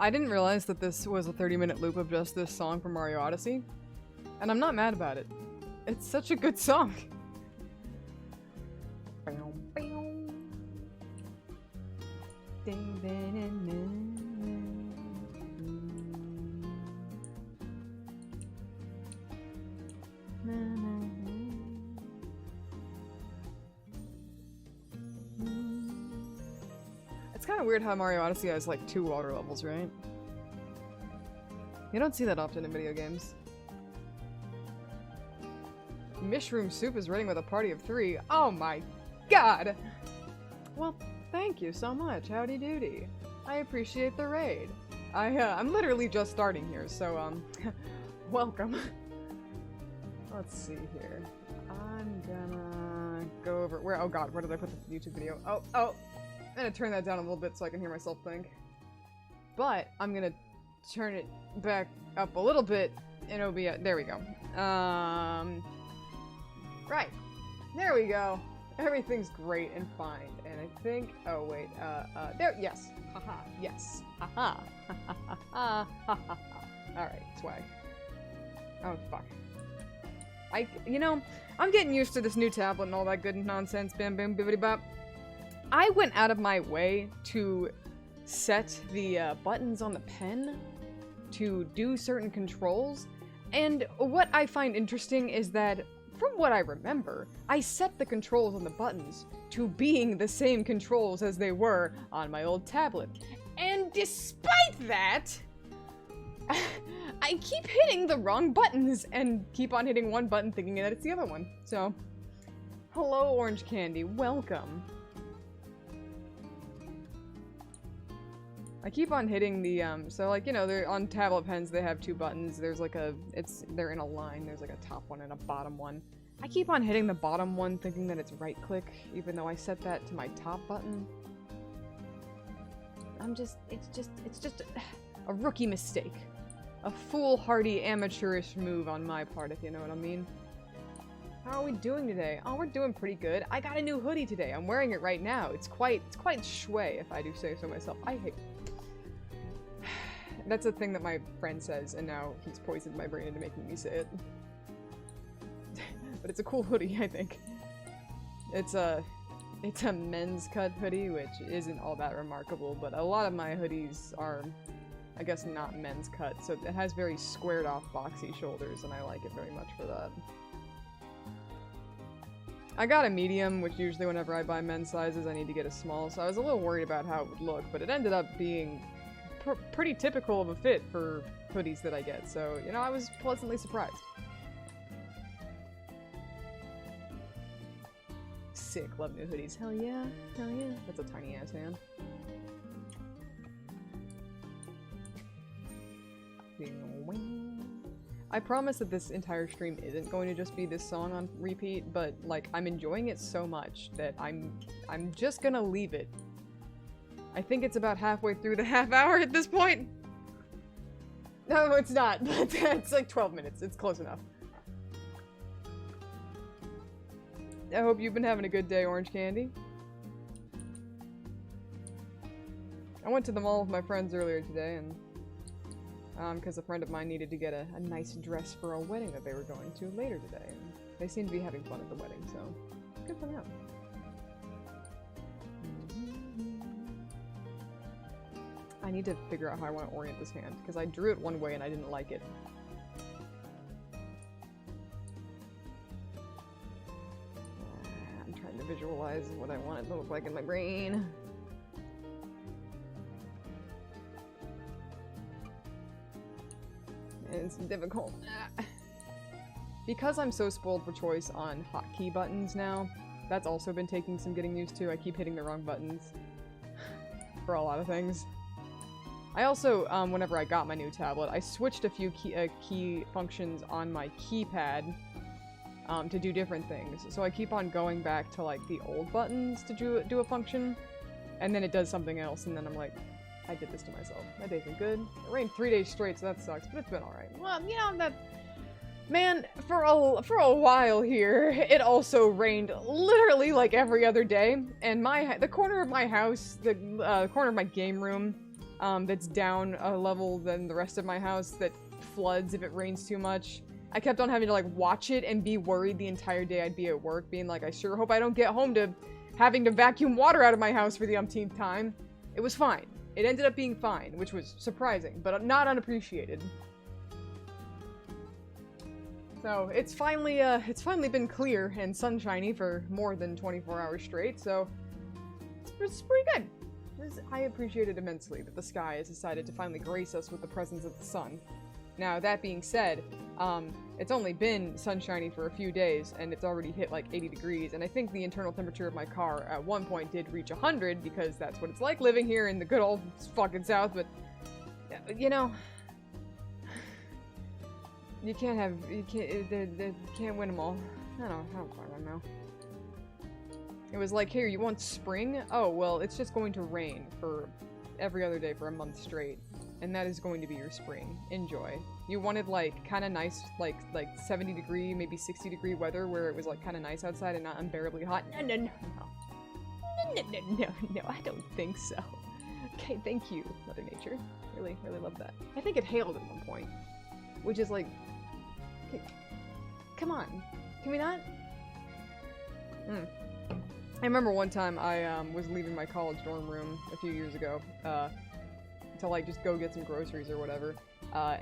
I didn't realize that this was a 30-minute loop of just this song from Mario Odyssey. And I'm not mad about it. It's such a good song. It's kind of weird how Mario Odyssey has like 2 water levels, right? You don't see that often in video games. Mushroom Soup is raiding with a party of 3. Oh my god! Well, thank you so much. Howdy doody. I appreciate the raid. I'm literally just starting here, so, welcome. Let's see here. I'm gonna go over- where- oh god, where did I put the YouTube video? Oh! I'm gonna turn that down a little bit so I can hear myself think. But, I'm gonna turn it back up a little bit, and it'll be- there we go. Right. There we go. Everything's great and fine. And I think- oh wait, there- yes. Haha, yes. Haha. Ha ha ha. Alright, swag. Oh, fuck. You know, I'm getting used to this new tablet and all that good nonsense, bam bam bibbidi bop. I went out of my way to set the buttons on the pen to do certain controls, and what I find interesting is that, from what I remember, I set the controls on the buttons to being the same controls as they were on my old tablet. And despite that, I keep hitting the wrong buttons and keep on hitting one button thinking that it's the other one. So, hello Orange Candy, welcome. I keep on hitting the, so like, you know, they're on tablet pens, they have 2 buttons. There's like they're in a line. There's like a top one and a bottom one. I keep on hitting the bottom one thinking that it's right click, even though I set that to my top button. It's just a rookie mistake. A foolhardy, amateurish move on my part, if you know what I mean. How are we doing today? Oh, we're doing pretty good. I got a new hoodie today. I'm wearing it right now. It's quite shway, if I do say so myself. I hate... That's a thing that my friend says, and now he's poisoned my brain into making me say it. But it's a cool hoodie, I think. It's a men's cut hoodie, which isn't all that remarkable, but a lot of my hoodies are, I guess, not men's cut, so it has very squared off boxy shoulders, and I like it very much for that. I got a medium, which usually whenever I buy men's sizes I need to get a small, so I was a little worried about how it would look, but it ended up being pretty typical of a fit for hoodies that I get, so, you know, I was pleasantly surprised. Sick, love new hoodies. Hell yeah, hell yeah. That's a tiny ass hand. I promise that this entire stream isn't going to just be this song on repeat, but, like, I'm enjoying it so much that I'm just gonna leave it. I think it's about halfway through the half hour at this point. No, it's not, but it's like 12 minutes. It's close enough. I hope you've been having a good day, Orange Candy. I went to the mall with my friends earlier today, and because a friend of mine needed to get a nice dress for a wedding that they were going to later today, and they seem to be having fun at the wedding, so good for them. I need to figure out how I want to orient this hand, because I drew it one way and I didn't like it. I'm trying to visualize what I want it to look like in my brain. It's difficult. Because I'm so spoiled for choice on hotkey buttons now, that's also been taking some getting used to. I keep hitting the wrong buttons for a lot of things. I also, whenever I got my new tablet, I switched a few key functions on my keypad to do different things. So I keep on going back to, like, the old buttons to do a function, and then it does something else, and then I'm like, I did this to myself. My day's been good. It rained 3 days straight, so that sucks, but it's been alright. Well, you know, that... Man, for a while here, it also rained literally like every other day, and the corner of my house, the corner of my game room, that's down a level than the rest of my house that floods if it rains too much. I kept on having to, like, watch it and be worried the entire day I'd be at work, being like, I sure hope I don't get home to having to vacuum water out of my house for the umpteenth time. It was fine. It ended up being fine, which was surprising, but not unappreciated. So, it's finally been clear and sunshiny for more than 24 hours straight, so it's pretty good. I appreciate it immensely that the sky has decided to finally grace us with the presence of the sun. Now, that being said, it's only been sunshiny for a few days, and it's already hit like 80 degrees, and I think the internal temperature of my car at one point did reach 100, because that's what it's like living here in the good old fucking South, but, you know, you can't win them all. I don't fucking know. It was like, here, you want spring? Oh, well, it's just going to rain for every other day for a month straight. And that is going to be your spring. Enjoy. You wanted, like, kind of nice, like 70 degree, maybe 60 degree weather where it was, like, kind of nice outside and not unbearably hot? No, I don't think so. Okay, thank you, Mother Nature. Really, really love that. I think it hailed at one point. Which is, like... Okay, come on. Can we not? I remember one time I was leaving my college dorm room a few years ago, to like just go get some groceries or whatever,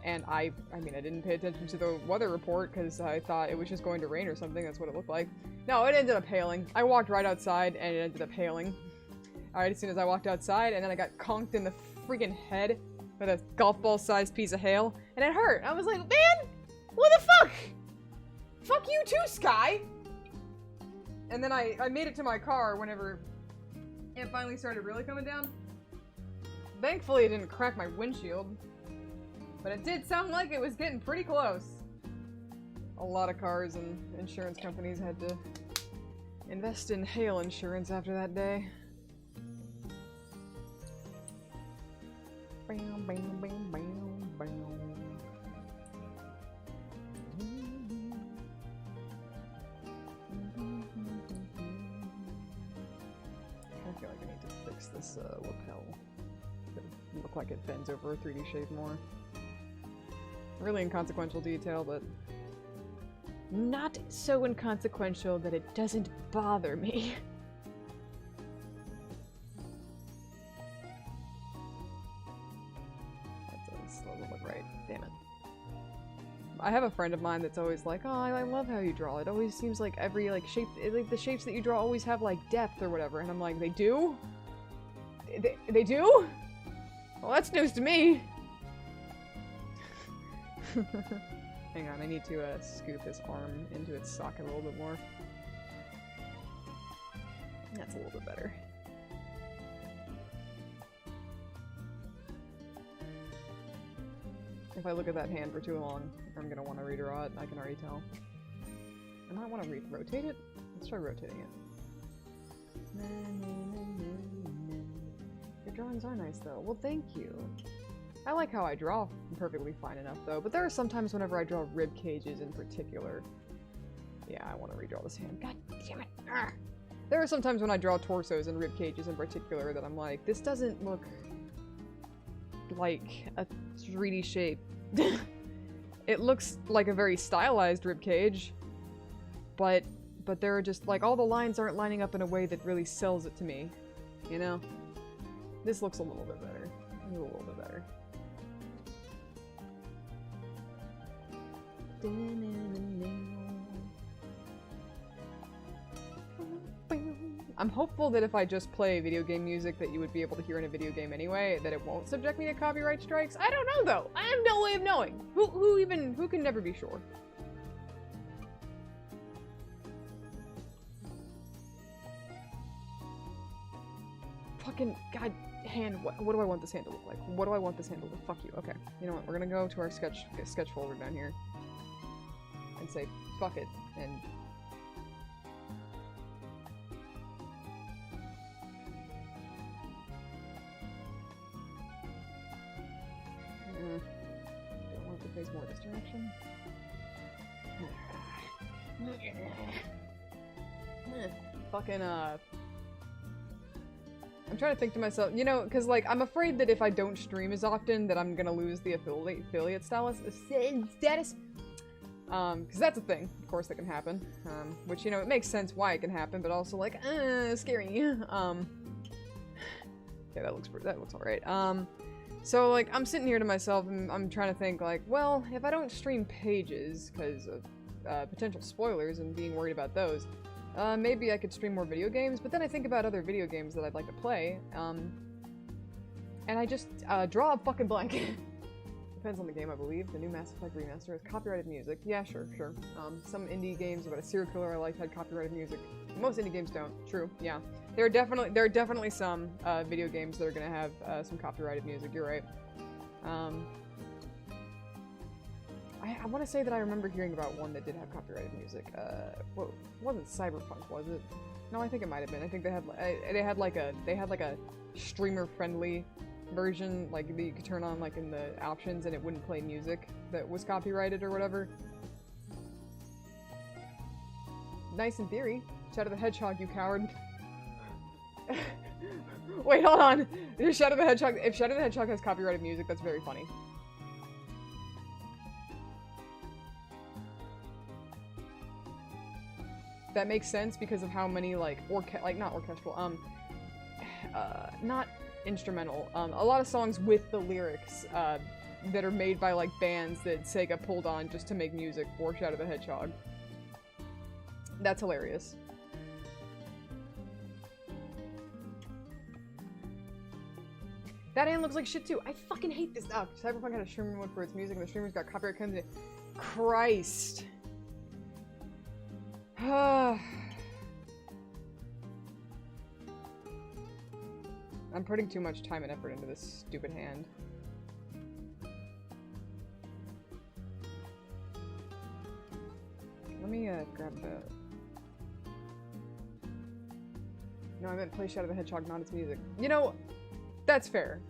and I mean I didn't pay attention to the weather report because I thought it was just going to rain or something. That's what it looked like. No, it ended up hailing. I walked right outside and it ended up hailing. Alright, as soon as I walked outside, and then I got conked in the freaking head with a golf ball sized piece of hail, and it hurt. I was like, man, what the fuck? Fuck you too, Sky! And then I made it to my car whenever it finally started really coming down. Thankfully, it didn't crack my windshield. But it did sound like it was getting pretty close. A lot of cars and insurance companies had to invest in hail insurance after that day. Bam, bam, bam, bam, bam. I feel like I need to fix this lapel. It look like it bends over a 3D shape more. Really inconsequential detail, but not so inconsequential that it doesn't bother me. That's a little bit right. Damn it. I have a friend of mine that's always like, oh, I love how you draw. It always seems like every, like, shape, like, the shapes that you draw always have, like, depth or whatever. And I'm like, they do? They do? Well, that's news to me. Hang on, I need to, scoop his arm into its socket a little bit more. That's a little bit better. If I look at that hand for too long, I'm gonna want to redraw it, I can already tell. I might want to rotate it? Let's try rotating it. Your drawings are nice, though. Well, thank you. I like how I draw perfectly fine enough, though, but there are some times whenever I draw rib cages in particular. Yeah, I want to redraw this hand. God damn it! Arrgh. There are some times when I draw torsos and rib cages in particular that I'm like, this doesn't look like a 3D shape. It looks like a very stylized rib cage, but there are just, like, all the lines aren't lining up in a way that really sells it to me, you know? This looks a little bit better. A little bit better. I'm hopeful that if I just play video game music that you would be able to hear in a video game anyway, that it won't subject me to copyright strikes. I don't know, though. I have no way of knowing. Who can never be sure? Fucking god hand. What do I want this hand to look like? What do I want this hand to look? Fuck you. Okay. You know what? We're gonna go to our sketch folder down here and say fuck it and. Don't want to face more this direction. Fucking I'm trying to think to myself, you know, because, like, I'm afraid that if I don't stream as often, that I'm gonna lose the affiliate status. Because that's a thing, of course, that can happen. Which, you know, it makes sense why it can happen, but also, like, scary. Yeah, that looks alright. So, like, I'm sitting here to myself, and I'm trying to think, like, well, if I don't stream pages, because of potential spoilers and being worried about those, maybe I could stream more video games, but then I think about other video games that I'd like to play, and I just, draw a fucking blank. Depends on the game, I believe. The new Mass Effect remaster has copyrighted music. Yeah, sure. Some indie games about a serial killer I liked had copyrighted music. Most indie games don't. True, yeah. There are definitely some, video games that are gonna have, some copyrighted music, you're right. I want to say that I remember hearing about one that did have copyrighted music. Well, it wasn't Cyberpunk, was it? No, I think it might have been. I think they had like a streamer-friendly version, like that you could turn on like in the options, and it wouldn't play music that was copyrighted or whatever. Nice in theory. Shadow the Hedgehog, you coward. Wait, hold on. If Shadow the Hedgehog has copyrighted music, that's very funny. That makes sense because of how many, like, not orchestral, not instrumental, a lot of songs with the lyrics, that are made by, like, bands that Sega pulled on just to make music for Shadow the Hedgehog. That's hilarious. That hand looks like shit too. I fucking hate this. Oh, Cyberpunk had a streamer mode for its music and the streamers got copyright claims. Christ. I'm putting too much time and effort into this stupid hand. Let me, grab the... No, I meant play Shadow the Hedgehog, not its music. You know, that's fair.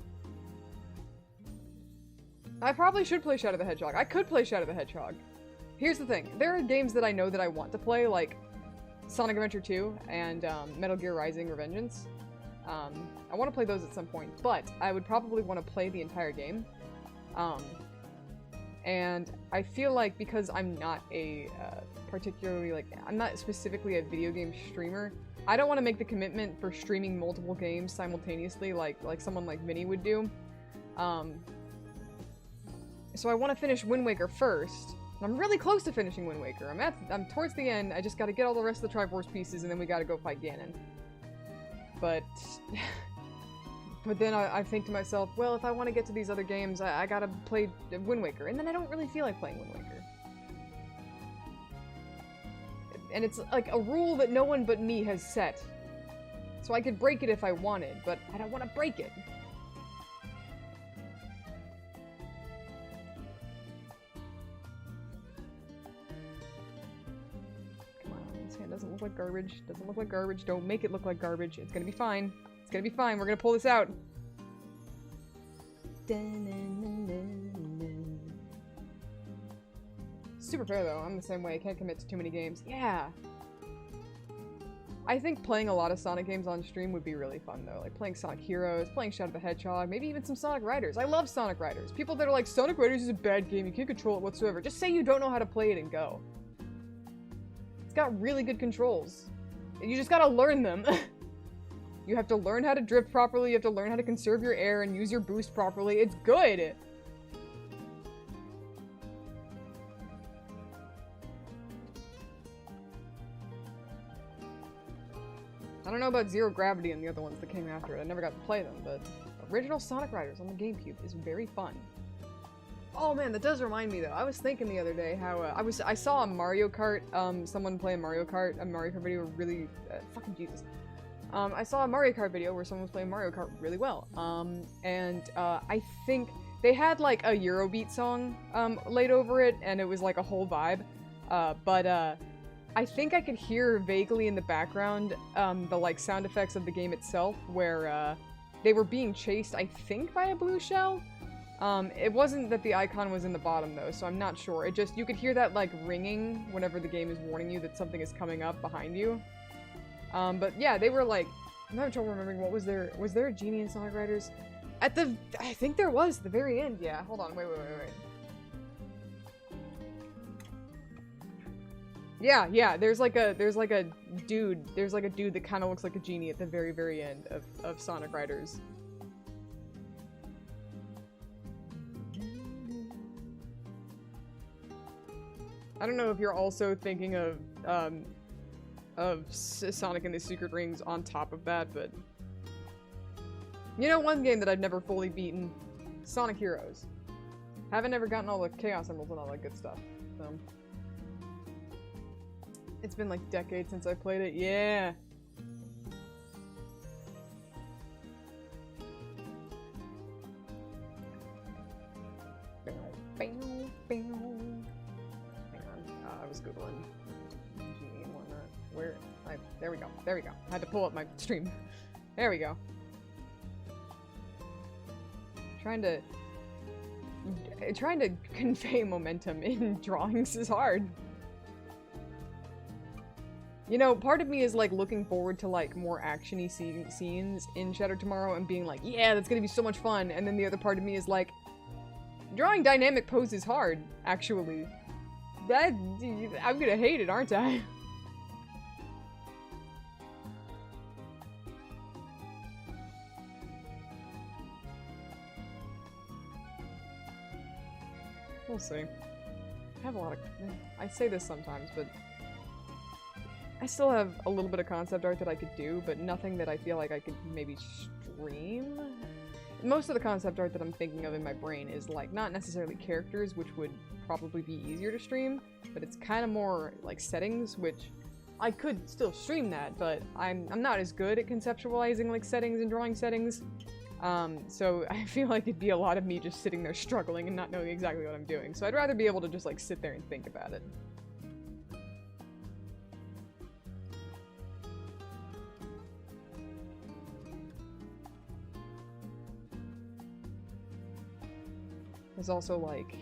I probably should play Shadow the Hedgehog. I could play Shadow the Hedgehog. Here's the thing. There are games that I know that I want to play, like Sonic Adventure 2 and Metal Gear Rising: Revengeance. I want to play those at some point, but I would probably want to play the entire game. And I feel like because I'm not a particularly, like, I'm not specifically a video game streamer, I don't want to make the commitment for streaming multiple games simultaneously like someone like Vinny would do. So I want to finish Wind Waker first. I'm really close to finishing Wind Waker. I'm towards the end. I just gotta get all the rest of the Triforce pieces, and then we gotta go fight Ganon. But... but then I think to myself, well, if I want to get to these other games, I gotta play Wind Waker, and then I don't really feel like playing Wind Waker. And it's like a rule that no one but me has set. So I could break it if I wanted, but I don't want to break it. Doesn't look like garbage. Doesn't look like garbage. Don't make it look like garbage. It's gonna be fine. It's gonna be fine. We're gonna pull this out. Super fair though. I'm the same way. I can't commit to too many games. Yeah. I think playing a lot of Sonic games on stream would be really fun though. Like playing Sonic Heroes, playing Shadow the Hedgehog, maybe even some Sonic Riders. I love Sonic Riders. People that are like, Sonic Riders is a bad game. You can't control it whatsoever. Just say you don't know how to play it and go. It's got really good controls. You just gotta learn them. You have to learn how to drift properly, you have to learn how to conserve your air and use your boost properly. It's good! I don't know about Zero Gravity and the other ones that came after it. I never got to play them, but original Sonic Riders on the GameCube is very fun. Oh man, that does remind me though. I was thinking the other day how I saw a Mario Kart, someone playing Mario Kart video really, fucking Jesus. I saw a Mario Kart video where someone was playing Mario Kart really well. I think they had like a Eurobeat song, laid over it, and it was like a whole vibe. I think I could hear vaguely in the background, the like sound effects of the game itself, where, they were being chased, I think, by a blue shell. It wasn't that the icon was in the bottom though, so I'm not sure. It just, you could hear that like ringing whenever the game is warning you that something is coming up behind you. But yeah, they were like I'm having trouble remembering what was there. Was there a genie in Sonic Riders? I think there was, at the very end, yeah. Hold on, wait. Yeah, there's like a dude that kind of looks like a genie at the very, very end of Sonic Riders. I don't know if you're also thinking of Sonic and the Secret Rings on top of that, but... You know, one game that I've never fully beaten? Sonic Heroes. Haven't ever gotten all the Chaos Emeralds and all that good stuff, so... It's been like decades since I played it, yeah! I was googling genie and whatnot. There we go. I had to pull up my stream. There we go. Trying to convey momentum in drawings is hard. You know, part of me is like looking forward to like more action-y scenes in Shattered Tomorrow and being like, yeah, that's gonna be so much fun. And then the other part of me is like, drawing dynamic pose is hard, actually. I'm gonna hate it, aren't I? We'll see. I have a lot of... I say this sometimes, but... I still have a little bit of concept art that I could do, but nothing that I feel like I could maybe stream. Most of the concept art that I'm thinking of in my brain is, like, not necessarily characters, which would probably be easier to stream, but it's kind of more, like, settings, which I could still stream that, but I'm not as good at conceptualizing, like, settings and drawing settings. So I feel like it'd be a lot of me just sitting there struggling and not knowing exactly what I'm doing. So I'd rather be able to just, like, sit there and think about it. There's also, like,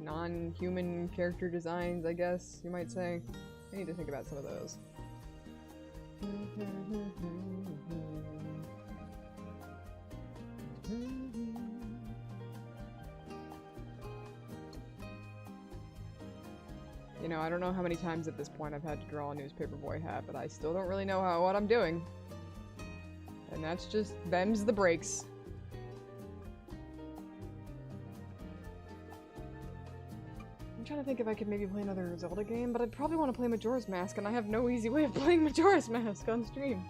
non-human character designs, I guess, you might say. I need to think about some of those. You know, I don't know how many times at this point I've had to draw a newspaper boy hat, but I still don't really know what I'm doing. And that's just, them's the breaks. I'm trying to think if I could maybe play another Zelda game, but I'd probably want to play Majora's Mask, and I have no easy way of playing Majora's Mask on stream.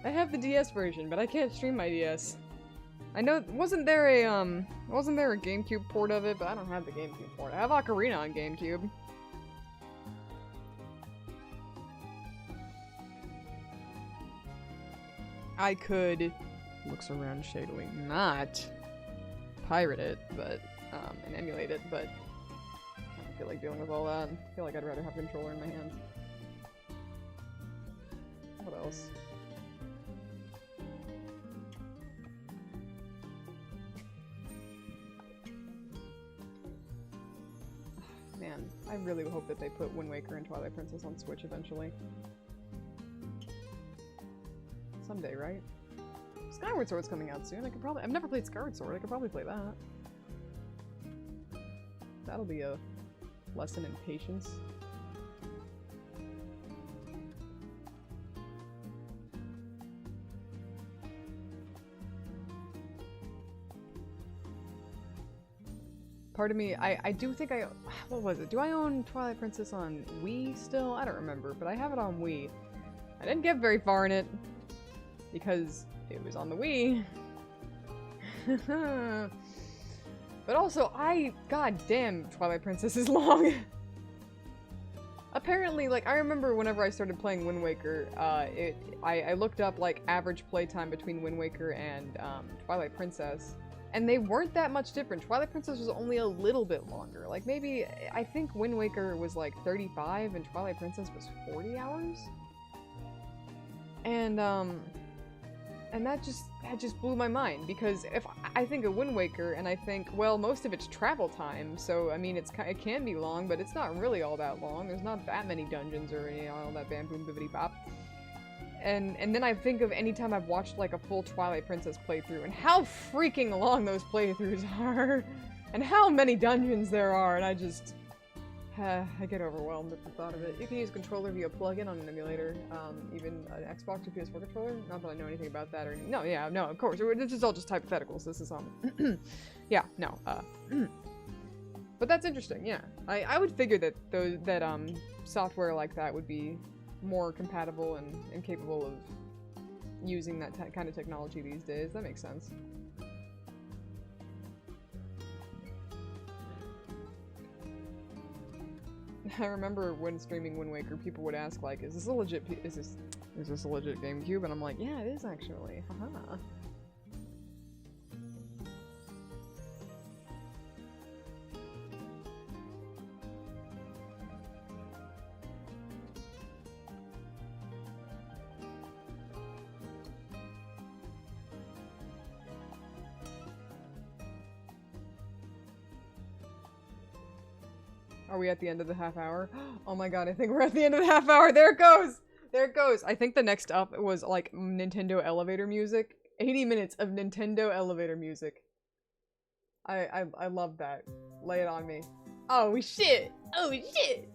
I have the DS version, but I can't stream my DS. I know, wasn't there a GameCube port of it, but I don't have the GameCube port. I have Ocarina on GameCube. I could, looks around shadily, not pirate it, but, and emulate it, but I don't feel like dealing with all that. I feel like I'd rather have a controller in my hands. What else? Man, I really hope that they put Wind Waker and Twilight Princess on Switch eventually. Someday, right? Skyward Sword's coming out soon. I've never played Skyward Sword. I could probably play that. That'll be a lesson in patience. Part of me, I do think what was it? Do I own Twilight Princess on Wii still? I don't remember, but I have it on Wii. I didn't get very far in it, because it was on the Wii. But also, god damn, Twilight Princess is long. Apparently, like, I remember whenever I started playing Wind Waker, I looked up, like, average playtime between Wind Waker and, Twilight Princess, and they weren't that much different. Twilight Princess was only a little bit longer. Like, maybe, I think Wind Waker was, like, 35, and Twilight Princess was 40 hours? And that just blew my mind, because if I think of Wind Waker and I think, well, most of it's travel time, so I mean it can be long, but it's not really all that long. There's not that many dungeons or all that bam boom bibbity bop. and then I think of any time I've watched like a full Twilight Princess playthrough and how freaking long those playthroughs are and how many dungeons there are, and I just I get overwhelmed at the thought of it. You can use a controller via plugin on an emulator, even an Xbox or PS4 controller. Not that I know anything about that or any- No, yeah, no, of course. This is all just hypotheticals. This is yeah, no, but that's interesting, yeah. I would figure that software like that would be more compatible and capable of using that kind of technology these days. That makes sense. I remember when streaming Wind Waker, people would ask like, "Is this a legit GameCube?" And I'm like, "Yeah, it is actually." Haha. Are we at the end of the half hour? Oh my god, I think we're at the end of the half hour. There it goes! There it goes. I think the next up was like Nintendo elevator music. 80 minutes of Nintendo elevator music. I love that. Lay it on me. Oh shit! Oh shit!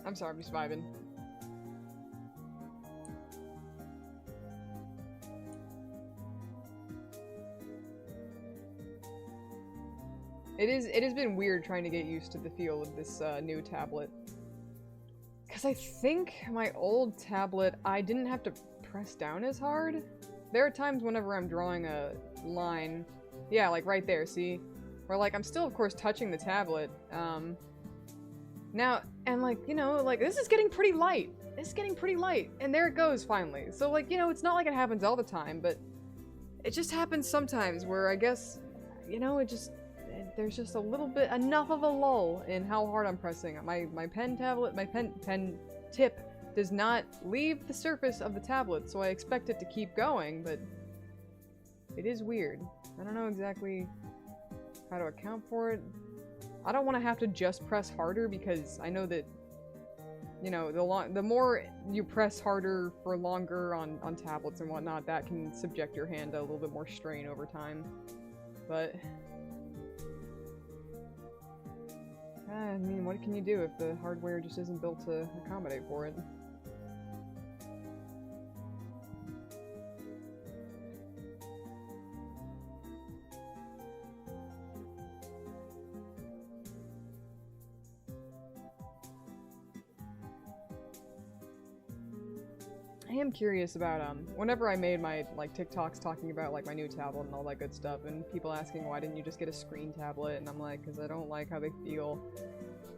I'm sorry, I'm just vibing. It has been weird trying to get used to the feel of this new tablet. Because I think my old tablet, I didn't have to press down as hard. There are times whenever I'm drawing a line, yeah, like right there, see? Where like, I'm still of course touching the tablet, now, and like, you know, like, this is getting pretty light. It's getting pretty light. And there it goes, finally. So, like, you know, it's not like it happens all the time, but it just happens sometimes where I guess, you know, there's just a little bit, enough of a lull in how hard I'm pressing. My pen tip does not leave the surface of the tablet, so I expect it to keep going, but it is weird. I don't know exactly how to account for it. I don't want to have to just press harder because I know that, you know, the more you press harder for longer on tablets and whatnot, that can subject your hand to a little bit more strain over time. But I mean, what can you do if the hardware just isn't built to accommodate for it? I am curious about, whenever I made my, like, TikToks talking about, like, my new tablet and all that good stuff, and people asking why didn't you just get a screen tablet, and I'm like, because I don't like how they feel.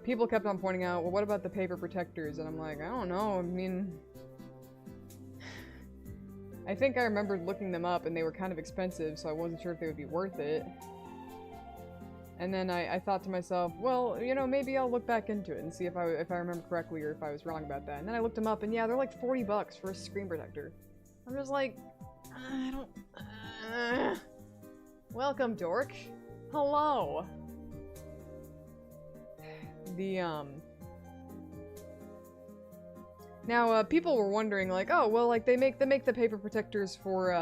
People kept on pointing out, well, what about the paper protectors? And I'm like, I don't know, I mean... I think I remembered looking them up, and they were kind of expensive, so I wasn't sure if they would be worth it. And then I thought to myself, well, you know, maybe I'll look back into it and see if I remember correctly or if I was wrong about that. And then I looked them up, and yeah, they're like 40 bucks for a screen protector. I'm just like, I don't... Welcome, dork. Hello. Now, people were wondering, like, oh, well, like, they make the paper protectors for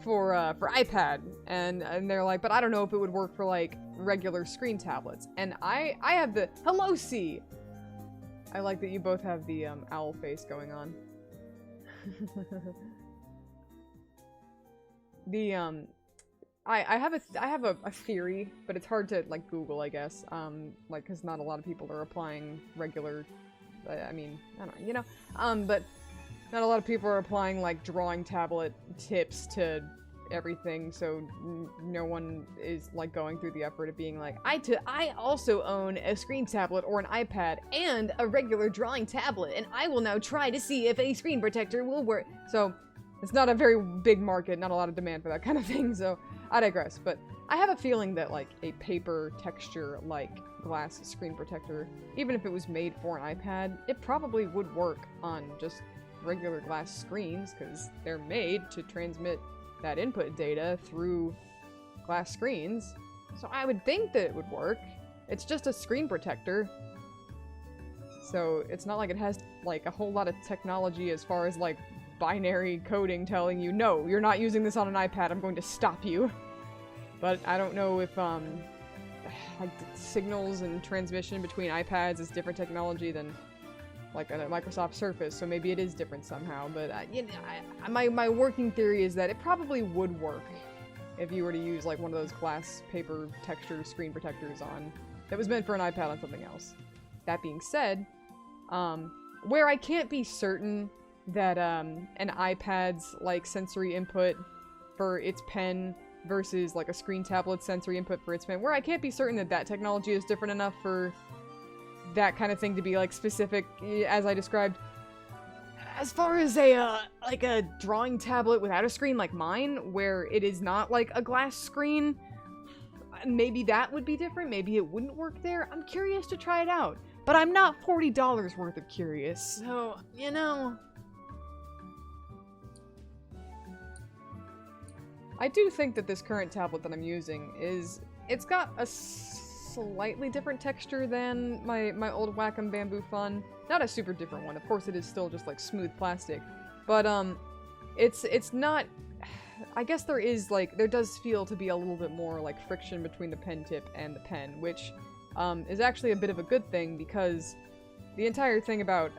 iPad, and they're like, but I don't know if it would work for, like, regular screen tablets. And I have the, hello, C! I like that you both have the, owl face going on. I have a theory, but it's hard to, like, Google, I guess, like, because not a lot of people are applying regular, I mean, I don't know, you know, but not a lot of people are applying, like, drawing tablet tips to everything, so no one is, like, going through the effort of being like, I also own a screen tablet or an iPad and a regular drawing tablet, and I will now try to see if a screen protector will work. So, it's not a very big market, not a lot of demand for that kind of thing, so I digress. But I have a feeling that, like, a paper texture, like glass screen protector, even if it was made for an iPad, it probably would work on just regular glass screens, because they're made to transmit that input data through glass screens. So I would think that it would work. It's just a screen protector. So it's not like it has, like, a whole lot of technology as far as, like, binary coding telling you, no, you're not using this on an iPad, I'm going to stop you. But I don't know if, like, signals and transmission between iPads is different technology than, like, a Microsoft Surface, so maybe it is different somehow. But, you know, my working theory is that it probably would work if you were to use, like, one of those glass paper texture screen protectors on that was meant for an iPad on something else. That being said, where I can't be certain that an iPad's, like, sensory input for its pen versus, like, a screen tablet's sensory input for its pen, where I can't be certain that that technology is different enough for that kind of thing to be, like, specific, as I described. As far as a, like, a drawing tablet without a screen like mine, where it is not, like, a glass screen, maybe that would be different, maybe it wouldn't work there. I'm curious to try it out, but I'm not $40 worth of curious, so, you know. I do think that this current tablet that I'm using it's got a slightly different texture than my old Wacom Bamboo Fun. Not a super different one, of course it is still just like smooth plastic, but it's not, I guess there does feel to be a little bit more like friction between the pen tip and the pen, which is actually a bit of a good thing, because the entire thing about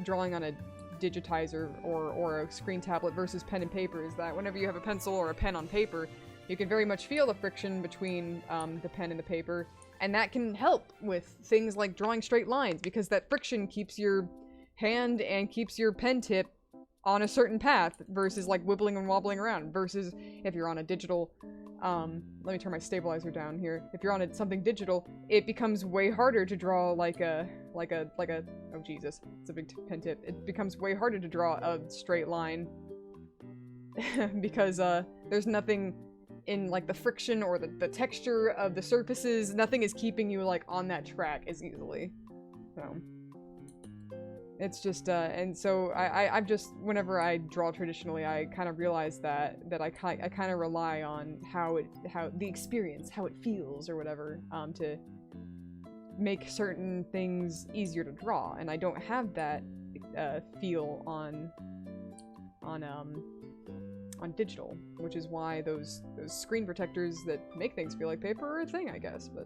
drawing on a digitizer or a screen tablet versus pen and paper is that whenever you have a pencil or a pen on paper, you can very much feel the friction between the pen and the paper, and that can help with things like drawing straight lines, because that friction keeps your hand and keeps your pen tip on a certain path versus like wibbling and wobbling around, versus if you're on a digital, let me turn my stabilizer down here. If you're on something digital, it becomes way harder to draw like a, oh Jesus, it's a big pen tip. It becomes way harder to draw a straight line because there's nothing in like the friction or the texture of the surfaces, nothing is keeping you like on that track as easily. So it's just, and so I've just, whenever I draw traditionally, I kind of realize that I kind of rely on how the experience, how it feels or whatever, to make certain things easier to draw, and I don't have that feel on digital, which is why those screen protectors that make things feel like paper are a thing, I guess, but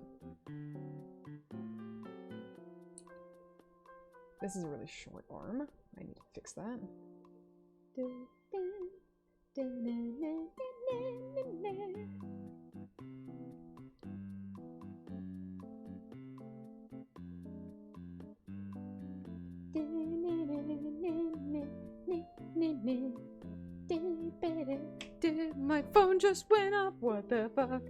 this is a really short arm. I need to fix that. My phone just went off, what the fuck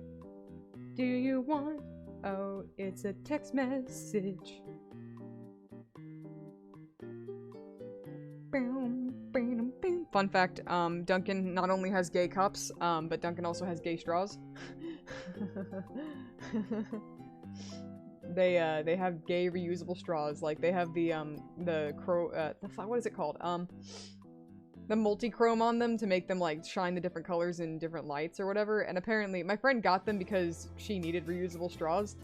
do you want? Oh, it's a text message. Fun fact, Duncan not only has gay cups, but Duncan also has gay straws. They have gay reusable straws. Like, they have the what is it called? The multi-chrome on them to make them, like, shine the different colors in different lights or whatever. And apparently, my friend got them because she needed reusable straws.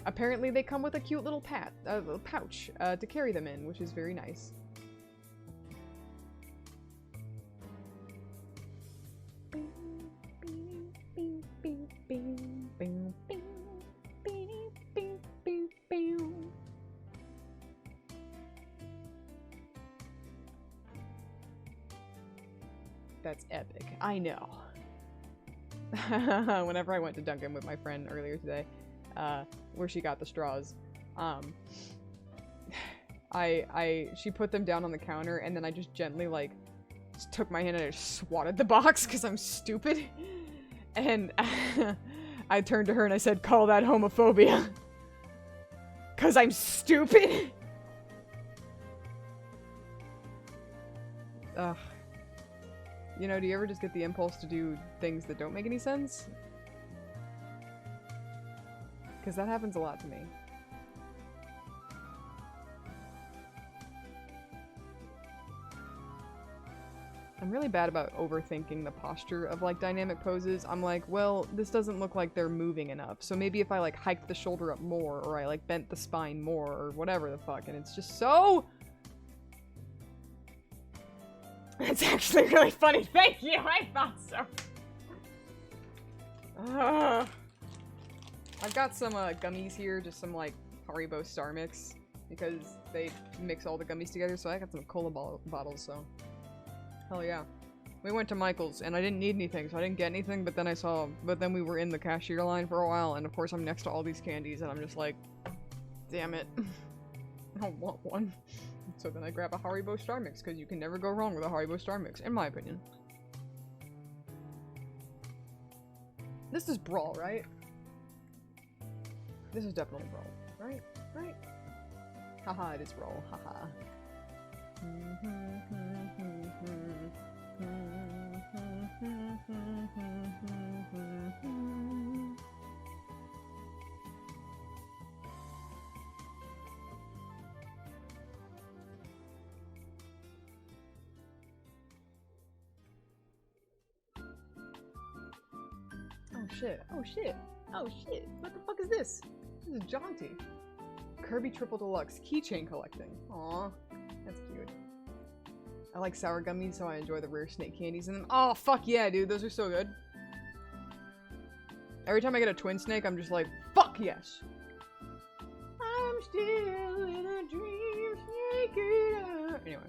Apparently they come with a cute little pouch to carry them in, which is very nice. That's epic. I know. Whenever I went to Dunkin' with my friend earlier today, where she got the straws, she put them down on the counter, and then I just gently, like, just took my hand and I just swatted the box because I'm stupid. And I turned to her and I said, "Call that homophobia." Because I'm stupid. Ugh. You know, do you ever just get the impulse to do things that don't make any sense? because that happens a lot to me. I'm really bad about overthinking the posture of, like, dynamic poses. I'm like, well, this doesn't look like they're moving enough. So maybe if I, like, hiked the shoulder up more, or I, like, bent the spine more, or whatever the fuck, and it's just so... It's actually really funny. Thank you! I thought so! I've got some, gummies here, just some, like, Haribo Star Mix, because they mix all the gummies together, so I got some cola bottles, so... Hell yeah. We went to Michael's, and I didn't need anything, so I didn't get anything, but then we were in the cashier line for a while, and of course I'm next to all these candies, and I'm just like, damn it. I don't want one. So then I grab a Haribo Star Mix, because you can never go wrong with a Haribo Star Mix, in my opinion. This is Brawl, right? This is definitely Brawl, right? Right? Haha, it is Brawl, haha. Oh shit, oh shit, oh shit, what the fuck is this? This is jaunty. Kirby Triple Deluxe keychain collecting. Aww, that's cute. I like sour gummies, so I enjoy the rare snake candies in them. Oh, fuck yeah, dude. Those are so good. Every time I get a twin snake, I'm just like, fuck yes. I'm still in a dream, snake eater. Anyway.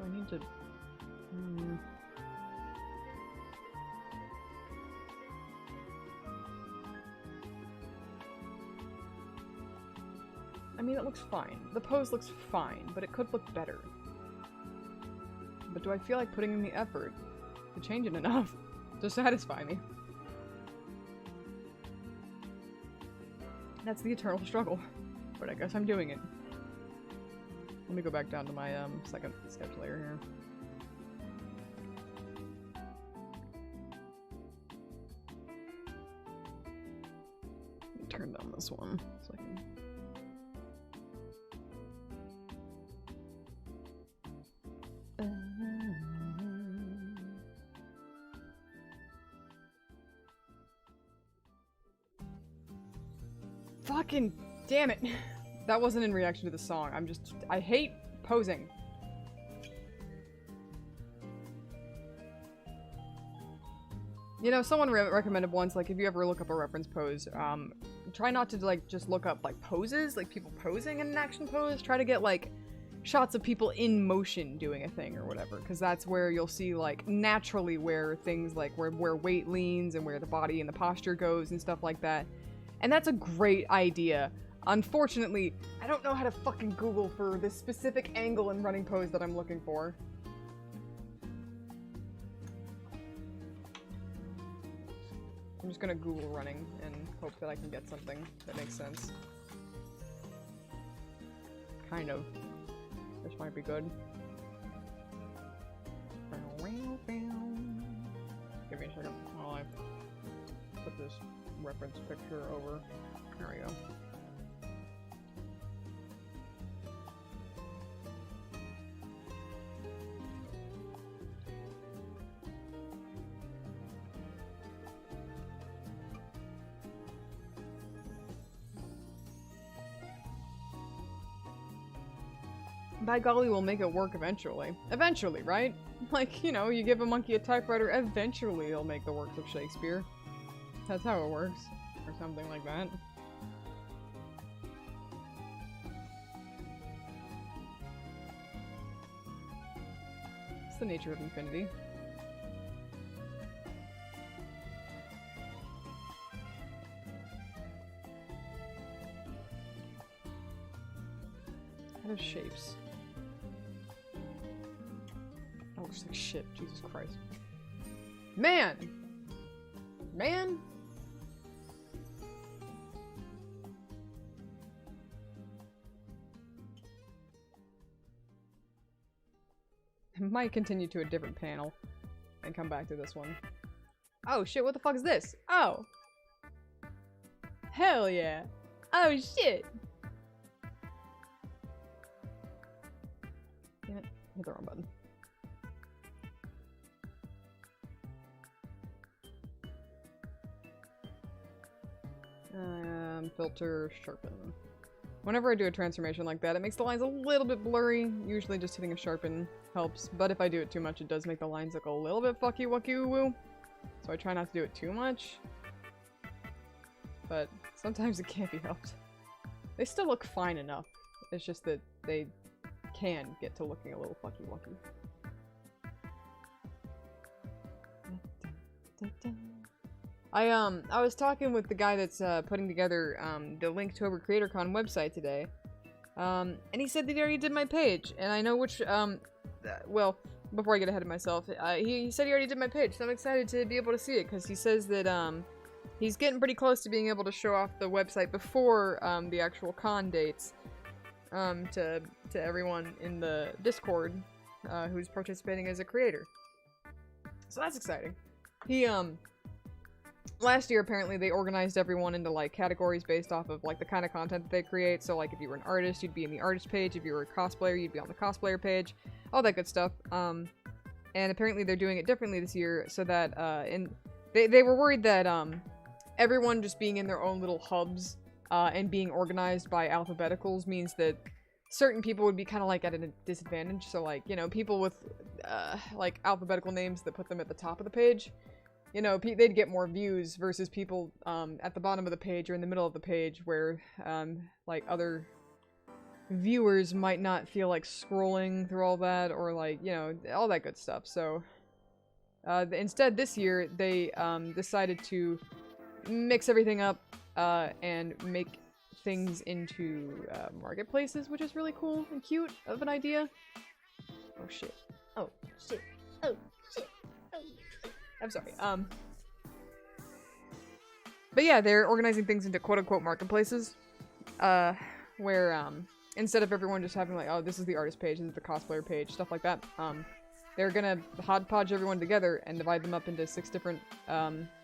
I need to... I mean, it looks fine. The pose looks fine, but it could look better. But do I feel like putting in the effort to change it enough to satisfy me? That's the eternal struggle. But I guess I'm doing it. Let me go back down to my second sketch layer here. Turn down this one so I can... Fucking damn it! That wasn't in reaction to the song. I hate posing. You know, someone recommended once, like, if you ever look up a reference pose, try not to, like, just look up, like, poses, like, people posing in an action pose. Try to get, like, shots of people in motion doing a thing or whatever, because that's where you'll see, like, naturally where things, like, where weight leans and where the body and the posture goes and stuff like that. And that's a great idea. Unfortunately, I don't know how to fucking Google for this specific angle and running pose that I'm looking for. I'm just gonna Google running and hope that I can get something that makes sense. Kind of. This might be good. Give me a second while I put this reference picture over. There we go. By golly, we'll make it work eventually. Eventually, right? Like, you know, you give a monkey a typewriter, eventually it'll make the works of Shakespeare. That's how it works. Or something like that. It's the nature of infinity. Out of shapes. Oh, looks like shit. Jesus Christ. Man! Man! I might continue to a different panel and come back to this one. Oh shit, what the fuck is this? Oh! Hell yeah! Oh shit! Damn it, hit the wrong button. Filter, sharpen. Whenever I do a transformation like that, it makes the lines a little bit blurry. Usually just hitting a sharpen helps, but if I do it too much, it does make the lines look a little bit fucky wucky woo. So I try not to do it too much. But sometimes it can't be helped. They still look fine enough. It's just that they can get to looking a little fucky wucky. I was talking with the guy that's putting together the Linktober CreatorCon website today, and he said that he already did my page, and I know which, well, before I get ahead of myself, he said he already did my page, so I'm excited to be able to see it, because he says that he's getting pretty close to being able to show off the website before the actual con dates to everyone in the Discord who's participating as a creator. So that's exciting. He, last year, apparently, they organized everyone into, like, categories based off of, like, the kind of content that they create. So, like, if you were an artist, you'd be in the artist page. If you were a cosplayer, you'd be on the cosplayer page. All that good stuff. And apparently they're doing it differently this year so that, they were worried that, everyone just being in their own little hubs, and being organized by alphabeticals means that certain people would be kind of, like, at a disadvantage. So, like, you know, people with, like, alphabetical names that put them at the top of the page, you know, they'd get more views versus people at the bottom of the page or in the middle of the page where, like, other viewers might not feel like scrolling through all that or, like, you know, all that good stuff. So, instead this year, they decided to mix everything up and make things into marketplaces, which is really cool and cute of an idea. Oh shit. Oh shit. Oh shit. Oh shit. I'm sorry. But yeah, they're organizing things into quote-unquote marketplaces, where, instead of everyone just having like, oh, this is the artist page, this is the cosplayer page, stuff like that, they're gonna hodgepodge everyone together and divide them up into 6 different,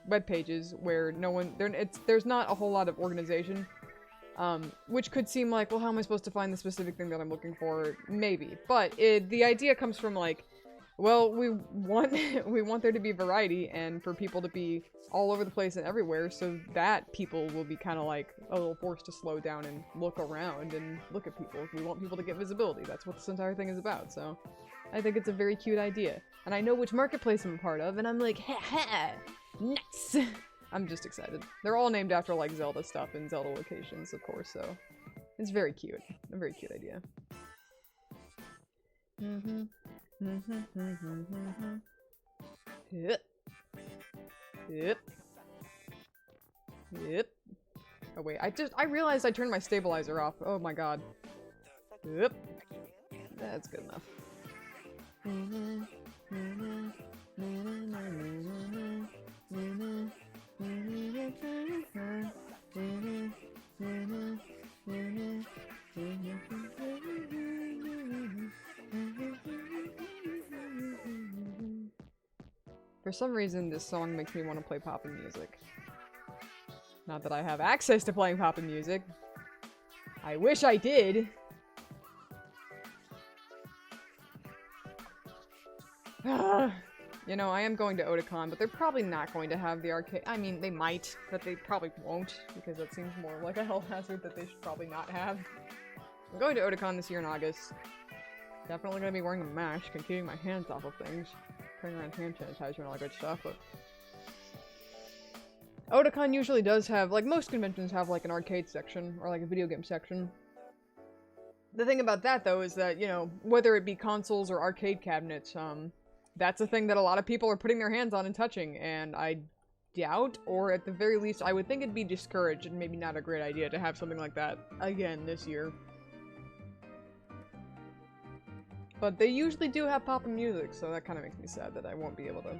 web pages where there's not a whole lot of organization, which could seem like, well, how am I supposed to find the specific thing that I'm looking for? Maybe. But the idea comes from, like, well, we want there to be variety and for people to be all over the place and everywhere so that people will be kind of like a little forced to slow down and look around and look at people. We want people to get visibility. That's what this entire thing is about, so I think it's a very cute idea. And I know which marketplace I'm a part of, and I'm like, ha ha, nice! I'm just excited. They're all named after, like, Zelda stuff and Zelda locations, of course, so it's very cute. A very cute idea. Yep. Yep. Yep. Oh wait, I realized I turned my stabilizer off. Oh my god. Yep. That's good enough. For some reason, this song makes me want to play poppin' music. Not that I have access to playing poppin' music. I wish I did! You know, I am going to Otakon, but they're probably not going to have the arcade- I mean, they might, but they probably won't, because that seems more like a hell hazard that they should probably not have. I'm going to Otakon this year in August. Definitely gonna be wearing a mask and keeping my hands off of things. Carrying around hand sanitizer and all that good stuff, but... Otakon usually does have, like most conventions have, like an arcade section, or like a video game section. The thing about that, though, is that, you know, whether it be consoles or arcade cabinets, that's a thing that a lot of people are putting their hands on and touching, and I doubt, or at the very least, I would think it'd be discouraged and maybe not a great idea to have something like that again this year. But they usually do have poppin' music, so that kind of makes me sad that I won't be able to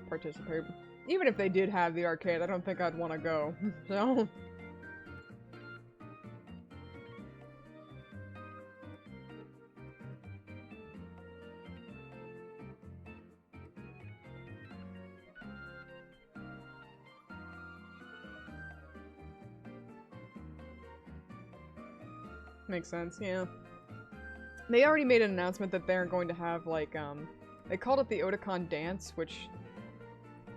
participate. Even if they did have the arcade, I don't think I'd want to go. So... Makes sense, yeah. They already made an announcement that they're going to have, like, they called it the Otakon Dance, which...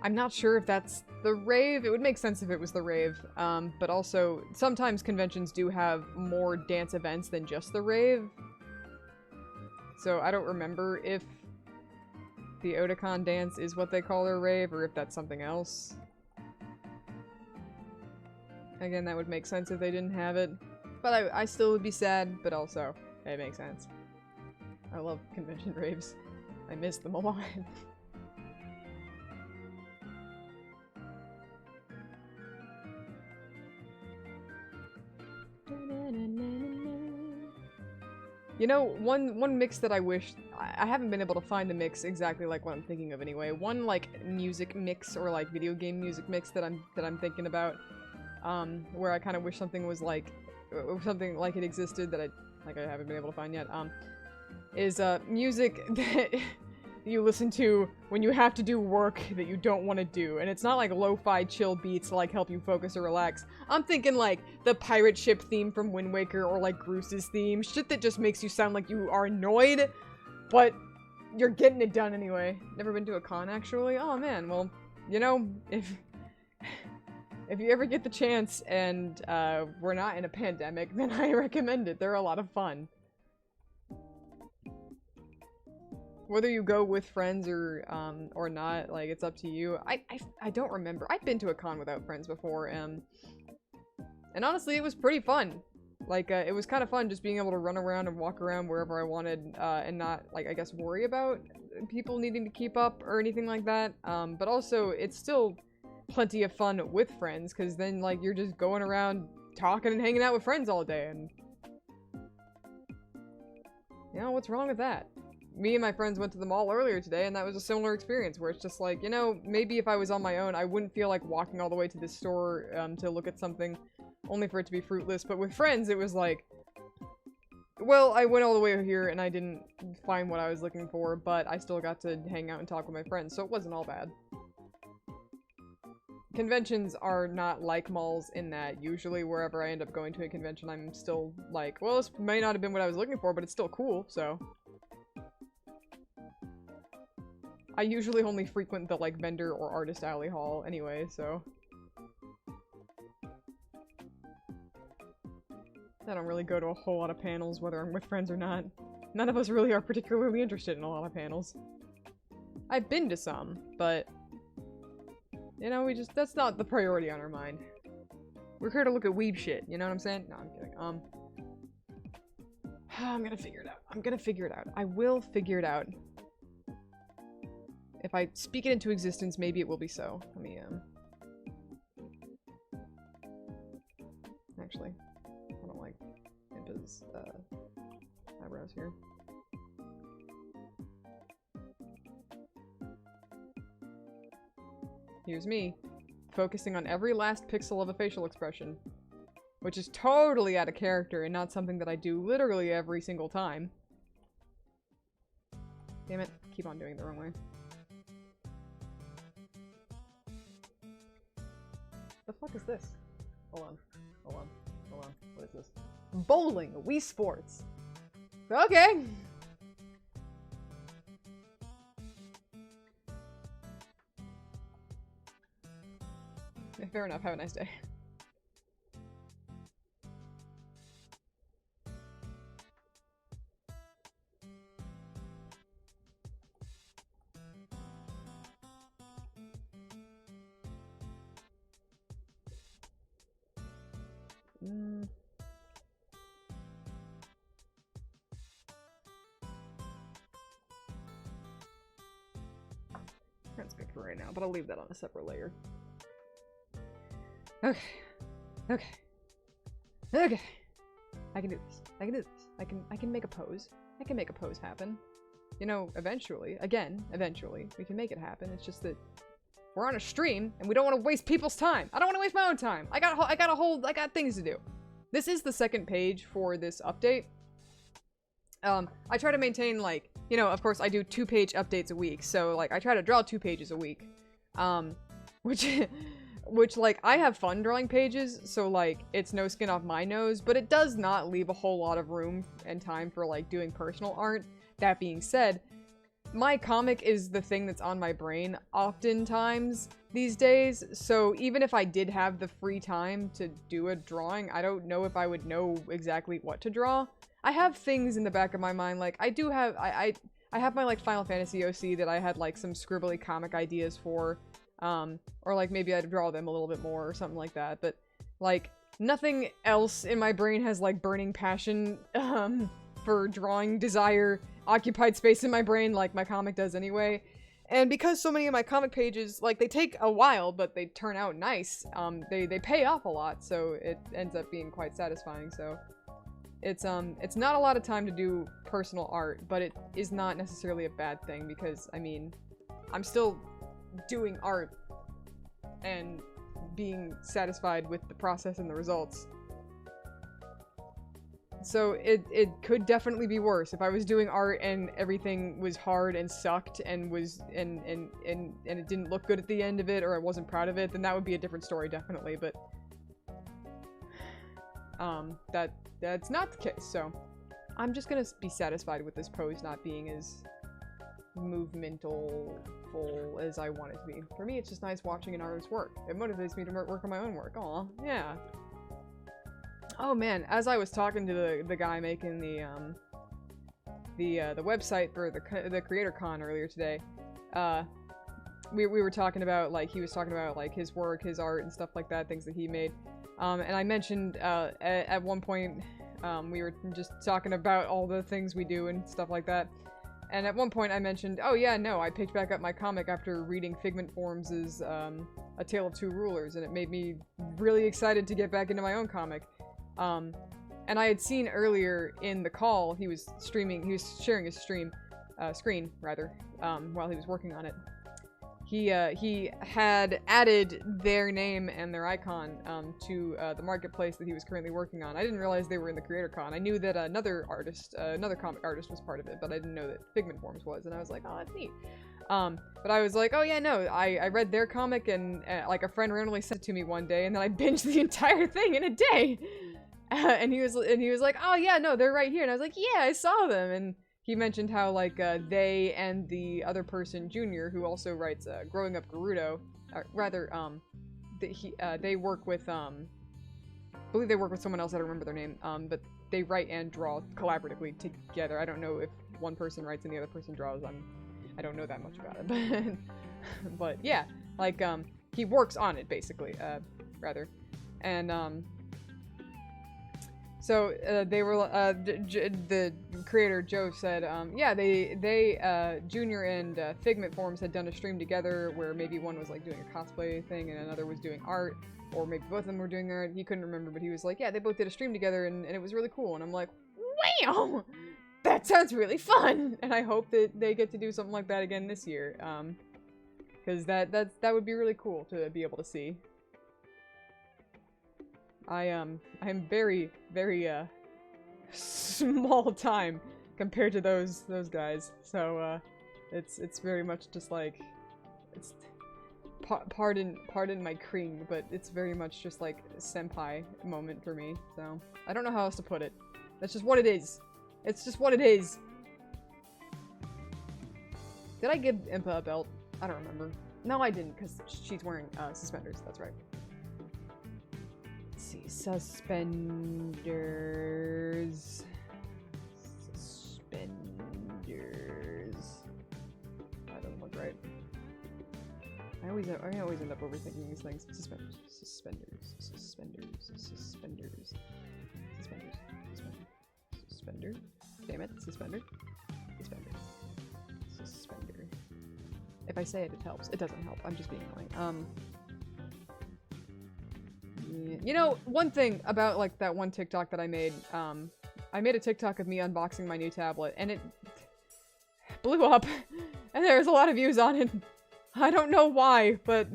I'm not sure if that's the rave. It would make sense if it was the rave. But also, sometimes conventions do have more dance events than just the rave. So I don't remember if the Otakon Dance is what they call their rave, or if that's something else. Again, that would make sense if they didn't have it. But I still would be sad, but also, it makes sense. I love convention raves. I miss them a lot. You know, one mix that I wish... I haven't been able to find a mix exactly like what I'm thinking of anyway. One, like, music mix or, like, video game music mix that I'm thinking about. Where I kind of wish something was, like... something like it existed that I haven't been able to find yet, is, music that you listen to when you have to do work that you don't want to do. And it's not like lo-fi chill beats to, like, help you focus or relax. I'm thinking, like, the pirate ship theme from Wind Waker or, like, Groos's theme. Shit that just makes you sound like you are annoyed, but you're getting it done anyway. Never been to a con, actually? Oh, man, well, you know, if you ever get the chance and we're not in a pandemic, then I recommend it. They're a lot of fun. Whether you go with friends or not, like, it's up to you. I don't remember. I've been to a con without friends before, and honestly, it was pretty fun. Like, it was kind of fun just being able to run around and walk around wherever I wanted, and not, like, I guess worry about people needing to keep up or anything like that. But also, it's still plenty of fun with friends, because then, like, you're just going around talking and hanging out with friends all day, and... you know, what's wrong with that? Me and my friends went to the mall earlier today, and that was a similar experience, where it's just like, you know, maybe if I was on my own, I wouldn't feel like walking all the way to this store, to look at something, only for it to be fruitless, but with friends, it was like... well, I went all the way here, and I didn't find what I was looking for, but I still got to hang out and talk with my friends, so it wasn't all bad. Conventions are not like malls in that usually wherever I end up going to a convention, I'm still like, well, this may not have been what I was looking for, but it's still cool, so. I usually only frequent the, like, vendor or artist alley hall anyway, so. I don't really go to a whole lot of panels, whether I'm with friends or not. None of us really are particularly interested in a lot of panels. I've been to some, but... you know, that's not the priority on our mind. We're here to look at weeb shit, you know what I'm saying? No, I'm kidding. I'm gonna figure it out. I'm gonna figure it out. I will figure it out. If I speak it into existence, maybe it will be so. Let me, actually, I don't like Impa's, eyebrows here. Here's me, focusing on every last pixel of a facial expression. Which is totally out of character and not something that I do literally every single time. Damn it, keep on doing it the wrong way. The fuck is this? Hold on, hold on, hold on. What is this? Bowling! Wii Sports! Okay! Fair enough, have a nice day. That's good for right now, but I'll leave that on a separate layer. Okay. Okay. Okay. I can do this. I can do this. I can make a pose. I can make a pose happen. You know, eventually, again, eventually, we can make it happen. It's just that we're on a stream, and we don't want to waste people's time. I don't want to waste my own time. I got things to do. This is the second page for this update. I try to maintain, like, you know, of course, I do 2-page updates a week, so, like, I try to draw 2 pages a week. Which, like, I have fun drawing pages, so, like, it's no skin off my nose, but it does not leave a whole lot of room and time for, like, doing personal art. That being said, my comic is the thing that's on my brain oftentimes these days, so even if I did have the free time to do a drawing, I don't know if I would know exactly what to draw. I have things in the back of my mind, like, I do have, I have my, like, Final Fantasy OC that I had, like, some scribbly comic ideas for, or, like, maybe I'd draw them a little bit more or something like that, but, like, nothing else in my brain has, like, burning passion, for drawing desire occupied space in my brain like my comic does anyway. And because so many of my comic pages, like, they take a while, but they turn out nice, they pay off a lot, so it ends up being quite satisfying, so it's not a lot of time to do personal art, but it is not necessarily a bad thing, because, I mean, I'm still doing art and being satisfied with the process and the results. So it could definitely be worse. If I was doing art and everything was hard and sucked and was and it didn't look good at the end of it, or I wasn't proud of it, then that would be a different story, definitely, but that's not the case, so I'm just gonna be satisfied with this pose not being as movemental full as I want it to be. For me, it's just nice watching an artist's work. It motivates me to work on my own work. Aw, yeah. Oh man, as I was talking to the guy making the website for the Creator Con earlier today, we were talking about, like, he was talking about, like, his work, his art, and stuff like that, things that he made. And I mentioned, at one point, we were just talking about all the things we do and stuff like that. And at one point I mentioned, oh yeah, no, I picked back up my comic after reading Figment Forms' A Tale of Two Rulers, and it made me really excited to get back into my own comic. And I had seen earlier in the call, he was sharing his screen, rather, while he was working on it. He had added their name and their icon, to, the marketplace that he was currently working on. I didn't realize they were in the Creator Con. I knew that another comic artist was part of it, but I didn't know that Figment Forms was, and I was like, oh, that's neat. But I was like, oh yeah, no, I read their comic, and, like, a friend randomly sent it to me one day, and then I binged the entire thing in a day! And he was like, oh yeah, no, they're right here, and I was like, yeah, I saw them, and he mentioned how, like, they and the other person, Junior, who also writes, Growing Up Gerudo, or rather, they work with, I believe they work with someone else, I don't remember their name, but they write and draw collaboratively together. I don't know if one person writes and the other person draws, I don't know that much about it, but yeah, like, he works on it, basically, rather, and, so, they were, the creator, Joe, said, yeah, they Junior and, Figment Forms had done a stream together where maybe one was, like, doing a cosplay thing and another was doing art, or maybe both of them were doing art. He couldn't remember, but he was like, yeah, they both did a stream together and it was really cool, and I'm like, wow! That sounds really fun! And I hope that they get to do something like that again this year, because that would be really cool to be able to see. I'm very, very, small time compared to those guys, so, it's very much just like, it's, pardon my cream, but it's very much just like a senpai moment for me, so, I don't know how else to put it. That's just what it is. It's just what it is. Did I give Impa a belt? I don't remember. No, I didn't, because she's wearing, suspenders, that's right. See, suspenders. That doesn't look right. I always end up overthinking these things. Suspenders. Suspender. Damn it, suspender. Suspender. If I say it, it helps. It doesn't help. I'm just being annoying. You know, one thing about, like, that one TikTok that I made a TikTok of me unboxing my new tablet, and it blew up, and there was a lot of views on it, I don't know why, but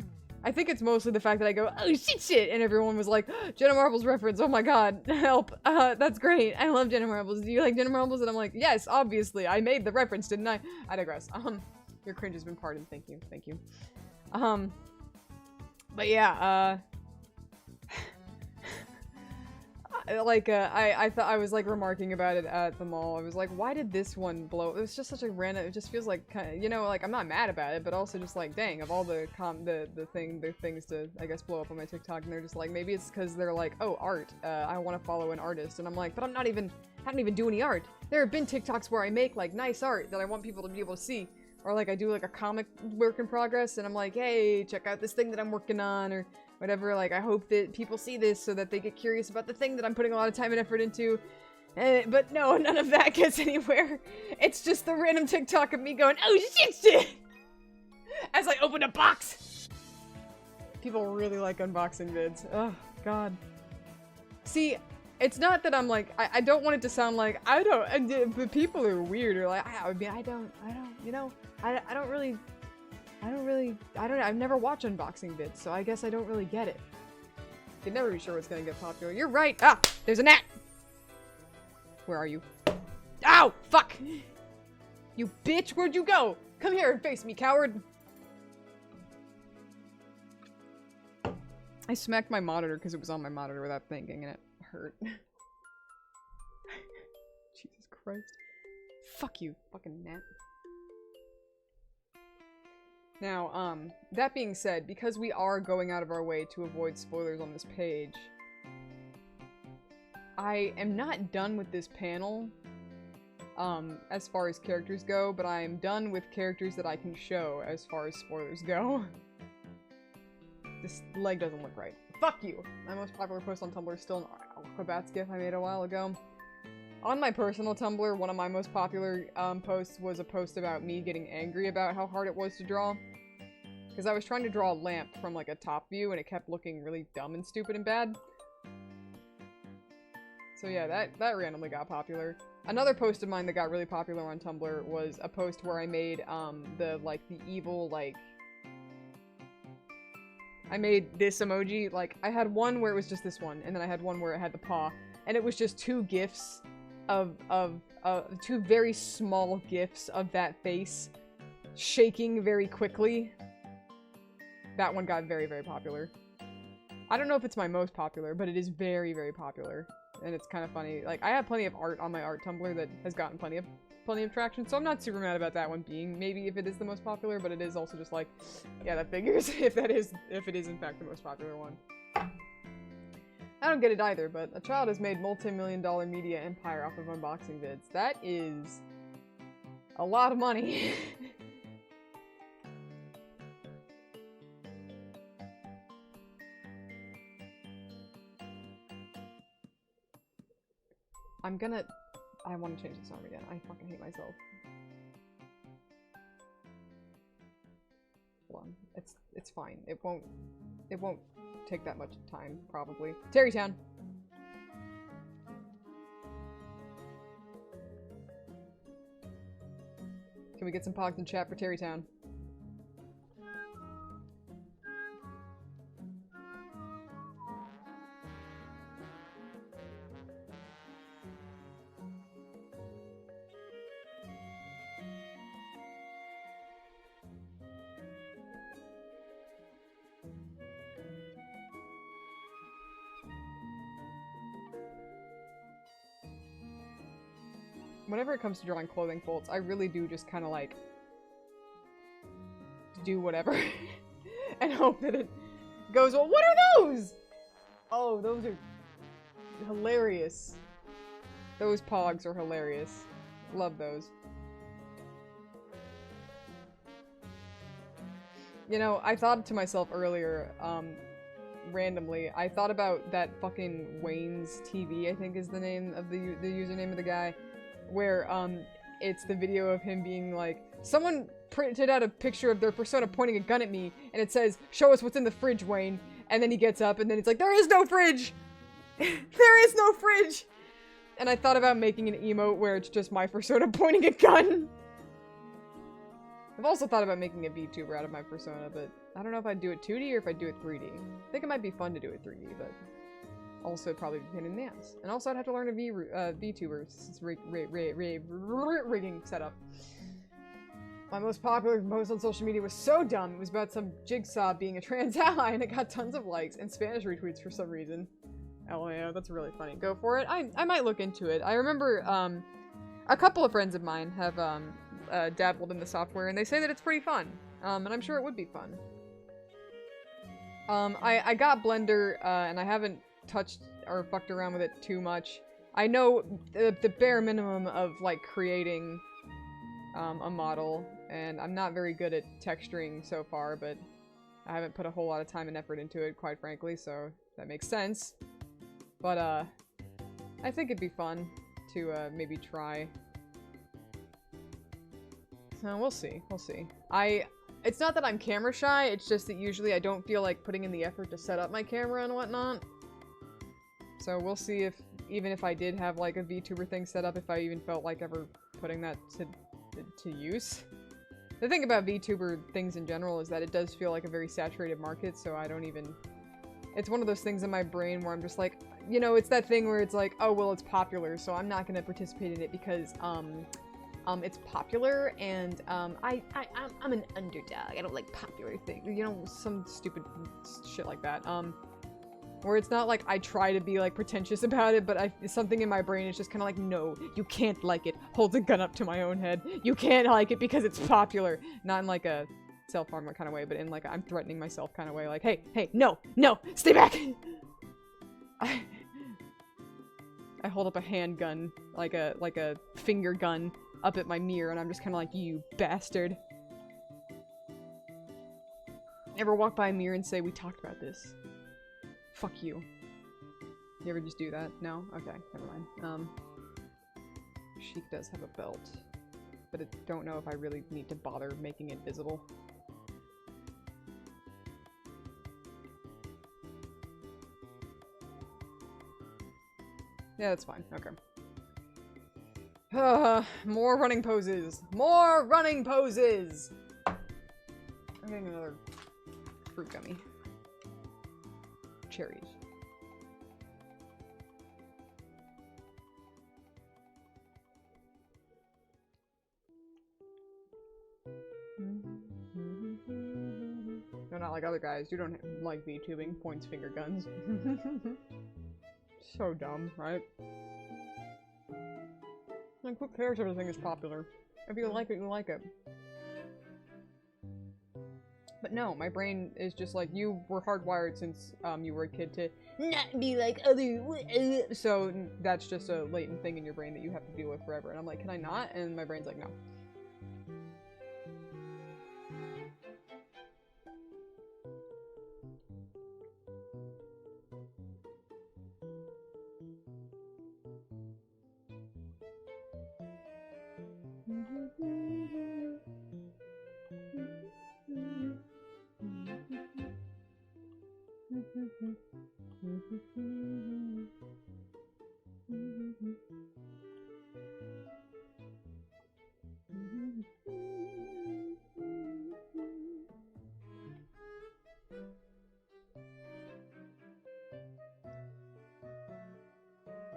I think it's mostly the fact that I go, oh shit, and everyone was like, Jenna Marbles reference, oh my god, help, that's great, I love Jenna Marbles, do you like Jenna Marbles? And I'm like, yes, obviously, I made the reference, didn't I? I digress. Your cringe has been pardoned, thank you, thank you. But yeah, I thought I was like remarking about it at the mall. I was like, why did this one blow? It was just such a random. It just feels like kind of, you know, like I'm not mad about it, but also just like, dang, of all the things to I guess blow up on my TikTok, and they're just like, maybe it's because they're like, oh, art. I want to follow an artist, and I'm like, but I don't even do any art. There have been TikToks where I make like nice art that I want people to be able to see, or like I do like a comic work in progress, and I'm like, hey, check out this thing that I'm working on, or whatever, like, I hope that people see this so that they get curious about the thing that I'm putting a lot of time and effort into. But no, none of that gets anywhere. It's just the random TikTok of me going, oh shit! As I open a box! People really like unboxing vids. Oh, God. See, it's not that I'm like, I don't want it to sound like, but people are weird, or like, I've never watched unboxing vids, so I guess I don't really get it. You can never be sure what's gonna get popular. You're right! Ah! There's a gnat! Where are you? Ow! Fuck! You bitch! Where'd you go? Come here and face me, coward! I smacked my monitor because it was on my monitor without thinking, and it hurt. Jesus Christ. Fuck you, fucking gnat. Now, that being said, because we are going out of our way to avoid spoilers on this page, I am not done with this panel, as far as characters go, but I am done with characters that I can show as far as spoilers go. This leg doesn't look right. Fuck you! My most popular post on Tumblr is still an Aquabats gif I made a while ago. On my personal Tumblr, one of my most popular posts was a post about me getting angry about how hard it was to draw. Because I was trying to draw a lamp from like a top view and it kept looking really dumb and stupid and bad. So yeah, that randomly got popular. Another post of mine that got really popular on Tumblr was a post where I made the evil, like... I made this emoji, like, I had one where it was just this one, and then I had one where it had the paw. And it was just two gifs of two very small gifs of that face shaking very quickly. That one got very, very popular. I don't know if it's my most popular, but it is very, very popular. And it's kind of funny. Like, I have plenty of art on my art Tumblr that has gotten plenty of traction, so I'm not super mad about that one being maybe if it is the most popular, but it is also just like, yeah, that figures if it is in fact the most popular one. I don't get it either, but a child has made multi-million-dollar media empire off of unboxing vids. That is a lot of money. I want to change the song again. I fucking hate myself. Hold on. It's fine. It won't take that much time, probably. Terrytown! Can we get some pogs in chat for Terrytown? Whenever it comes to drawing clothing folds, I really do just kind of like do whatever and hope that it goes well. What are those? Oh, those are hilarious. Those pogs are hilarious. Love those. You know, I thought to myself earlier, randomly, I thought about that fucking Wayne's TV, I think is the name of the username of the guy. Where, it's the video of him being like, someone printed out a picture of their persona pointing a gun at me, and it says, show us what's in the fridge, Wayne. And then he gets up, and then it's like, there is no fridge! There is no fridge! And I thought about making an emote where it's just my persona pointing a gun. I've also thought about making a VTuber out of my persona, but I don't know if I'd do it 2D or if I'd do it 3D. I think it might be fun to do it 3D, but also it'd probably be a pain in the ass. And also I'd have to learn a VTuber rigging setup. My most popular post on social media was so dumb. It was about some jigsaw being a trans ally, and it got tons of likes and Spanish retweets for some reason. LMAO, that's really funny. Go for it. I might look into it. I remember a couple of friends of mine have dabbled in the software, and they say that it's pretty fun. And I'm sure it would be fun. I got Blender, and I haven't touched or fucked around with it too much. I know the bare minimum of, like, creating a model, and I'm not very good at texturing so far, but I haven't put a whole lot of time and effort into it, quite frankly, so that makes sense. But, I think it'd be fun to, maybe try. So, we'll see. We'll see. It's not that I'm camera shy, it's just that usually I don't feel like putting in the effort to set up my camera and whatnot. So, we'll see if, even if I did have, like, a VTuber thing set up, if I even felt like ever putting that to use. The thing about VTuber things in general is that it does feel like a very saturated market, so I don't even... It's one of those things in my brain where I'm just like, you know, it's that thing where it's like, oh, well, it's popular, so I'm not gonna participate in it because, it's popular, and, I'm an underdog. I don't like popular things. You know, some stupid shit like that. Where it's not like I try to be, like, pretentious about it, but something in my brain is just kind of like, no, you can't like it. Hold a gun up to my own head. You can't like it because it's popular. Not in, like, a self-harm kind of way, but in, like, I'm threatening myself kind of way. Like, hey, no, stay back! I hold up a handgun, like a finger gun, up at my mirror, and I'm just kind of like, you bastard. Ever walk by a mirror and say, we talked about this? Fuck you. You ever just do that? No? Okay, never mind. Sheik does have a belt, but I don't know if I really need to bother making it visible. Yeah, that's fine. Okay. More running poses! More running poses! I'm getting another fruit gummy. Cherries. No, not like other guys. You don't like VTubing. Points finger guns. So dumb, right? Like, who cares if everything is popular? If you like it, you like it. But no, my brain is just like, you were hardwired since you were a kid to not be like other. So that's just a latent thing in your brain that you have to deal with forever. And I'm like, can I not? And my brain's like, no.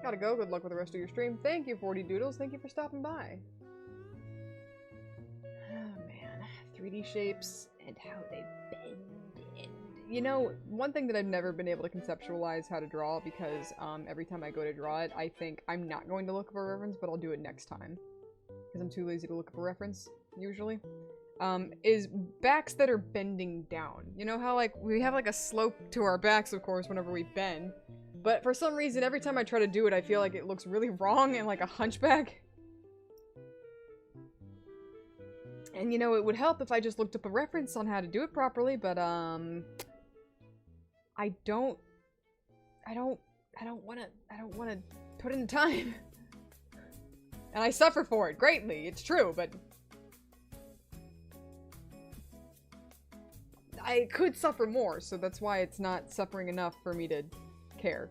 Gotta go. Good luck with the rest of your stream. Thank you, 40 Doodles. Thank you for stopping by. Oh, man. 3D shapes and how they bend. You know, one thing that I've never been able to conceptualize how to draw, because every time I go to draw it, I think I'm not going to look up a reference, but I'll do it next time. Because I'm too lazy to look up a reference, usually. Is backs that are bending down. You know how, like, we have, like, a slope to our backs, of course, whenever we bend. But for some reason, every time I try to do it, I feel like it looks really wrong and like a hunchback. And you know, it would help if I just looked up a reference on how to do it properly, but I don't wanna put in the time. And I suffer for it greatly, it's true, but I could suffer more, so that's why it's not suffering enough for me to care.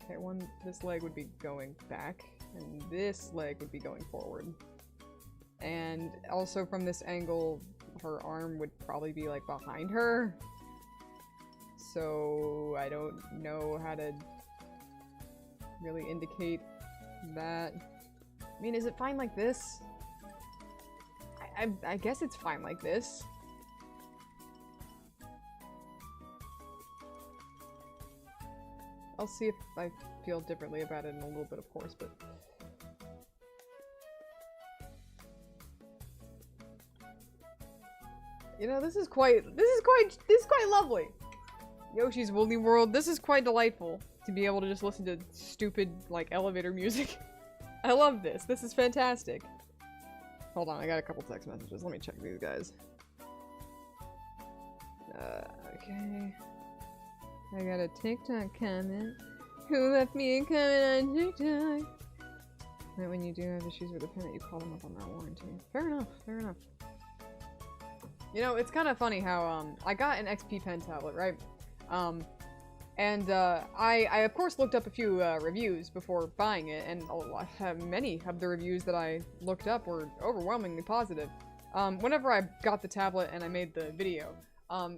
Okay, this leg would be going back, and this leg would be going forward. And also from this angle, her arm would probably be like behind her. So I don't know how to really indicate that. I mean, is it fine like this? I guess it's fine like this. I'll see if I feel differently about it in a little bit, of course, but... You know, this is quite lovely. Yoshi's Woolly World, this is quite delightful to be able to just listen to stupid, like, elevator music. I love this. This is fantastic. Hold on, I got a couple text messages. Let me check these guys. Okay. I got a TikTok comment. Who left me a comment on TikTok? Right when you do have issues with the pen that you call them up on that warranty. Fair enough, fair enough. You know, it's kind of funny how, I got an XP pen tablet, right? I of course looked up a few reviews before buying it, and many of the reviews that I looked up were overwhelmingly positive. Whenever I got the tablet and I made the video,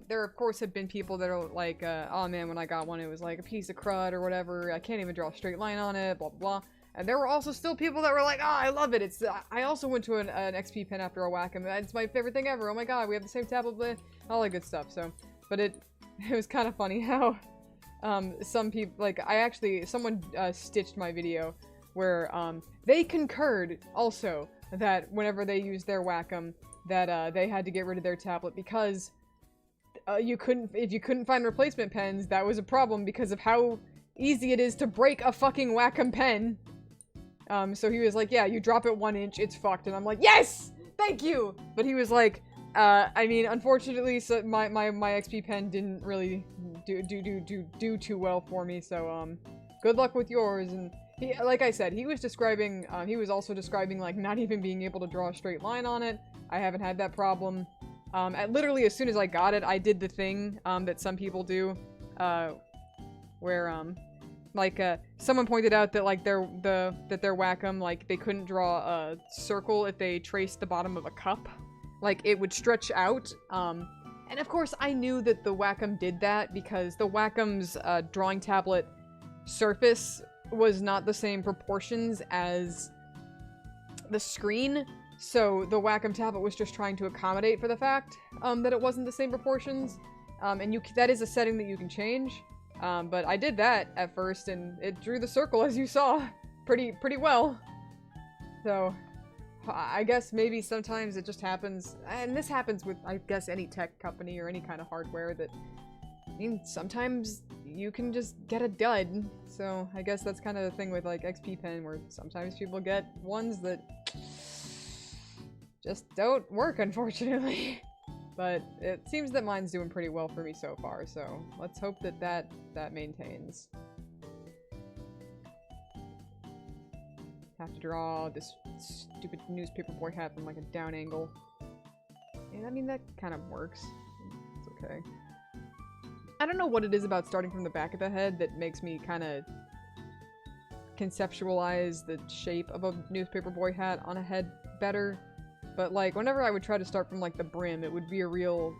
there of course have been people that are like, oh man, when I got one it was like a piece of crud or whatever, I can't even draw a straight line on it, blah blah blah. And there were also still people that were like, oh, I love it. It's I also went to an XP pen after a Wacom. It's my favorite thing ever. Oh my god, we have the same tablet, all that good stuff. So, but it was kind of funny how some people, like, someone stitched my video where they concurred also that whenever they used their Wacom that they had to get rid of their tablet because if you couldn't find replacement pens, that was a problem because of how easy it is to break a fucking Wacom pen. So he was like, yeah, you drop it 1 inch, it's fucked. And I'm like, yes! Thank you! But he was like, I mean, unfortunately, so my XP pen didn't really do too well for me, so, good luck with yours. And he, like I said, he was also describing, like, not even being able to draw a straight line on it. I haven't had that problem. Literally, as soon as I got it, I did the thing, that some people do, where, someone pointed out that, like, their Wacom, like, they couldn't draw a circle if they traced the bottom of a cup. Like, it would stretch out, and of course I knew that the Wacom did that because the Wacom's, drawing tablet surface was not the same proportions as the screen, so the Wacom tablet was just trying to accommodate for the fact, that it wasn't the same proportions, and that is a setting that you can change. But I did that at first, and it drew the circle, as you saw, pretty well. So, I guess maybe sometimes it just happens, and this happens with, I guess, any tech company or any kind of hardware that, I mean, sometimes you can just get a dud. So, I guess that's kind of the thing with, like, XP Pen, where sometimes people get ones that just don't work, unfortunately. But it seems that mine's doing pretty well for me so far, so let's hope that that maintains. Have to draw this stupid newspaper boy hat from like a down angle. And I mean, that kind of works. It's okay. I don't know what it is about starting from the back of the head that makes me kind of conceptualize the shape of a newspaper boy hat on a head better. But, like, whenever I would try to start from, like, the brim, it would be a real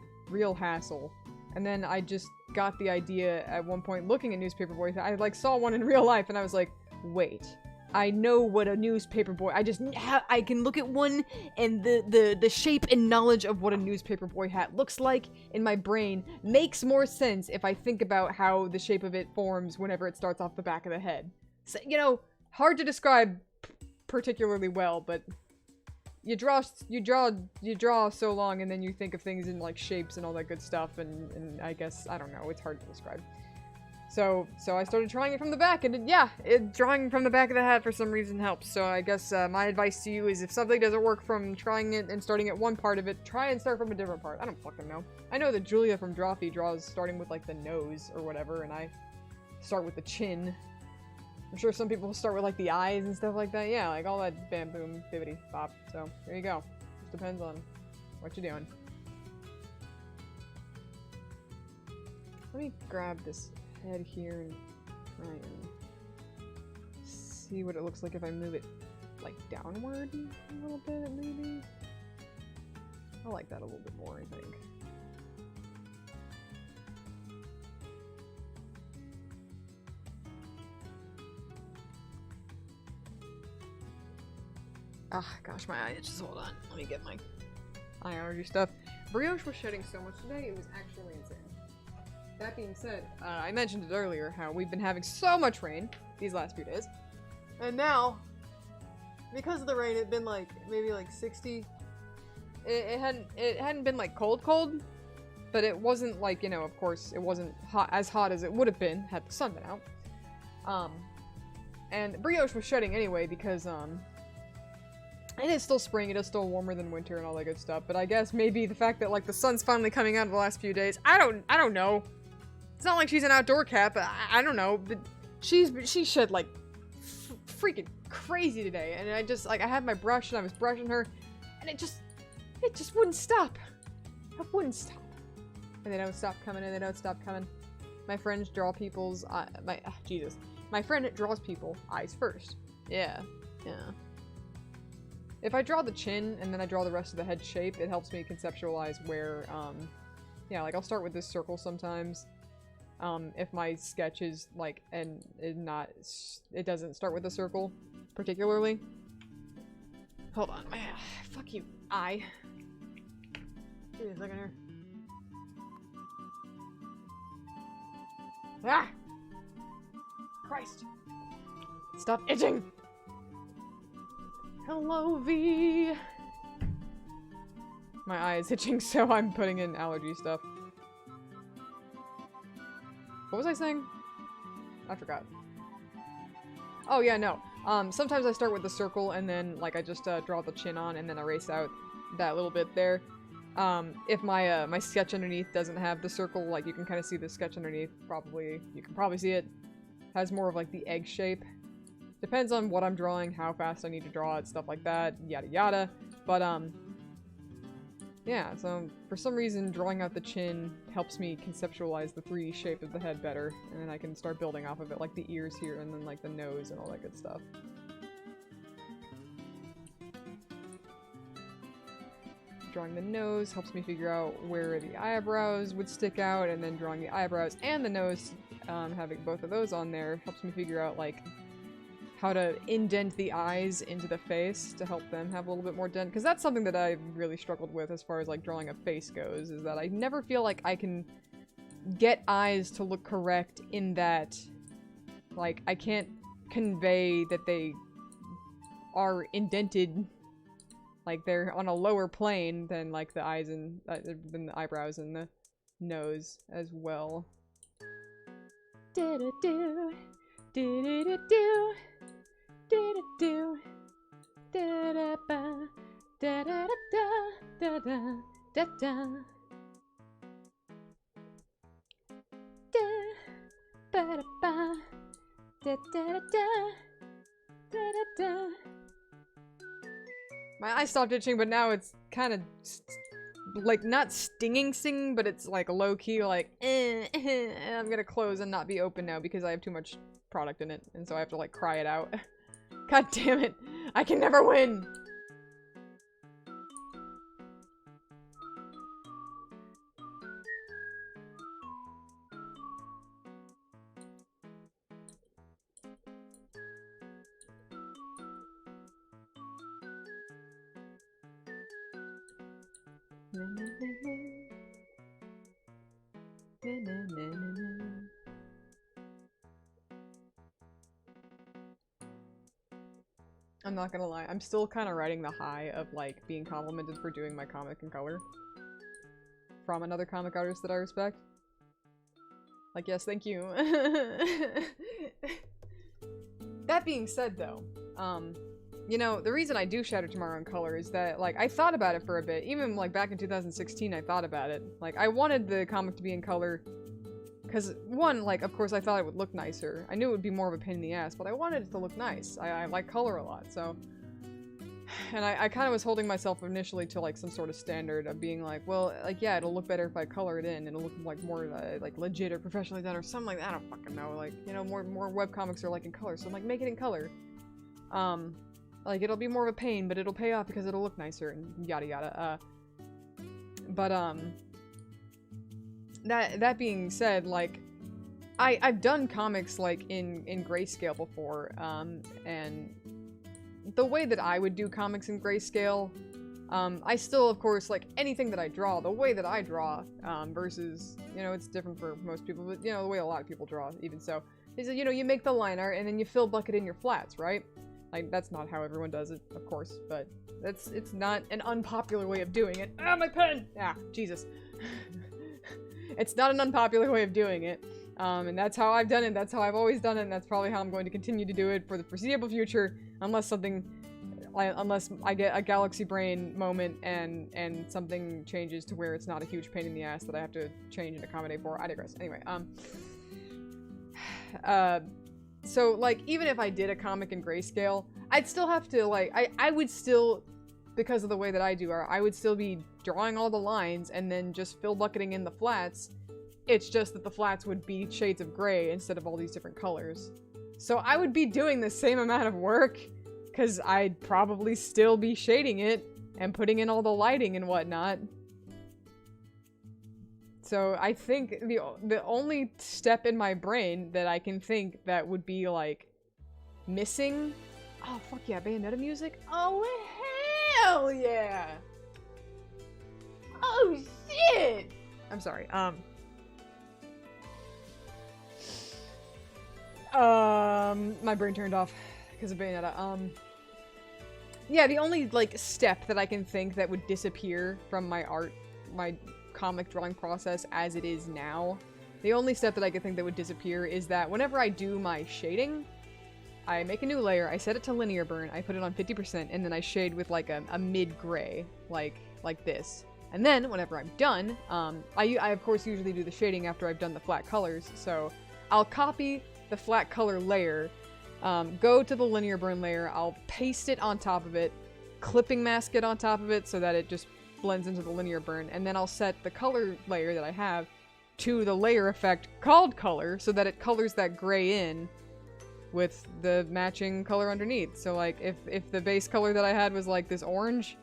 hassle. And then I just got the idea at one point looking at newspaper boys. I, like, saw one in real life, and I was like, wait. I know what a newspaper boy... I can look at one, and the shape and knowledge of what a newspaper boy hat looks like in my brain makes more sense if I think about how the shape of it forms whenever it starts off the back of the head. So, you know, hard to describe particularly well, but... You draw so long, and then you think of things in, like, shapes and all that good stuff, and I guess, I don't know, it's hard to describe. So I started drawing it from the back, and drawing from the back of the hat for some reason helps. So I guess, my advice to you is if something doesn't work from trying it and starting at one part of it, try and start from a different part. I don't fucking know. I know that Julia from Drawfee draws starting with, like, the nose or whatever, and I start with the chin. I'm sure some people start with, like, the eyes and stuff like that. Yeah, like, all that bam, boom, bibbity, bop. So, there you go. Just depends on what you're doing. Let me grab this head here and try and see what it looks like if I move it like, downward a little bit, maybe? I like that a little bit more, I think. Ah, gosh, my eye itches. Hold on. Let me get my eye allergy stuff. Brioche was shedding so much today, it was actually insane. That being said, I mentioned it earlier, how we've been having so much rain these last few days. And now, because of the rain, it'd been like, maybe like 60. It hadn't been like cold, but it wasn't like, you know, of course, it wasn't as hot as it would have been had the sun been out. And Brioche was shedding anyway because, it is still spring, it is still warmer than winter and all that good stuff, but I guess maybe the fact that, like, the sun's finally coming out the last few days, I don't know. It's not like she's an outdoor cat, but I don't know, but she shed, like, freaking crazy today, and I just, like, I had my brush and I was brushing her, and it just wouldn't stop. It wouldn't stop. And they don't stop coming, and they don't stop coming. My friends draw people's, my friend draws people eyes first. Yeah. If I draw the chin, and then I draw the rest of the head shape, it helps me conceptualize where, yeah, like, I'll start with this circle sometimes. If my sketch is, like, it doesn't start with a circle, particularly. Hold on, fuck you, eye. Give me a second here. Ah! Christ! Stop itching! Hello, V! My eye is itching, so I'm putting in allergy stuff. What was I saying? I forgot. Oh, yeah, no. Sometimes I start with the circle, and then, like, I just, draw the chin on, and then erase out that little bit there. If my, my sketch underneath doesn't have the circle, like, you can kind of see the sketch underneath, you can probably see it. Has more of, like, the egg shape. Depends on what I'm drawing, how fast I need to draw it, stuff like that, yada yada. But, yeah, so for some reason, drawing out the chin helps me conceptualize the 3D shape of the head better, and then I can start building off of it, like the ears here, and then, like, the nose and all that good stuff. Drawing the nose helps me figure out where the eyebrows would stick out, and then drawing the eyebrows and the nose, having both of those on there, helps me figure out, like, how to indent the eyes into the face to help them have a little bit more dent. Because that's something that I've really struggled with as far as, like, drawing a face goes, is that I never feel like I can get eyes to look correct in that, like, I can't convey that they are indented, like, they're on a lower plane than, like, the eyes and, than the eyebrows and the nose as well. Do-do-do. Do-do-do-do. Do-do-do. Da-da-ba. Da-da-da-da. Da-da-da-da. Da-ba-da-ba. Da-da-da-da. Da-da-da. My eye stopped itching, but now it's kind of, like, not stinging, but it's, like, low-key, like, I'm gonna close and not be open now because I have too much product in it, and so I have to, like, cry it out. God damn it! I can never win! I'm not gonna lie, I'm still kind of riding the high of, like, being complimented for doing my comic in color from another comic artist that I respect. Like, yes, thank you. That being said, though, you know, the reason I do Shadow Tomorrow in color is that, like, I thought about it for a bit. Even, like, back in 2016, I thought about it. Like, I wanted the comic to be in color because, one, like, of course, I thought it would look nicer. I knew it would be more of a pain in the ass, but I wanted it to look nice. I like color a lot, so... And I kind of was holding myself initially to, like, some sort of standard of being like, well, like, yeah, it'll look better if I color it in. It'll look, like, more, like, legit or professionally done or something like that. I don't fucking know. Like, you know, more webcomics are, like, in color, so I'm like, make it in color. Like, it'll be more of a pain, but it'll pay off because it'll look nicer and yada yada. That being said, like, I've done comics, like, in grayscale before, and the way that I would do comics in grayscale, I still, of course, like, anything that I draw, the way that I draw, versus, you know, it's different for most people, but, you know, the way a lot of people draw, even so, is that, you know, you make the line art, and then you fill bucket in your flats, right? Like, that's not how everyone does it, of course, but it's not an unpopular way of doing it. Ah, my pen! Ah, Jesus. It's not an unpopular way of doing it, and that's how I've done it, that's how I've always done it, and that's probably how I'm going to continue to do it for the foreseeable future, unless I get a galaxy brain moment and something changes to where it's not a huge pain in the ass that I have to change and accommodate for. I digress. Anyway, so, like, even if I did a comic in grayscale, I'd still have to, like, I would still, because of the way that I do art, I would still be drawing all the lines and then just fill bucketing in the flats. It's just that the flats would be shades of gray instead of all these different colors. So I would be doing the same amount of work, because I'd probably still be shading it and putting in all the lighting and whatnot. So I think the only step in my brain that I can think that would be, like, missing... Oh, fuck yeah, Bayonetta music? Oh, hell yeah! Oh, shit! I'm sorry, my brain turned off because of Bayonetta. Yeah, the only, like, step that I can think that would disappear from my comic drawing process as it is now, the only step that I could think that would disappear is that whenever I do my shading, I make a new layer, I set it to linear burn, I put it on 50%, and then I shade with, like, a mid-gray, like this. And then, whenever I'm done, I of course usually do the shading after I've done the flat colors, so I'll copy the flat color layer, go to the linear burn layer, I'll paste it on top of it, clipping mask it on top of it so that it just blends into the linear burn, and then I'll set the color layer that I have to the layer effect called color so that it colors that gray in with the matching color underneath. So, like, if the base color that I had was, like, this orange,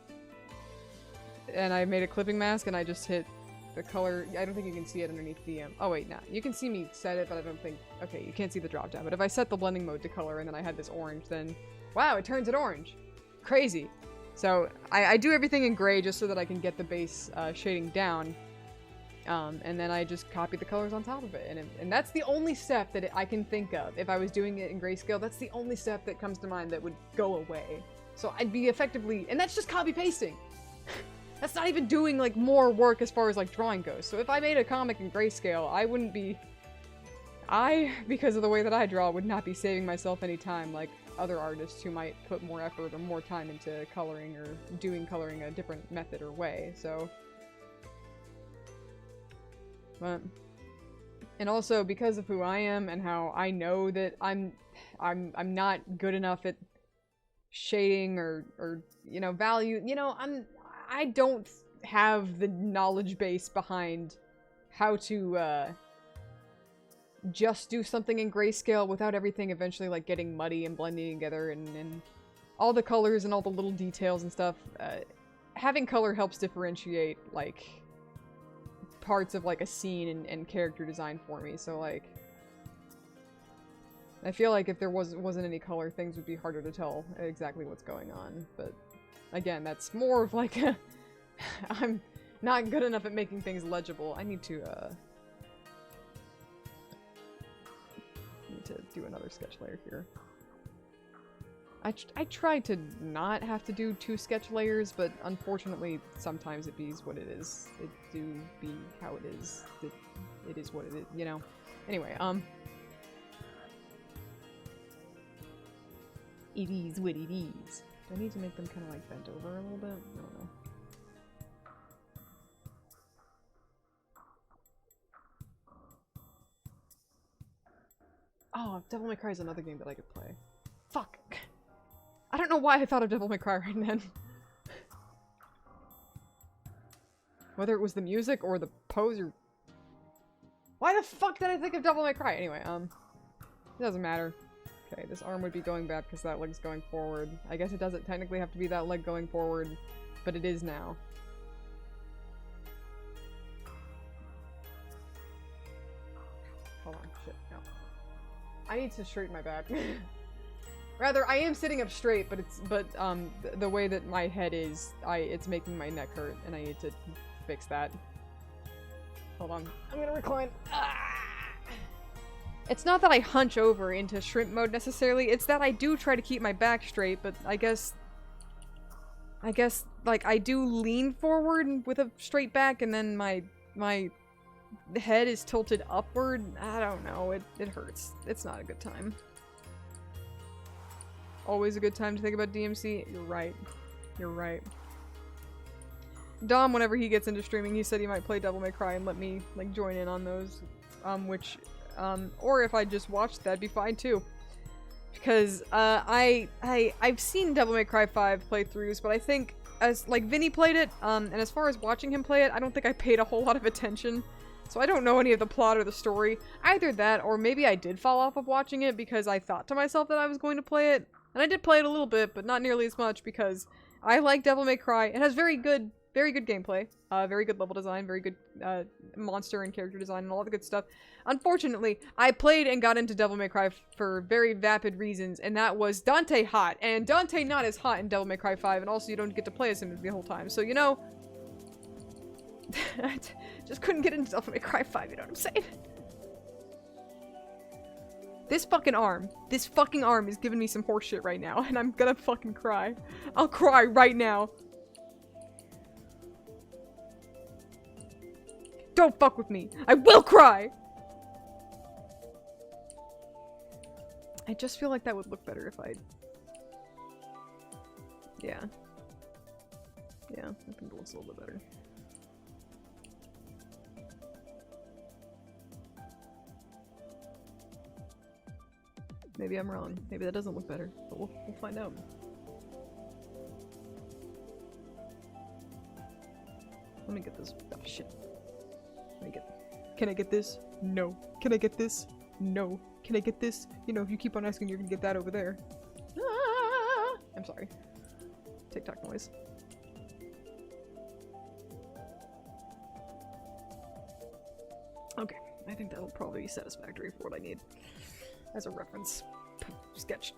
and I made a clipping mask and I just hit the color, I don't think you can see it underneath the, oh wait, nah, you can see me set it, but I don't think, okay, you can't see the drop down, but if I set the blending mode to color and then I had this orange, then, wow, it turns it orange. Crazy. So, I do everything in gray just so that I can get the base shading down, and then I just copy the colors on top of it, and that's the only step that I can think of. If I was doing it in grayscale, that's the only step that comes to mind that would go away. So I'd be effectively, and that's just copy-pasting! That's not even doing, like, more work as far as, like, drawing goes. So if I made a comic in grayscale, because of the way that I draw, would not be saving myself any time, like other artists who might put more effort or more time into coloring or doing coloring a different method or way, so... But... And also, because of who I am and how I know that I'm not good enough at shading or you know, value, you know, I don't have the knowledge base behind how to, just do something in grayscale without everything eventually, like, getting muddy and blending together and all the colors and all the little details and stuff. Having color helps differentiate, like, parts of, like, a scene and character design for me, so, like, I feel like if there wasn't any color, things would be harder to tell exactly what's going on, but again, that's more of, like, I'm not good enough at making things legible. I need to do another sketch layer here. I tried to not have to do 2 sketch layers, but unfortunately sometimes it be's what it is. It do be how it is. It is what it is, you know? Anyway, it is what it is. Do I need to make them kind of, like, bent over a little bit? I don't know. Oh, Devil May Cry is another game that I could play. Fuck! I don't know why I thought of Devil May Cry right then. Whether it was the music or the pose or... Why the fuck did I think of Devil May Cry? Anyway, it doesn't matter. Okay, this arm would be going back because that leg's going forward. I guess it doesn't technically have to be that leg going forward, but it is now. Hold on, shit, no. I need to straighten my back. Rather, I am sitting up straight, but the way that my head is, it's making my neck hurt, and I need to fix that. Hold on. I'm gonna recline. Ah! It's not that I hunch over into shrimp mode necessarily, it's that I do try to keep my back straight, but I guess, like, I do lean forward with a straight back, and then my head is tilted upward. I don't know, it hurts. It's not a good time. Always a good time to think about DMC? You're right. You're right. Dom, whenever he gets into streaming, he said he might play Devil May Cry and let me, like, join in on those, or if I just watched, that'd be fine too. Because, I've seen Devil May Cry 5 playthroughs, but I think, as, like, Vinny played it, and as far as watching him play it, I don't think I paid a whole lot of attention. So I don't know any of the plot or the story. Either that, or maybe I did fall off of watching it because I thought to myself that I was going to play it. And I did play it a little bit, but not nearly as much because I like Devil May Cry. It has very good gameplay, very good level design, very good monster and character design, and all the good stuff. Unfortunately, I played and got into Devil May Cry for very vapid reasons, and that was Dante hot, and Dante not as hot in Devil May Cry 5, and also you don't get to play as him the whole time. So, you know, I just couldn't get into Devil May Cry 5, you know what I'm saying? This fucking arm is giving me some horseshit right now, and I'm gonna fucking cry. I'll cry right now. Don't fuck with me. I will cry! I just feel like that would look better if I... Yeah. Yeah, I think it looks a little bit better. Maybe I'm wrong. Maybe that doesn't look better, but we'll find out. Let me get this. Oh, shit. Let me get... Can I get this? No. Can I get this? No. Can I get this? You know, if you keep on asking, you're gonna get that over there. Ah! I'm sorry. TikTok noise. Okay. I think that'll probably be satisfactory for what I need. As a reference sketch.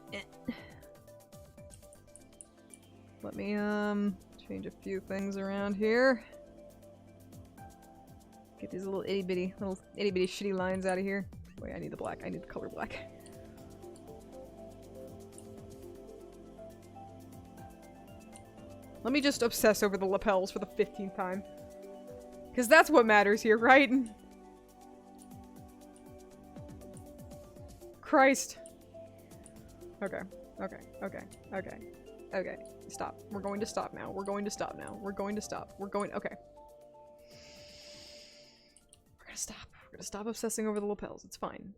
Let me change a few things around here. Get these little itty bitty shitty lines out of here. Wait, I need the black. I need the color black. Let me just obsess over the lapels for the 15th time. Because that's what matters here, right? Christ. Okay. Stop. We're going to stop now. We're going to stop. Okay. We're gonna stop. We're gonna stop obsessing over the lapels. It's fine.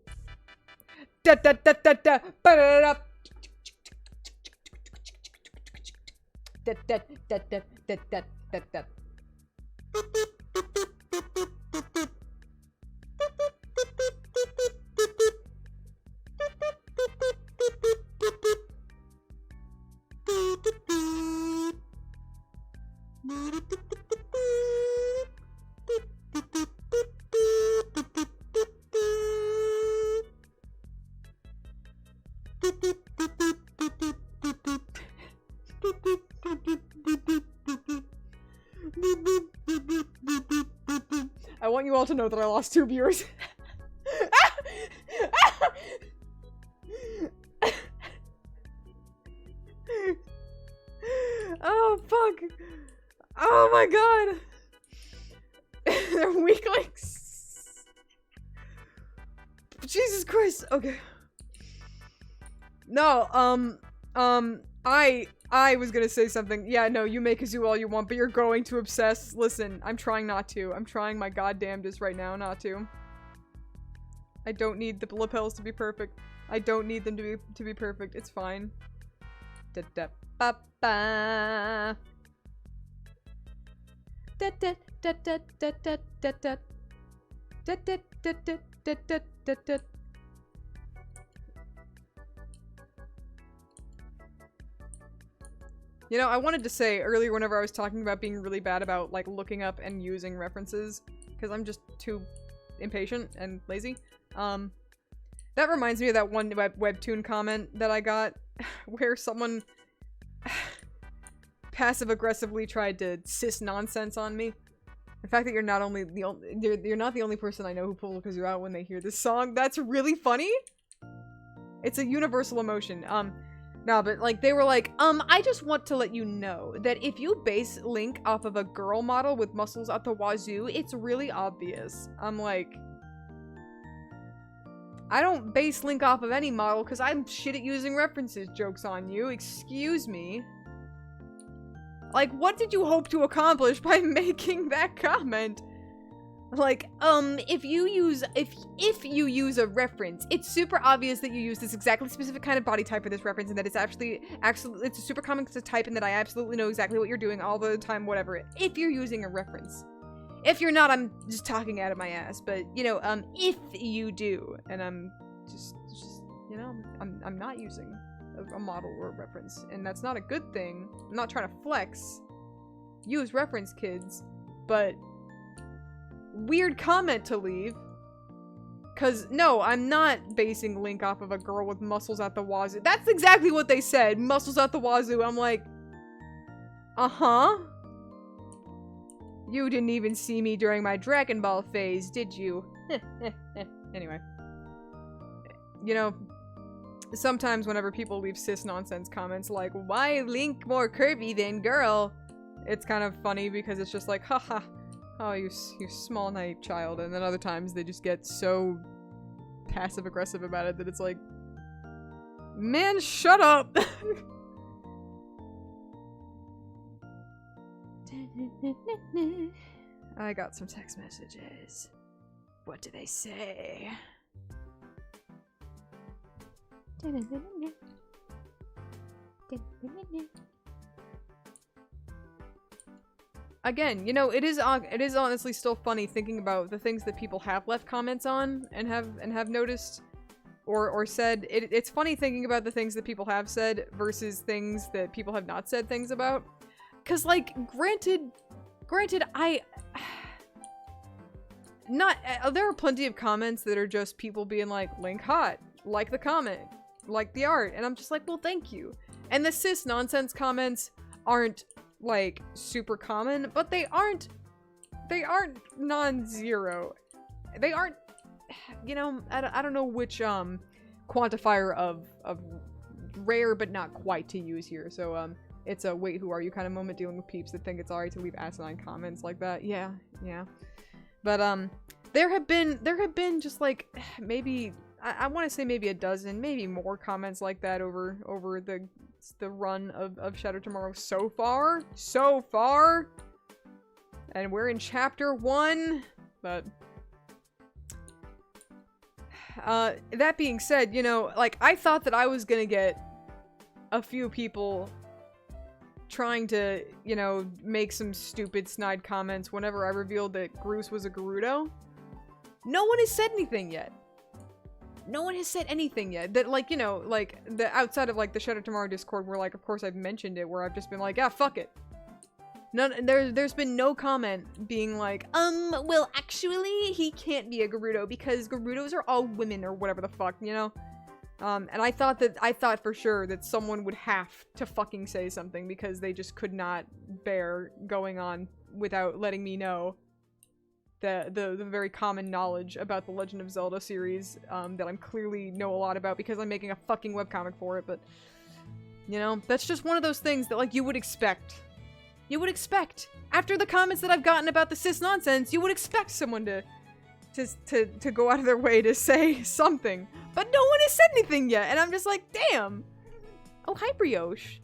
Da da da da da ba da da da da da da da da da da. I want you all to know that I lost 2 viewers. Oh, fuck. Oh my god. They're weaklings. Jesus Christ. Okay. No, I was gonna say something. Yeah, no, you make a zoo all you want, but you're going to obsess. Listen, I'm trying not to. I'm trying my goddamnedest right now not to. I don't need the lapels to be perfect. I don't need them to be perfect. It's fine. Da da ba ba. Da da da da da da da da. Da da da da da da da da. You know, I wanted to say earlier whenever I was talking about being really bad about, like, looking up and using references, because I'm just too impatient and lazy. That reminds me of that one webtoon comment that I got where someone passive-aggressively tried to cis nonsense on me. The fact that you're not only the only- you're not the only person I know who pulls Kazoo out when they hear this song, that's really funny! It's a universal emotion. No, but, like, they were like, I just want to let you know that if you base Link off of a girl model with muscles at the wazoo, it's really obvious. I'm like, I don't base Link off of any model because I'm shit at using references. Joke's on you. Excuse me. Like, what did you hope to accomplish by making that comment? Like, if you use a reference, it's super obvious that you use this exactly specific kind of body type for this reference, and that it's actually, it's a super common type, and that I absolutely know exactly what you're doing all the time, whatever. If you're using a reference. If you're not, I'm just talking out of my ass, but, you know, if you do, and I'm just, you know, I'm not using a model or a reference, and that's not a good thing. I'm not trying to flex. Use reference, kids, but weird comment to leave. Cause no, I'm not basing Link off of a girl with muscles at the wazoo. That's exactly what they said. Muscles at the wazoo. I'm like, uh-huh. You didn't even see me during my Dragon Ball phase, did you? Anyway. You know, sometimes whenever people leave cis nonsense comments like, why Link more curvy than girl? It's kind of funny because it's just like, haha. Oh, you small naive child. And then other times they just get so passive-aggressive about it that it's like, man, shut up! I got some text messages. What do they say? Again, you know, it is honestly still funny thinking about the things that people have left comments on and have noticed or said. It's funny thinking about the things that people have said versus things that people have not said things about. 'Cause, like, granted, there are plenty of comments that are just people being like, Link hot, like the comment, like the art, and I'm just like, well, thank you. And the cis nonsense comments aren't like super common, but they aren't non-zero. They aren't, you know, I don't know which quantifier of rare but not quite to use here. So it's a wait, who are you kind of moment dealing with peeps that think it's alright to leave asinine comments like that. Yeah. But there have been just like maybe I want to say maybe a dozen, maybe more comments like that over the run of Shadow Tomorrow so far, and we're in chapter 1, but that being said, you know, like, I thought that I was gonna get a few people trying to, you know, make some stupid snide comments whenever I revealed that Groose was a Gerudo. No one has said anything yet. No one has said anything yet that, like, you know, like, the outside of, like, the Shadow Tomorrow Discord where, like, of course I've mentioned it, where I've just been like, yeah, fuck it. There's been no comment being like, well, actually, he can't be a Gerudo because Gerudos are all women or whatever the fuck, you know? And I thought for sure that someone would have to fucking say something because they just could not bear going on without letting me know the very common knowledge about the Legend of Zelda series, that I'm clearly know a lot about because I'm making a fucking webcomic for it, but, you know, that's just one of those things that, like, you would expect. You would expect. After the comments that I've gotten about the cis nonsense, you would expect someone to go out of their way to say something. But no one has said anything yet, and I'm just like, damn! Oh, hi, Brioche.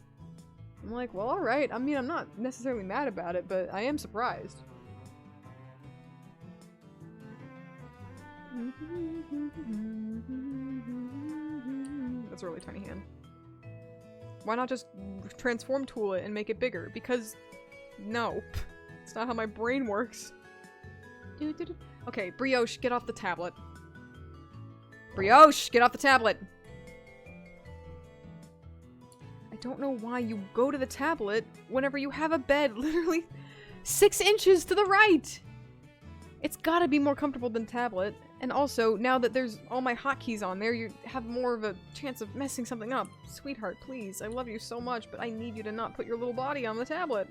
I'm like, well, alright. I mean, I'm not necessarily mad about it, but I am surprised. That's a really tiny hand. Why not just transform tool it and make it bigger? Because, no. It's not how my brain works. Okay, Brioche, get off the tablet. Brioche, get off the tablet! I don't know why you go to the tablet whenever you have a bed literally 6 inches to the right. It's gotta be more comfortable than tablet. And also, now that there's all my hotkeys on there, you have more of a chance of messing something up. Sweetheart, please, I love you so much, but I need you to not put your little body on the tablet.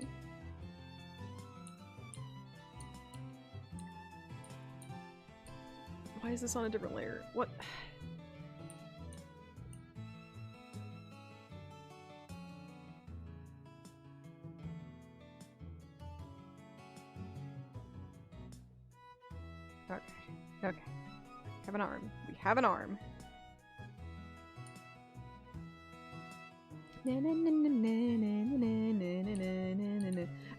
Why is this on a different layer? What? Okay. Okay. Have an arm. We have an arm.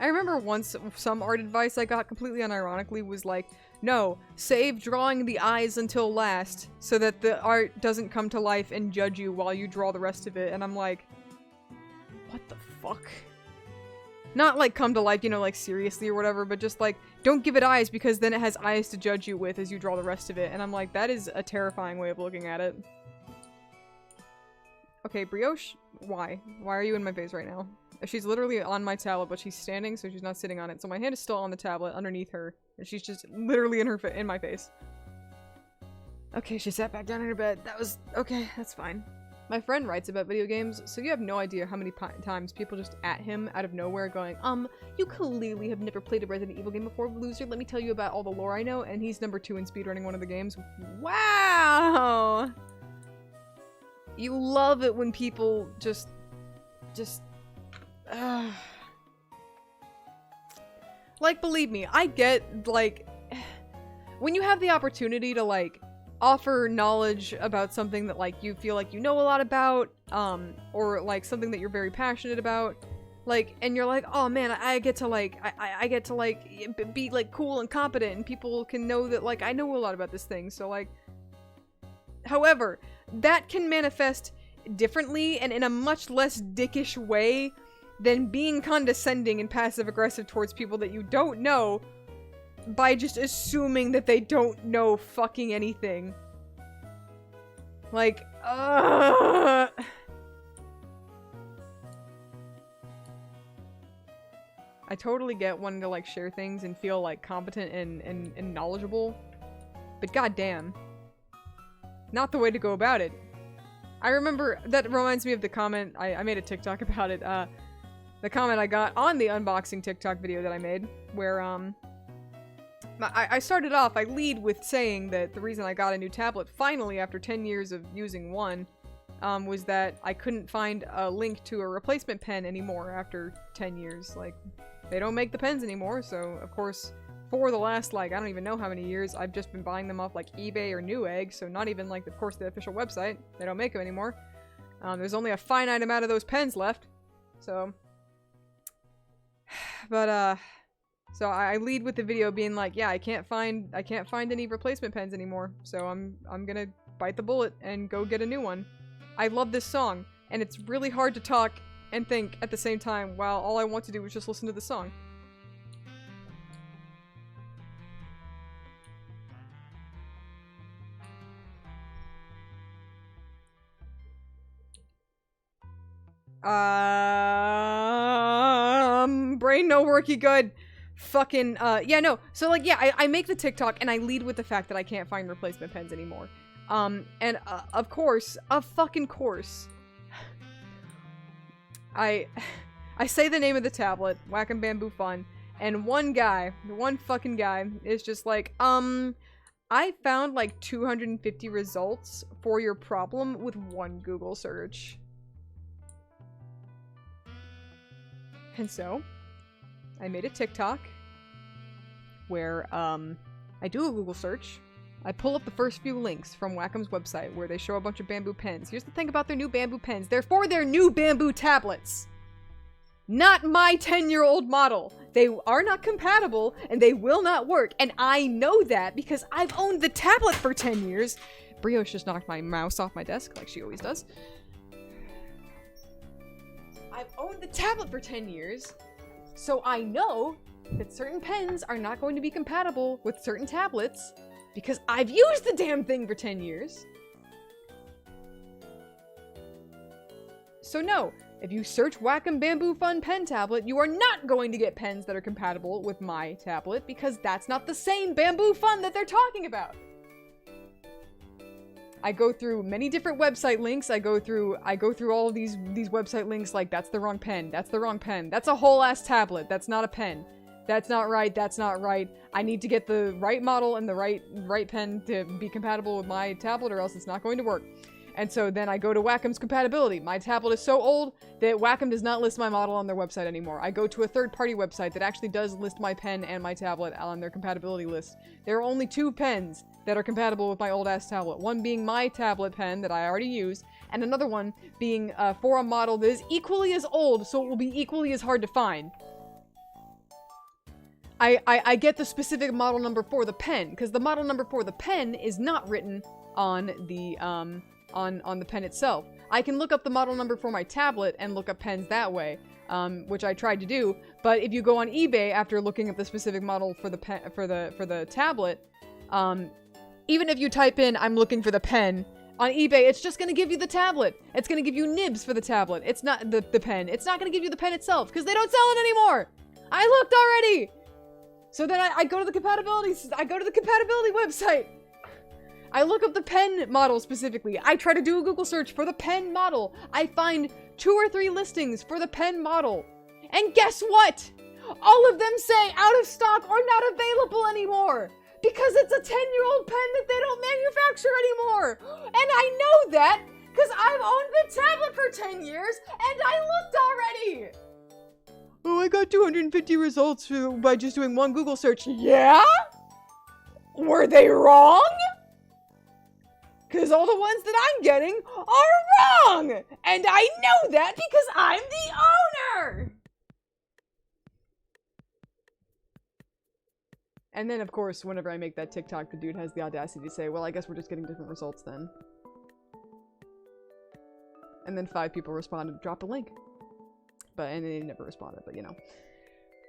I remember once some art advice I got completely unironically was like, no, save drawing the eyes until last so that the art doesn't come to life and judge you while you draw the rest of it. And I'm like, what the fuck? Not like come to life, you know, like seriously or whatever, but just like, don't give it eyes because then it has eyes to judge you with as you draw the rest of it. And I'm like, that is a terrifying way of looking at it. Okay, Brioche, why? Why are you in my face right now? She's literally on my tablet, but she's standing, so she's not sitting on it. So my hand is still on the tablet underneath her, and she's just literally in my face. Okay, she sat back down in her bed. That was okay. That's fine. My friend writes about video games, so you have no idea how many times people just at him out of nowhere going, you clearly have never played a Resident Evil game before, loser. Let me tell you about all the lore I know, and he's number 2 in speedrunning one of the games. Wow! You love it when people just like, believe me, I get, like, when you have the opportunity to, like, offer knowledge about something that, like, you feel like you know a lot about, or, like, something that you're very passionate about, like, and you're like, oh man, I get to, like, I get to, like, be, like, cool and competent, and people can know that, like, I know a lot about this thing, so, like, however, that can manifest differently and in a much less dickish way than being condescending and passive-aggressive towards people that you don't know by just assuming that they don't know fucking anything. Like, I totally get wanting to, like, share things and feel, like, competent and knowledgeable, but goddamn, not the way to go about it. I remember, that reminds me of the comment, I made a TikTok about it, the comment I got on the unboxing TikTok video that I made, where, I started off, I lead with saying that the reason I got a new tablet finally after 10 years of using one, was that I couldn't find a link to a replacement pen anymore after 10 years. Like, they don't make the pens anymore, so of course, for the last, like, I don't even know how many years, I've just been buying them off, like, eBay or Newegg, so not even, like, of course, the official website. They don't make them anymore. There's only a finite amount of those pens left, so... But, so I lead with the video being like, yeah, I can't find any replacement pens anymore, so I'm gonna bite the bullet and go get a new one. I love this song, and it's really hard to talk and think at the same time while all I want to do is just listen to the song. Brain no worky good. Fucking, yeah, no. So, like, yeah, I make the TikTok and I lead with the fact that I can't find replacement pens anymore. And, of course, I say the name of the tablet, Whack'em Bamboo Fun, and one fucking guy is just like, I found like 250 results for your problem with one Google search. And so, I made a TikTok where, I do a Google search. I pull up the first few links from Whack'em's website where they show a bunch of bamboo pens. Here's the thing about their new bamboo pens. They're for their new bamboo tablets. Not my 10-year-old model. They are not compatible and they will not work. And I know that because I've owned the tablet for 10 years. Brioche just knocked my mouse off my desk like she always does. I've owned the tablet for 10 years. So I know that certain pens are not going to be compatible with certain tablets because I've used the damn thing for 10 years. So no, If you search Wacom Bamboo Fun pen tablet, you are not going to get pens that are compatible with my tablet because that's not the same Bamboo Fun that they're talking about. I go through many different website links. I go through all of these website links like that's the wrong pen. That's the wrong pen. That's a whole ass tablet. That's not a pen. That's not right. That's not right. I need to get the right model and the right pen to be compatible with my tablet or else it's not going to work. And so then I go to Wacom's compatibility. My tablet is so old that Wacom does not list my model on their website anymore. I go to a third-party website that actually does list my pen and my tablet on their compatibility list. There are only 2 pens that are compatible with my old-ass tablet. One being my tablet pen that I already use, and another one being for a model that is equally as old, so it will be equally as hard to find. I get the specific model number for the pen, because the model number for the pen is not written on the, on the pen itself. I can look up the model number for my tablet and look up pens that way, which I tried to do, but if you go on eBay after looking up the specific model for the pen, for the tablet, even if you type in, I'm looking for the pen, on eBay, it's just gonna give you the tablet. It's gonna give you nibs for the tablet. It's not the pen. It's not gonna give you the pen itself, because they don't sell it anymore! I looked already! So then I go to the compatibility website. I look up the pen model specifically. I try to do a Google search for the pen model. I find 2 or 3 listings for the pen model. And guess what? All of them say out of stock or not available anymore. Because it's a 10-year-old pen that they don't manufacture anymore. And I know that because I've owned the tablet for 10 years and I looked already. Oh, I got 250 results by just doing 1 Google search. Yeah? Were they wrong? Because all the ones that I'm getting are wrong! And I know that because I'm the owner! And then, of course, whenever I make that TikTok, the dude has the audacity to say, well, I guess we're just getting different results then. And then 5 people responded, drop a link. And they never responded, but you know.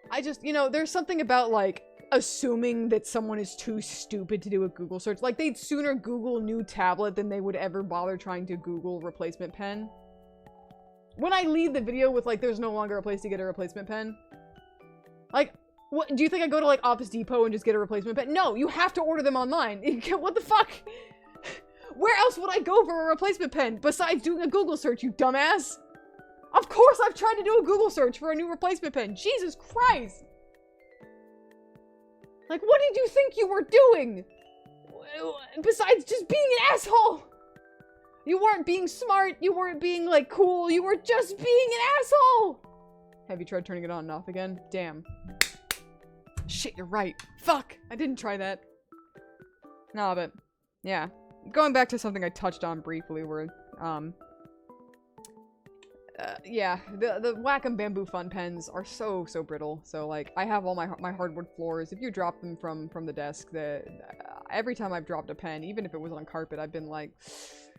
I just, you know, there's something about, like, assuming that someone is too stupid to do a Google search. Like, they'd sooner Google new tablet than they would ever bother trying to Google replacement pen. When I leave the video with, like, there's no longer a place to get a replacement pen. Like, what, do you think I go to, like, Office Depot and just get a replacement pen? No, you have to order them online. What the fuck? Where else would I go for a replacement pen besides doing a Google search, you dumbass? Of course I've tried to do a Google search for a new replacement pen. Jesus Christ. Like, what did you think you were doing? Besides just being an asshole. You weren't being smart. You weren't being, like, cool. You were just being an asshole. Have you tried turning it on and off again? Damn. Shit, you're right. Fuck. I didn't try that. No, but, yeah. Going back to something I touched on briefly where, yeah, the Wacom Bamboo Fun pens are so brittle. So, like, I have all my hardwood floors. If you drop them from the desk, every time I've dropped a pen, even if it was on carpet, I've been like,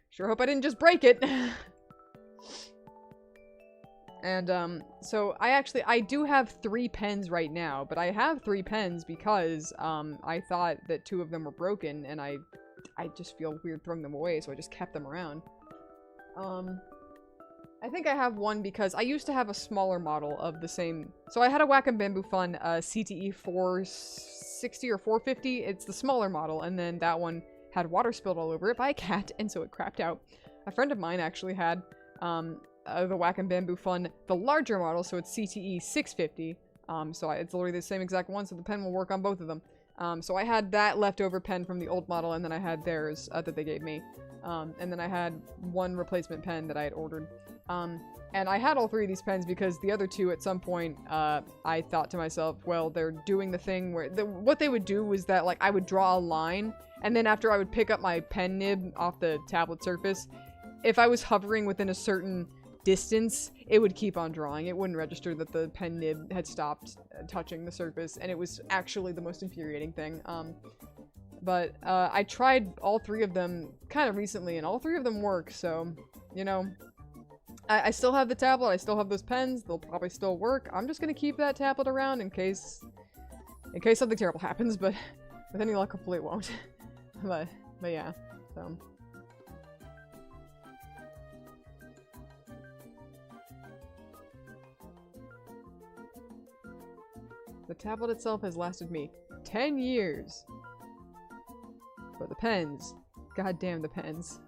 sure hope I didn't just break it. And, so I do have 3 pens right now, but I have 3 pens because, I thought that 2 of them were broken, and I just feel weird throwing them away, so I just kept them around. I think I have one because I used to have a smaller model of the same. So I had a Wacom Bamboo Fun CTE 460 or 450. It's the smaller model, and then that one had water spilled all over it by a cat, and so it crapped out. A friend of mine actually had the Wacom Bamboo Fun, the larger model, so it's CTE 650. So it's literally the same exact one, so the pen will work on both of them. So I had that leftover pen from the old model, and then I had theirs that they gave me. And then I had 1 replacement pen that I had ordered. And I had all 3 of these pens because the other 2 at some point, I thought to myself, well, they're doing the thing where, what they would do was that, like, I would draw a line, and then after I would pick up my pen nib off the tablet surface, if I was hovering within a certain distance, it would keep on drawing. It wouldn't register that the pen nib had stopped touching the surface, and it was actually the most infuriating thing. But I tried all 3 of them kind of recently, and all 3 of them work, so, you know, I still have the tablet, I still have those pens, they'll probably still work. I'm just gonna keep that tablet around in case something terrible happens, but with any luck, hopefully it won't. but yeah, so. The tablet itself has lasted me 10 years. But the pens. God damn the pens.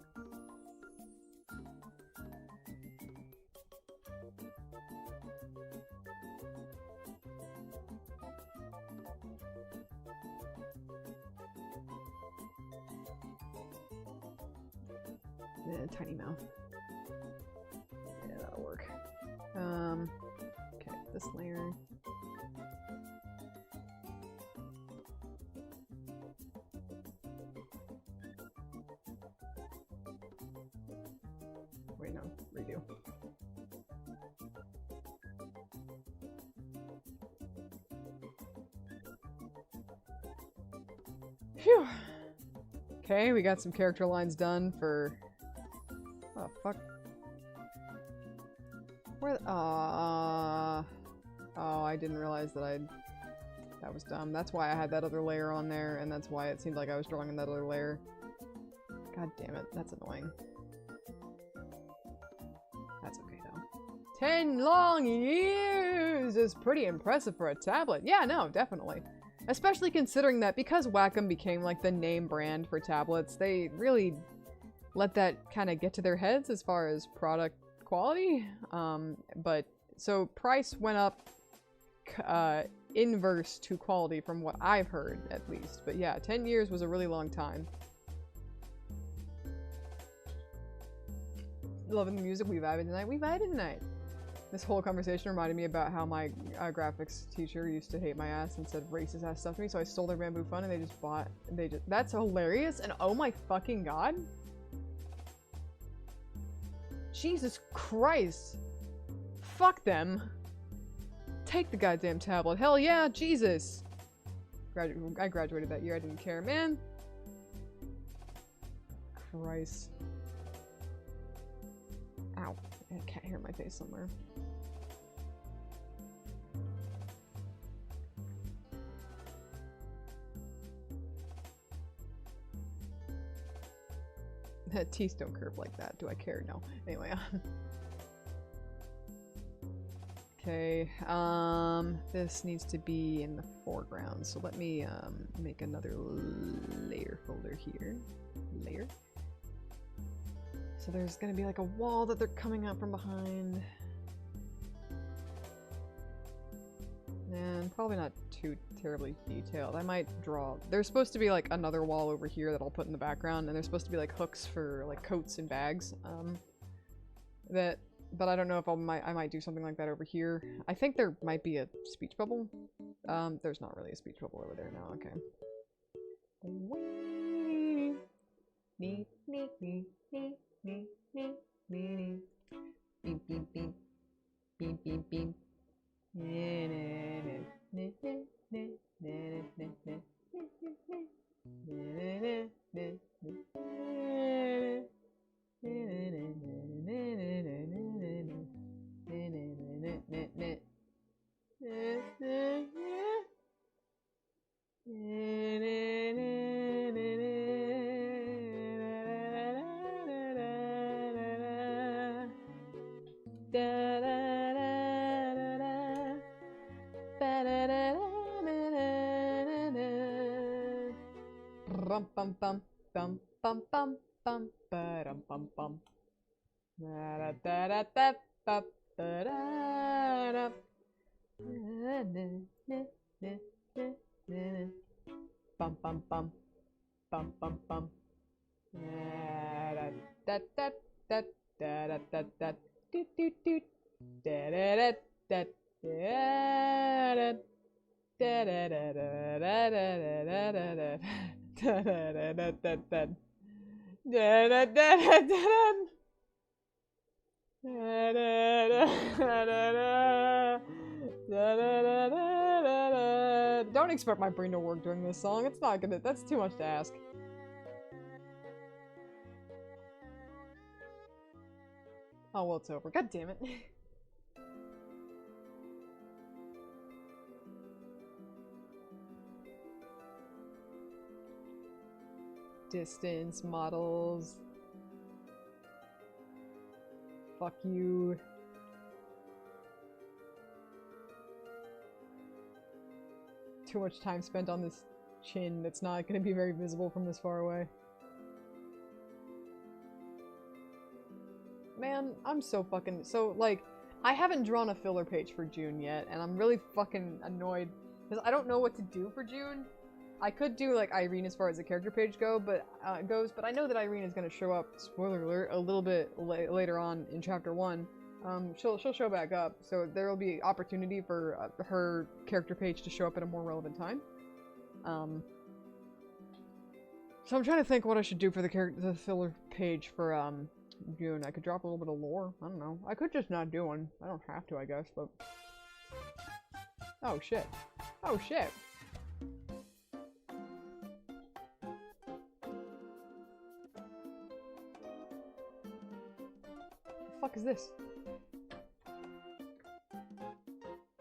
Tiny mouth. Yeah, that'll work. Okay, this layer. Wait, no, redo. Phew! Okay, we got some character lines done for... Oh, fuck. Where oh, I didn't realize that that was dumb. That's why I had that other layer on there, and that's why it seemed like I was drawing in that other layer. God damn it, that's annoying. That's okay, though. 10 long years is pretty impressive for a tablet. Yeah, no, definitely. Especially considering that because Wacom became, like, the name brand for tablets, they really let that kind of get to their heads as far as product quality. But, so price went up inverse to quality from what I've heard, at least. But yeah, 10 years was a really long time. Loving the music. We vibed tonight. We vibed tonight. This whole conversation reminded me about how my graphics teacher used to hate my ass and said racist ass stuff to me, so I stole their bamboo fun and they just bought... That's hilarious, and oh my fucking god. Jesus Christ. Fuck them. Take the goddamn tablet. Hell yeah, Jesus. I graduated that year, I didn't care, man. Christ. Ow. I can't hear my face somewhere. Teeth don't curve like that. Do I care? No. Anyway. Okay. This needs to be in the foreground. So let me make another layer folder here. Layer. So there's gonna be like a wall that they're coming up from behind. And probably not too terribly detailed. I might draw... There's supposed to be like another wall over here that I'll put in the background, and there's supposed to be like hooks for like coats and bags. But I don't know if I might do something like that over here. I think there might be a speech bubble. There's not really a speech bubble over there now. Okay. Beep beep beep. Beep beep beep. Bum bum bum bum bum bum bum ba-dum bum bum. Da da da da da ba da da. Bum bum bum bum bum bum. Da da da da da da da da doot doot doot. Da da da da da da da da da da da da da da. Da da da da da da. Da da da da da. Da da da da da. Don't expect my brain to work during this song. It's not gonna. That's too much to ask. Oh well, it's over. God damn it. Distance models. Fuck you. too much time spent on this chin that's not going to be very visible from this far away. Man, I'm so fucking... So, like, I haven't drawn a filler page for June yet, and I'm really fucking annoyed. Because I don't know what to do for June. I could do, like, Irene as far as the character page goes, but I know that Irene is going to show up, spoiler alert, a little bit later on in Chapter 1. She'll show back up, so there will be opportunity for her character page to show up at a more relevant time. So I'm trying to think what I should do for the filler page for, June. I could drop a little bit of lore. I don't know. I could just not do one. I don't have to, I guess, but... Oh, shit. Oh, shit. The fuck is this?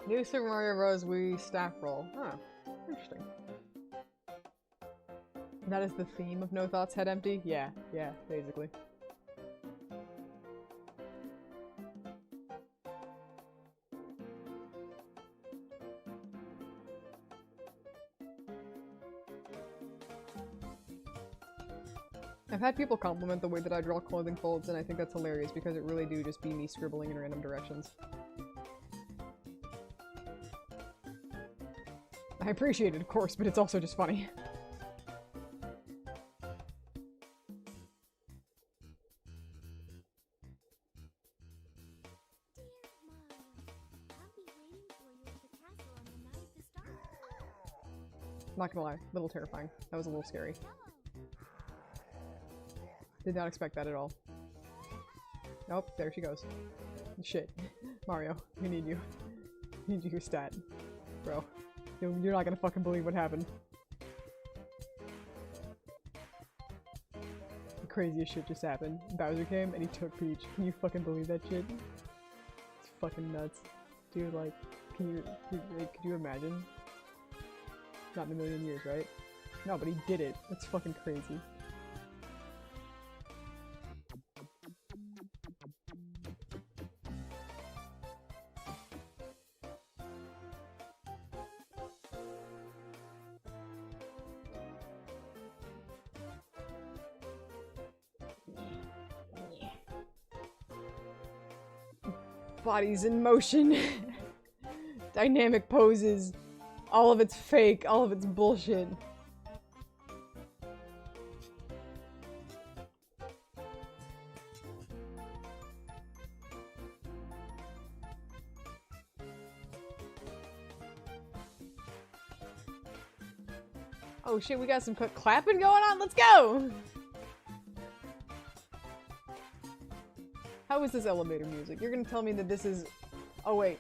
New Super Mario Bros. Wii staff roll. Huh. Interesting. That is the theme of No Thoughts Head Empty? Yeah, basically. I've had people compliment the way that I draw clothing folds, and I think that's hilarious because it really do just be me scribbling in random directions. I appreciate it, of course, but it's also just funny. Not gonna lie, a little terrifying. That was a little scary. Did not expect that at all. Nope, there she goes. Shit. Mario, we need you. We need you stat. Bro. You're not gonna fucking believe what happened. The craziest shit just happened. Bowser came and he took Peach. Can you fucking believe that shit? It's fucking nuts. Dude, like, could you imagine? Not in a million years, right? No, but he did it. That's fucking crazy. Bodies in motion. Dynamic poses. All of it's fake. All of it's bullshit. Oh shit, we got some clapping going on. Let's go! How is this elevator music? You're gonna tell me that this is... Oh wait.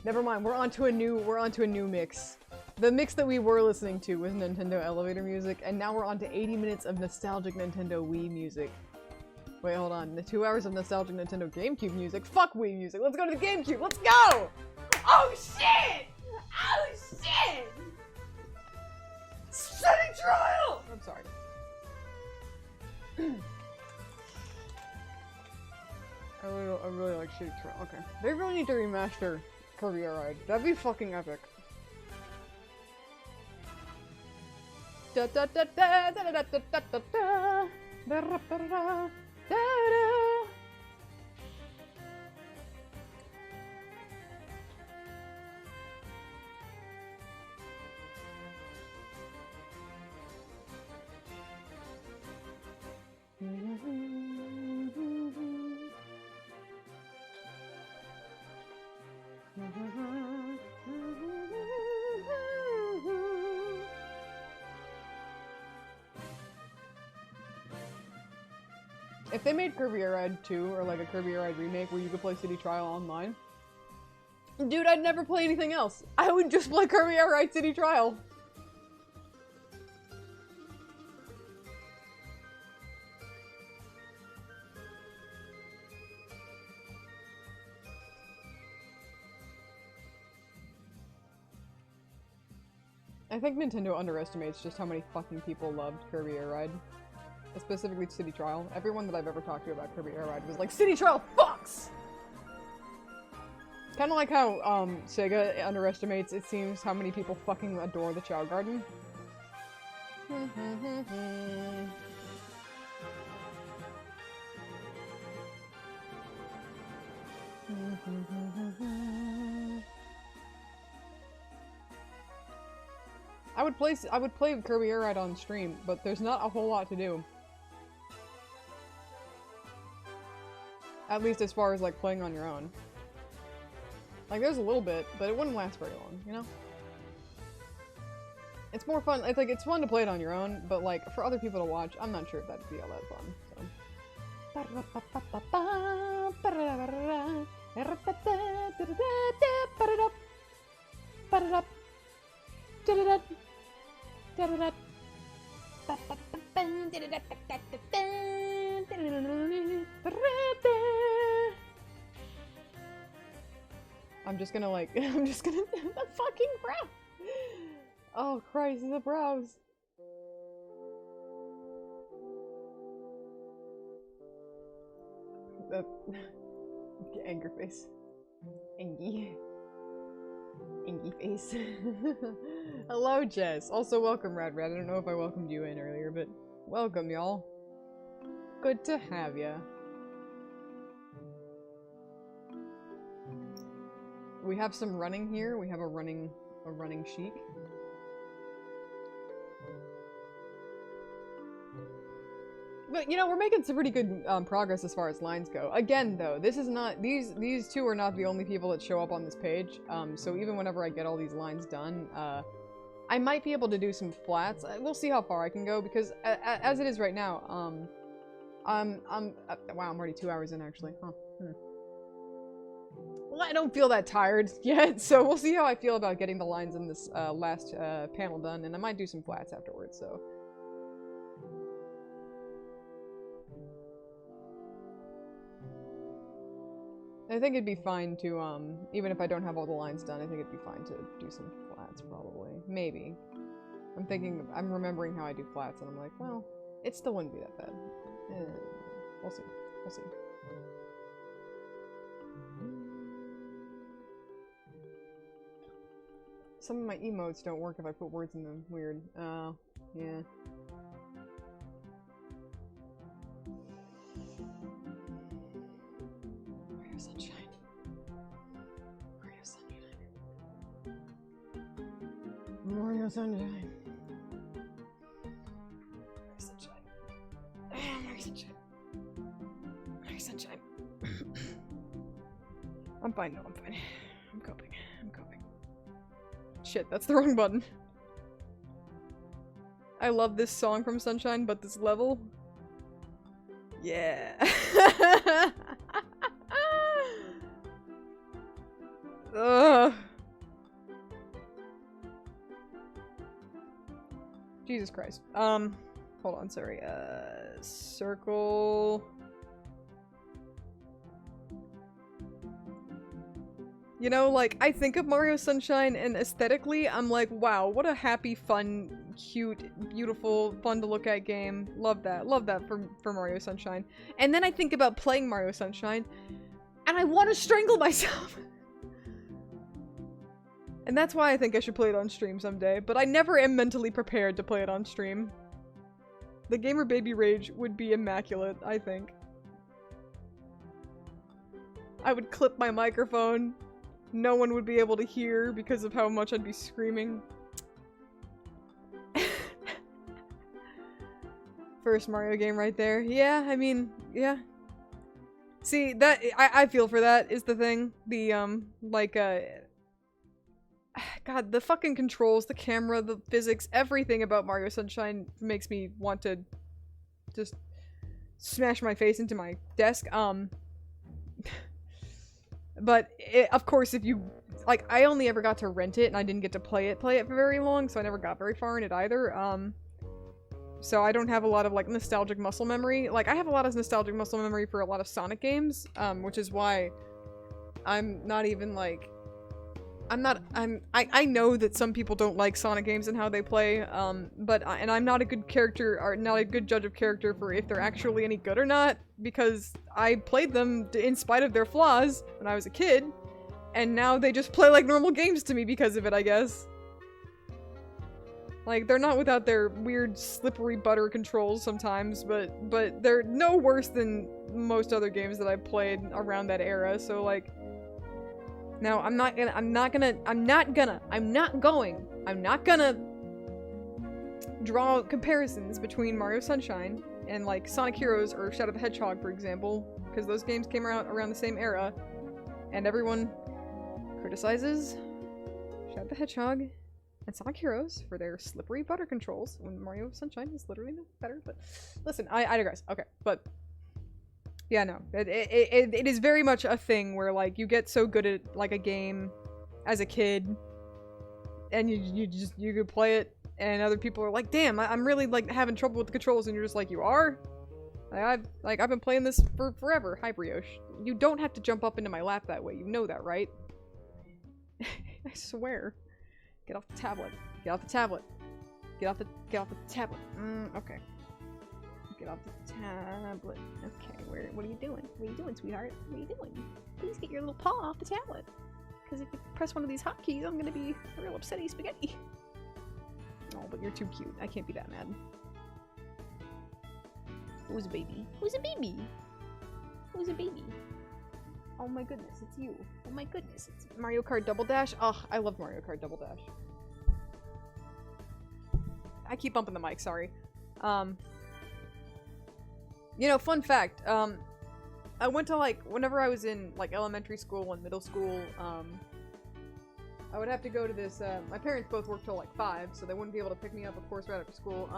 Never mind, we're onto a new mix. The mix that we were listening to was Nintendo elevator music, and now we're onto 80 minutes of nostalgic Nintendo Wii music. Wait, hold on. The 2 hours of nostalgic Nintendo GameCube music? Fuck Wii music! Let's go to the GameCube! Let's go! Oh shit! Oh shit! City Trial! I'm sorry. I really like City Trial. Okay. They really need to remaster Kirby Air Ride. That'd be fucking epic. Da da da da da da da da da da da da da da. If they made Kirby Air Ride 2, or like a Kirby Air Ride remake where you could play City Trial online, dude, I'd never play anything else. I would just play Kirby Air Ride City Trial. I think Nintendo underestimates just how many fucking people loved Kirby Air Ride. Specifically City Trial. Everyone that I've ever talked to about Kirby Air Ride was like, City Trial fucks! Kind of like how, Sega underestimates, it seems, how many people fucking adore the Chow Garden. I would play Kirby Air Ride on stream, but there's not a whole lot to do. At least as far as, like, playing on your own. Like, there's a little bit, but it wouldn't last very long, you know? It's more fun, it's fun to play it on your own, but, like, for other people to watch, I'm not sure if that'd be all that fun, I'm just gonna the fucking brow! Oh Christ, the brows! The anger face. Angy. Angy face. Hello, Jess. Also, welcome, Rad Rad. I don't know if I welcomed you in earlier, but welcome, y'all. Good to have ya. We have some running here. We have a running Sheik. But, you know, we're making some pretty good progress as far as lines go. Again, though, this is not- these two are not the only people that show up on this page. So even whenever I get all these lines done, I might be able to do some flats. We'll see how far I can go, because as it is right now, wow, I'm already 2 hours in, actually. Huh. Well, I don't feel that tired yet, so we'll see how I feel about getting the lines in this last panel done, and I might do some flats afterwards, so... I think it'd be fine to, even if I don't have all the lines done, I think it'd be fine to do some flats, probably. Maybe. I'm remembering how I do flats, and I'm like, well, it still wouldn't be that bad. We'll see. We'll see. Some of my emotes don't work if I put words in them. Weird. Oh, yeah. Sunshine. Mario Sunshine. Mario Sunshine. Mario Sunshine. Mario Sunshine. Mario Sunshine. I'm fine, no, I'm fine. I'm coping. I'm coping. Shit, that's the wrong button. I love this song from Sunshine, but this level... Yeah. Ugh. Jesus Christ. Hold on, sorry. Circle. You know, like, I think of Mario Sunshine, and aesthetically, I'm like, wow, what a happy, fun, cute, beautiful, fun to look at game. Love that. Love that for Mario Sunshine. And then I think about playing Mario Sunshine, and I want to strangle myself. And that's why I think I should play it on stream someday, but I never am mentally prepared to play it on stream. The Gamer Baby Rage would be immaculate, I think. I would clip my microphone. No one would be able to hear because of how much I'd be screaming. First Mario game right there. Yeah, I mean, yeah. See, that- I feel for that, is the thing. The, God, the fucking controls, the camera, the physics, everything about Mario Sunshine makes me want to just smash my face into my desk. But, of course, if you... Like, I only ever got to rent it, and I didn't get to play it for very long, so I never got very far in it either. So I don't have a lot of, like, nostalgic muscle memory. Like, I have a lot of nostalgic muscle memory for a lot of Sonic games, which is why I'm not even, like... I know that some people don't like Sonic games and how they play, and I'm not a good character, or not a good judge of character for if they're actually any good or not, because I played them in spite of their flaws when I was a kid, And now they just play like normal games to me because of it, I guess. Like, they're not without their weird slippery butter controls sometimes, but they're no worse than most other games that I played around that era, so like... Now, I'm not gonna draw comparisons between Mario Sunshine and like Sonic Heroes or Shadow the Hedgehog, for example, because those games came out around the same era, and everyone criticizes Shadow the Hedgehog and Sonic Heroes for their slippery butter controls when Mario Sunshine is literally no better, but listen, I digress. Okay, but yeah, no, it is very much a thing where like you get so good at like a game as a kid and you could play it and other people are like, damn, I'm really like having trouble with the controls, and you're just like, you are? I've been playing this for forever. Hi, Brioche. You don't have to jump up into my lap that way, you know that, right? I swear. Get off the tablet. Get off the tablet. Get off the tablet. Okay. Get off the tablet. Okay, what are you doing? What are you doing, sweetheart? What are you doing? Please get your little paw off the tablet. Because if you press one of these hotkeys, I'm gonna be a real upsetty spaghetti. Oh, but you're too cute. I can't be that mad. Who's a baby? Who's a baby? Who's a baby? Oh my goodness, it's you. Oh my goodness, it's Mario Kart Double Dash. Oh, I love Mario Kart Double Dash. I keep bumping the mic, sorry. You know, fun fact, I went to like, whenever I was in like elementary school and middle school, I would have to go to this, my parents both worked till like 5, so they wouldn't be able to pick me up, of course, right after school,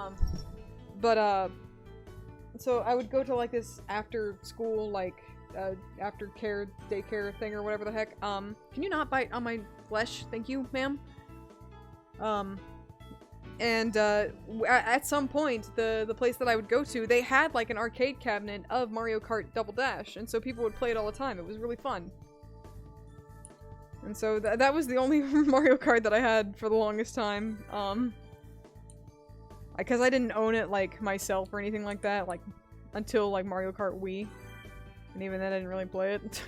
so I would go to like this after school, like, aftercare, daycare thing or whatever the heck. Can you not bite on my flesh? Thank you, ma'am. At some point, the place that I would go to, they had like an arcade cabinet of Mario Kart Double Dash, and so people would play it all the time. It was really fun. And so that was the only Mario Kart that I had for the longest time. Because I didn't own it like myself or anything like that, like until like Mario Kart Wii. And even then I didn't really play it.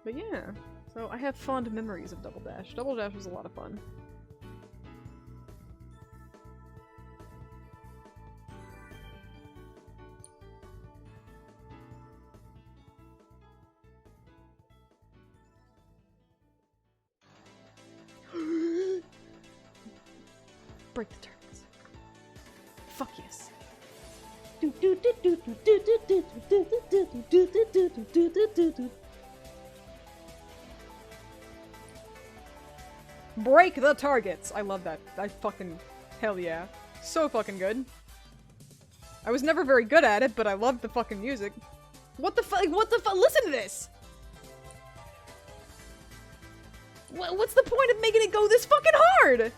But yeah, so I have fond memories of Double Dash. Double Dash was a lot of fun. Break the turrets. Fuck yes. Break the targets! I love that. Hell yeah. So fucking good. I was never very good at it, but I loved the fucking music. What the fuck? Listen to this! What's the point of making it go this fucking hard?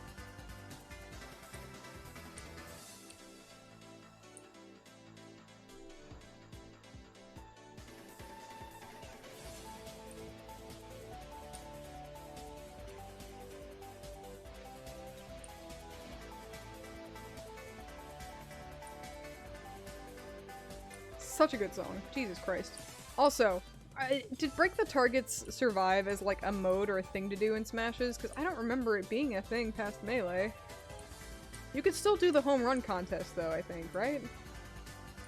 Such a good song. Jesus Christ. Also, did Break the Targets survive as like a mode or a thing to do in Smashes? Because I don't remember it being a thing past Melee. You could still do the home run contest though, I think, right?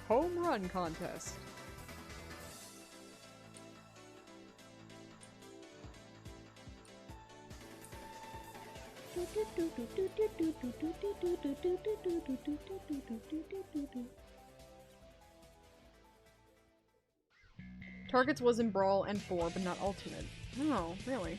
Home run contest. Targets was in Brawl and 4, but not Ultimate. Oh, really?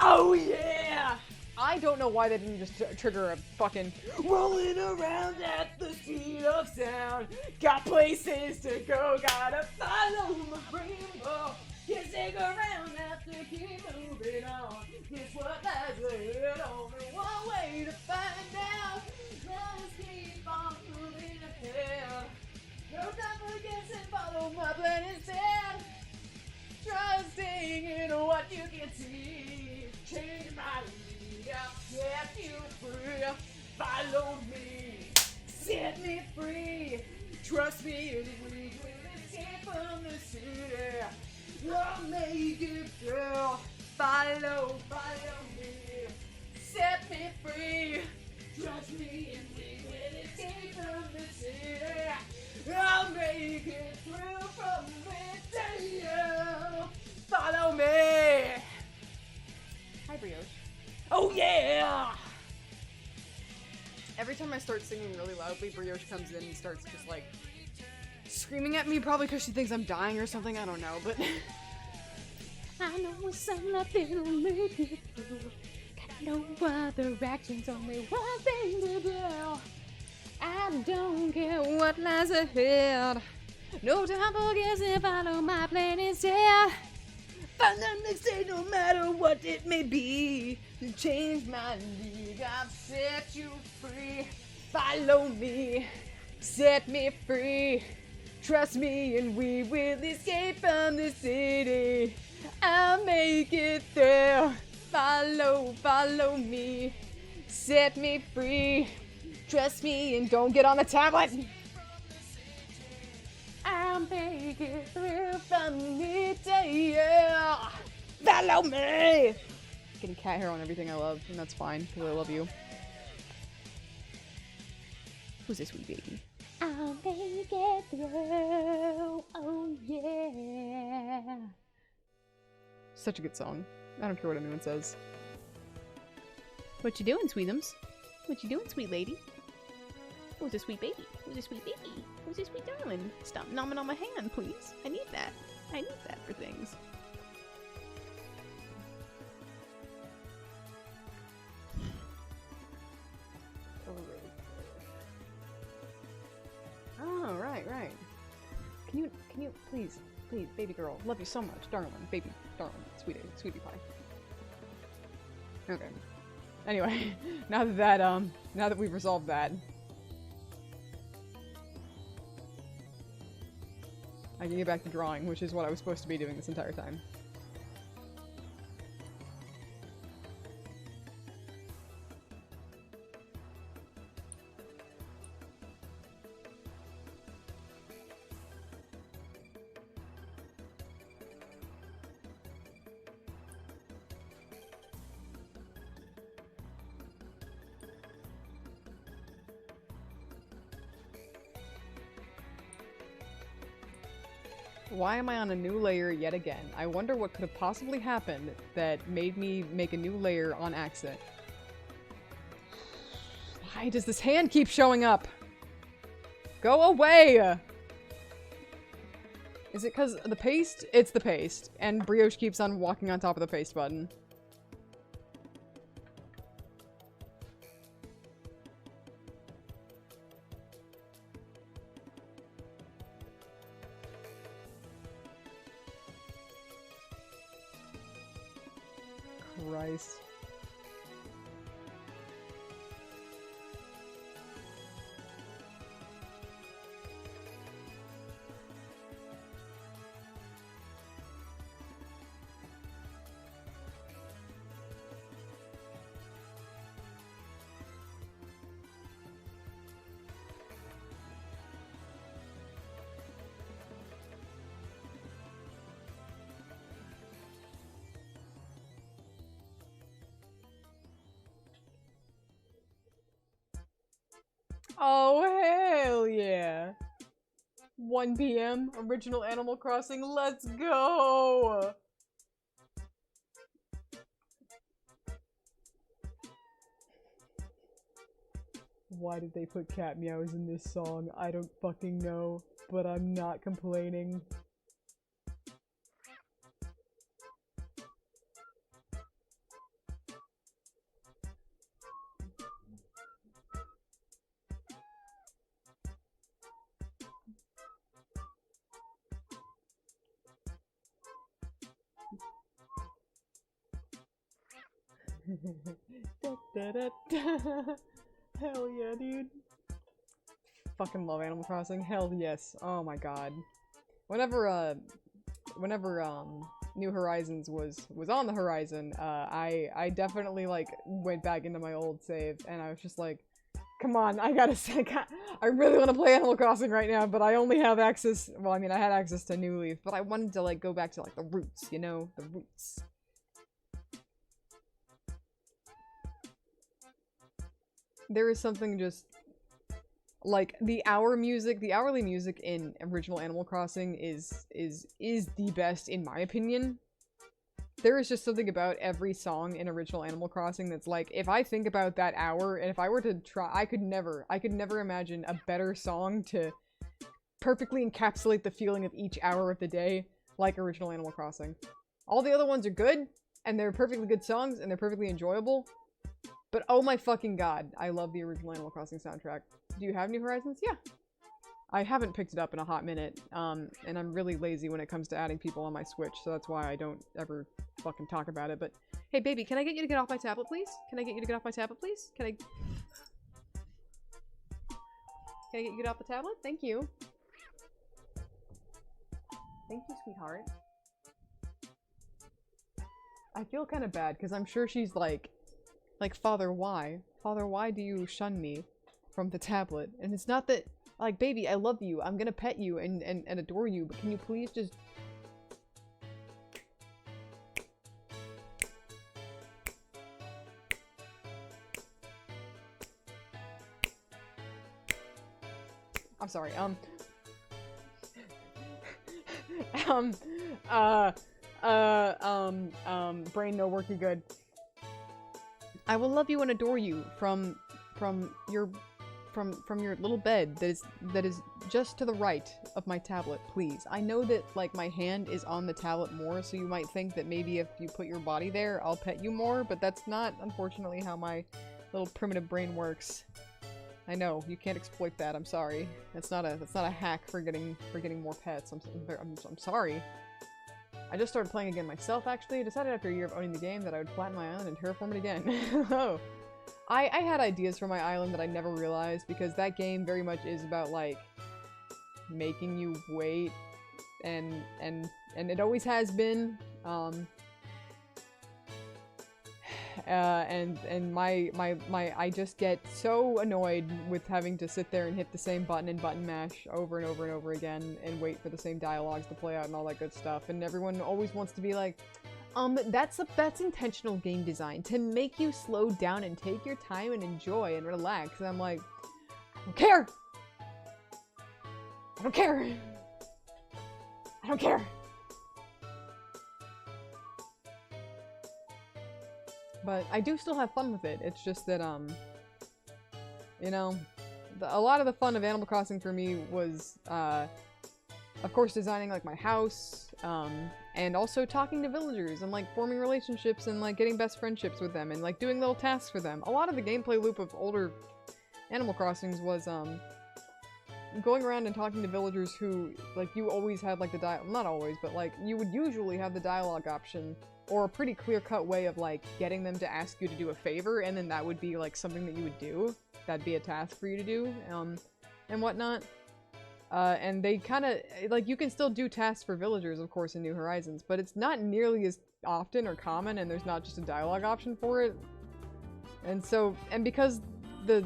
Oh yeah! I don't know why they didn't just trigger a fucking rolling around at the speed of sound. Got places to go, gotta follow the rainbow. Can't stick around, have to keep moving on. It's what lies ahead, only one way to find out. Let's keep on moving ahead. No time for guessing, follow my plan instead. Trusting in what you can see. Change my lead, set you free. Follow me, set me free. Trust me, and we will escape from the city. Oh, it through from within. Follow me. Hi, Brioche. Oh yeah! Every time I start singing really loudly, Brioche comes in and starts just like screaming at me, probably because she thinks I'm dying or something. I don't know, but I know it's something to make it through. Got no other actions, only one thing to do. I don't care what lies ahead. No time for guessing, follow my plan instead. Find the next day, no matter what it may be. To change my league, I've set you free. Follow me, set me free. Trust me, and we will escape from the city. I'll make it there. Follow me, set me free. Trust me, and don't get on the tablet. I'll make it through from midday, yeah. Follow me! Getting cat hair on everything I love, and that's fine, because I love you. Who's this sweet baby? I'll make it through, oh yeah. Such a good song. I don't care what anyone says. What you doing, sweetums? What you doing, sweet lady? Who's a sweet baby? Who's a sweet baby? Who's a sweet darling? Stop nomming on my hand, please. I need that. I need that for things. Oh, right. Can you, please, baby girl, love you so much, darling, baby, darling, sweetie pie. Okay. Anyway, now that we've resolved that, I can get back to drawing, which is what I was supposed to be doing this entire time. Why am I on a new layer yet again? I wonder what could have possibly happened that made me make a new layer on accident. Why does this hand keep showing up? Go away! Is it because the paste? It's the paste. And Brioche keeps on walking on top of the paste button. Christ. Oh, hell yeah. 1 PM, original Animal Crossing, let's go! Why did they put cat meows in this song? I don't fucking know, but I'm not complaining. Da, da, da, da. Hell yeah, dude. Fucking love Animal Crossing. Hell yes. Oh my god. Whenever New Horizons was on the horizon, I definitely like went back into my old save and I was just like, come on, I gotta say, I really want to play Animal Crossing right now, but I only have access, well, I mean, I had access to New Leaf, but I wanted to like go back to like the roots, you know? The roots. There is something just Like, the hourly music in original Animal Crossing is the best, in my opinion. There is just something about every song in original Animal Crossing that's like, if I think about that hour, and if I were to try, I could never imagine a better song to perfectly encapsulate the feeling of each hour of the day like original Animal Crossing. All the other ones are good, and they're perfectly good songs, and they're perfectly enjoyable, but oh my fucking god, I love the original Animal Crossing soundtrack. Do you have New Horizons? Yeah. I haven't picked it up in a hot minute, and I'm really lazy when it comes to adding people on my Switch, so that's why I don't ever fucking talk about it, but... Hey, baby, can I get you to get off my tablet, please? Can I get you to get off my tablet, please? Can I get you to get off the tablet? Thank you. Thank you, sweetheart. I feel kind of bad, because I'm sure she's like, Father, why? Father, why do you shun me from the tablet? And it's not that... Like, baby, I love you. I'm gonna pet you and adore you, but can you please just... I'm sorry, brain no working good. I will love you and adore you from your little bed that is just to the right of my tablet, please. I know that, like, my hand is on the tablet more, so you might think that maybe if you put your body there, I'll pet you more, but that's not, unfortunately, how my little primitive brain works. I know, you can't exploit that, I'm sorry. That's not a hack for getting more pets. I'm sorry. I just started playing again myself, actually. I decided after a year of owning the game that I would flatten my island and terraform it again. Oh. I had ideas for my island that I never realized, because that game very much is about, like, making you wait, and it always has been, and I just get so annoyed with having to sit there and hit the same button and button mash over and over and over again, and wait for the same dialogues to play out and all that good stuff, and everyone always wants to be like, that's intentional game design, to make you slow down and take your time and enjoy and relax. And I'm like, I don't care! I don't care! I don't care! But I do still have fun with it. It's just that, you know, a lot of the fun of Animal Crossing for me was, of course, designing, like, my house, and also talking to villagers and, like, forming relationships and, like, getting best friendships with them and, like, doing little tasks for them. A lot of the gameplay loop of older Animal Crossings was, going around and talking to villagers who, like, you always had, like, the not always, but, like, you would usually have the dialogue option, or a pretty clear-cut way of, like, getting them to ask you to do a favor, and then that would be, like, something that you would do. That'd be a task for you to do, and whatnot. And they kinda, like, you can still do tasks for villagers, of course, in New Horizons, but it's not nearly as often or common, and there's not just a dialogue option for it. And so, and because the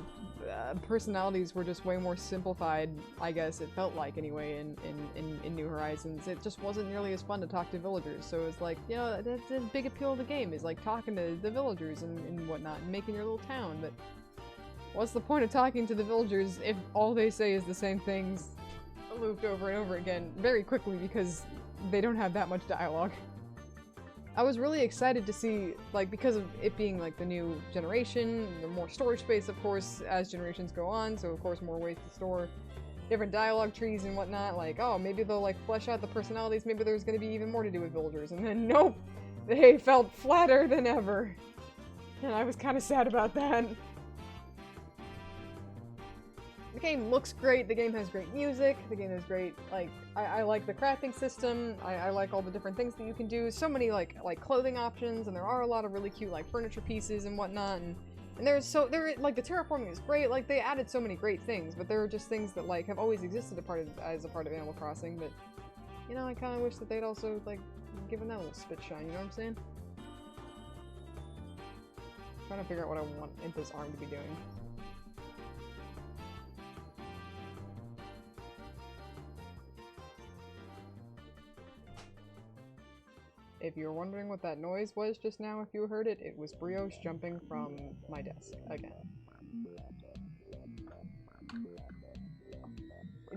personalities were just way more simplified, I guess it felt like, anyway, in New Horizons, it just wasn't nearly as fun to talk to villagers. So it's like, you know, that's a big appeal of the game, is, like, talking to the villagers and whatnot, and making your little town, but what's the point of talking to the villagers if all they say is the same things looped over and over again very quickly, because they don't have that much dialogue. I was really excited to see, like, because of it being, like, the new generation, the more storage space, of course, as generations go on, so of course more ways to store different dialogue trees and whatnot, like, oh, maybe they'll, like, flesh out the personalities, maybe there's gonna be even more to do with villagers, and then nope! They felt flatter than ever. And I was kinda sad about that. The game looks great, the game has great music, the game has great, like, I like the crafting system, I like all the different things that you can do, so many, like clothing options, and there are a lot of really cute, like, furniture pieces and whatnot, and like, the terraforming is great, like, they added so many great things, but there are just things that, like, have always existed as a part of Animal Crossing, but, you know, I kinda wish that they'd also, like, given that a little spit shine, you know what I'm saying? I'm trying to figure out what I want Impa's arm to be doing. If you're wondering what that noise was just now, if you heard it, it was Brioche jumping from my desk again.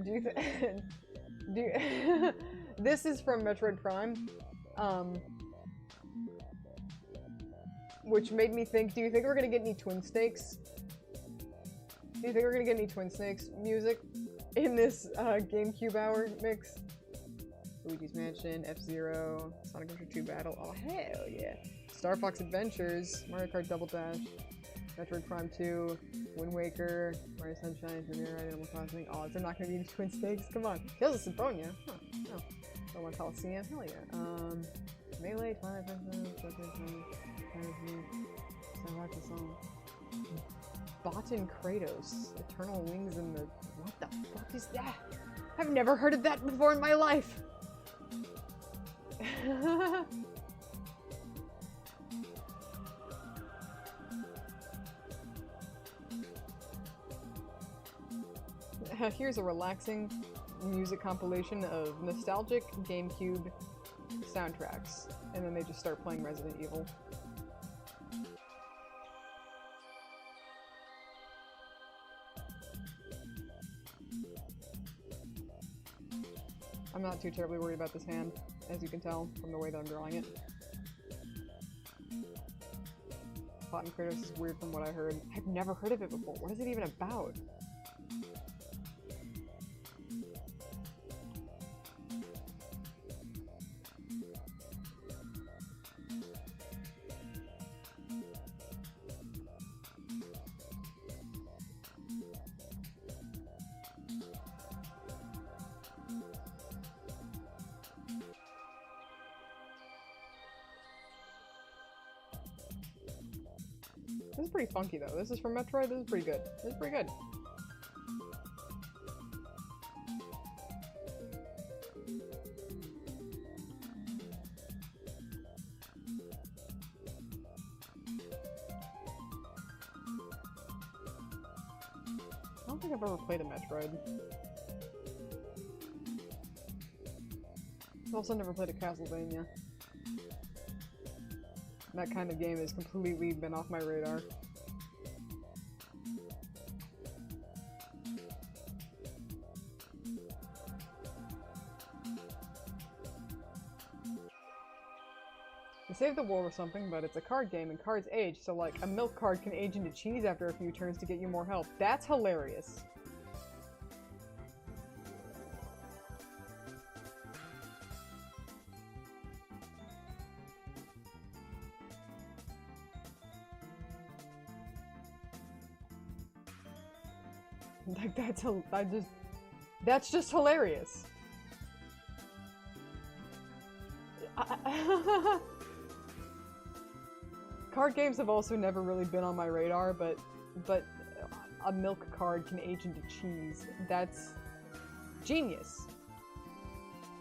do you do this is from Metroid Prime, which made me think, do you think we're gonna get any Twin Snakes? Do you think we're gonna get any Twin Snakes music in this GameCube hour mix? Luigi's Mansion, F-Zero, Sonic Adventure 2 Battle, oh hell yeah. Star Fox Adventures, Mario Kart Double Dash, Metroid Prime 2, Wind Waker, Mario Sunshine, Junior Animal Crossing. Oh, is there not gonna be any Twin Snakes? Come on. Tales of Symphonia. Huh. Oh. Pokemon Coliseum. Hell yeah. Melee, Twilight Princess, Star Song. Baton Kratos. Eternal Wings in the... What the fuck is that? I've never heard of that before in my life! Here's a relaxing music compilation of nostalgic GameCube soundtracks, and then they just start playing Resident Evil. I'm not too terribly worried about this hand, as you can tell from the way that I'm drawing it. Baton Kratos is weird from what I heard. I've never heard of it before. What is it even about? This is pretty funky though. This is from Metroid. This is pretty good. This is pretty good. I don't think I've ever played a Metroid. I've also never played a Castlevania. That kind of game has completely been off my radar. They saved the world or something, but it's a card game and cards age, so like a milk card can age into cheese after a few turns to get you more health. That's hilarious. Like that's just hilarious. Card games have also never really been on my radar, but a milk card can age into cheese. That's genius.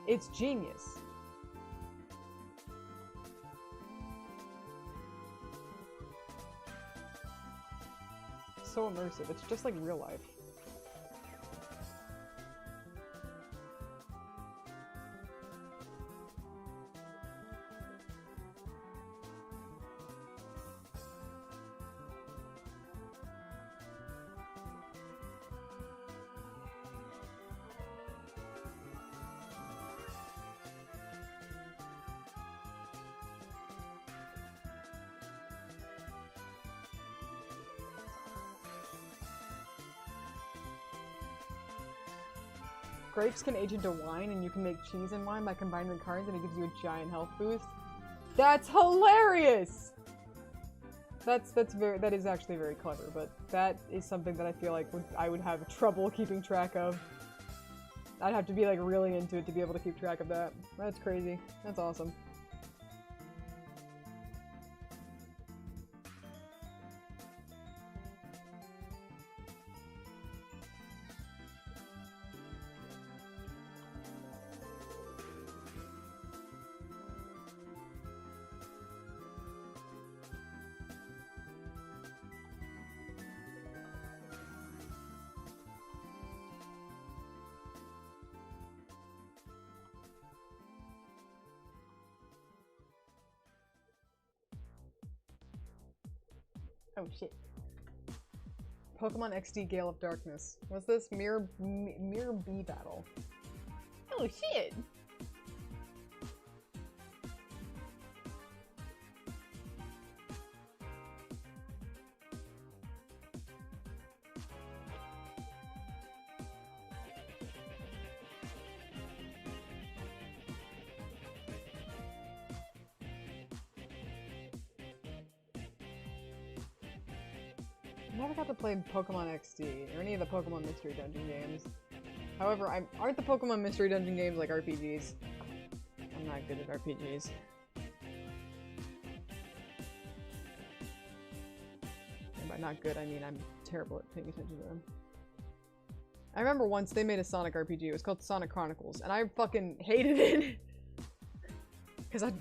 It's genius. So immersive. It's just like real life. Grapes can age into wine, and you can make cheese and wine by combining the cards, and it gives you a giant health boost. That's hilarious! That is actually very clever, but that is something that I feel like I would have trouble keeping track of. I'd have to be like really into it to be able to keep track of that. That's crazy. That's awesome. Oh shit. Pokemon XD Gale of Darkness. What's this? Mirror Bee Battle. Oh shit! Never got to play Pokemon XD or any of the Pokemon Mystery Dungeon games. However, aren't the Pokemon Mystery Dungeon games like RPGs? I'm not good at RPGs. And by not good, I mean I'm terrible at paying attention to them. I remember once they made a Sonic RPG. It was called Sonic Chronicles, and I fucking hated it. Because I'm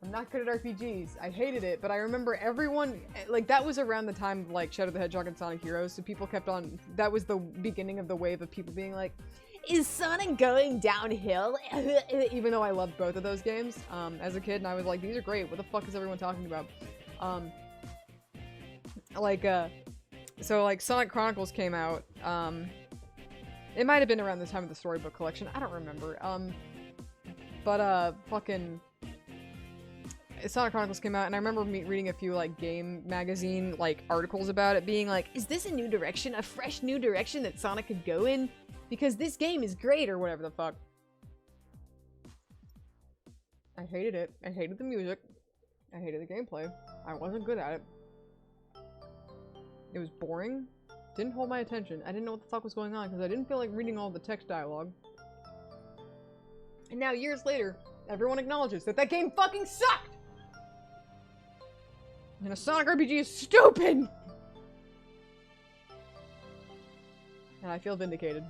not good at RPGs. I hated it, but I remember everyone, like, that was around the time of, like, Shadow the Hedgehog and Sonic Heroes, so people kept on, that was the beginning of the wave of people being like, is Sonic going downhill? Even though I loved both of those games, as a kid, and I was like, these are great, what the fuck is everyone talking about? So, like, Sonic Chronicles came out, it might have been around the time of the Storybook Collection, I don't remember, fucking Sonic Chronicles came out, and I remember me reading a few, like, game magazine, like, articles about it, being like, is this a new direction? A fresh new direction that Sonic could go in? Because this game is great, or whatever the fuck. I hated it. I hated the music. I hated the gameplay. I wasn't good at it. It was boring. Didn't hold my attention. I didn't know what the fuck was going on, because I didn't feel like reading all the text dialogue. And now, years later, everyone acknowledges that that game fucking sucked! And a Sonic RPG is stupid! And I feel vindicated.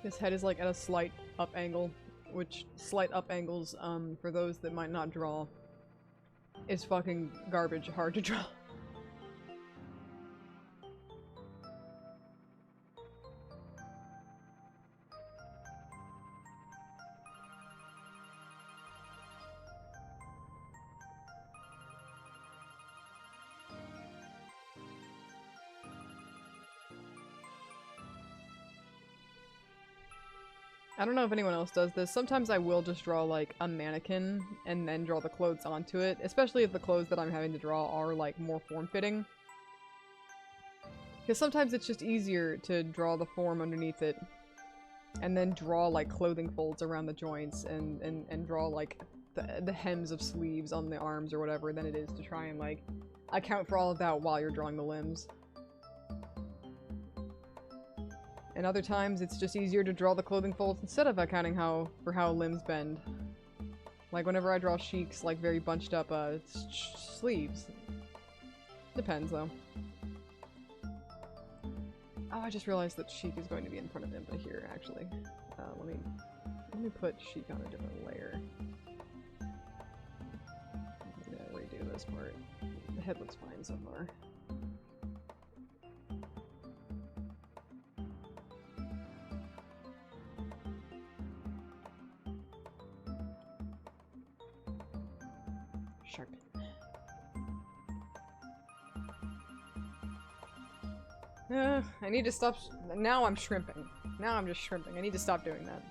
His head is like at a slight up angle, which slight up angles, for those that might not draw, is fucking garbage hard to draw. I don't know if anyone else does this. Sometimes I will just draw, like, a mannequin and then draw the clothes onto it, especially if the clothes that I'm having to draw are, like, more form-fitting. Because sometimes it's just easier to draw the form underneath it and then draw, like, clothing folds around the joints and draw, like, the hems of sleeves on the arms or whatever than it is to try and, like, account for all of that while you're drawing the limbs. And other times, it's just easier to draw the clothing folds instead of accounting for how limbs bend. Like, whenever I draw Sheik's, like, very bunched up, sleeves. Depends, though. Oh, I just realized that Sheik is going to be in front of Impa here, actually. Let me put Sheik on a different layer. I'm gonna redo this part. The head looks fine so far. Sharpen. I need to stop. Now I'm shrimping. Now I'm just shrimping. I need to stop doing that.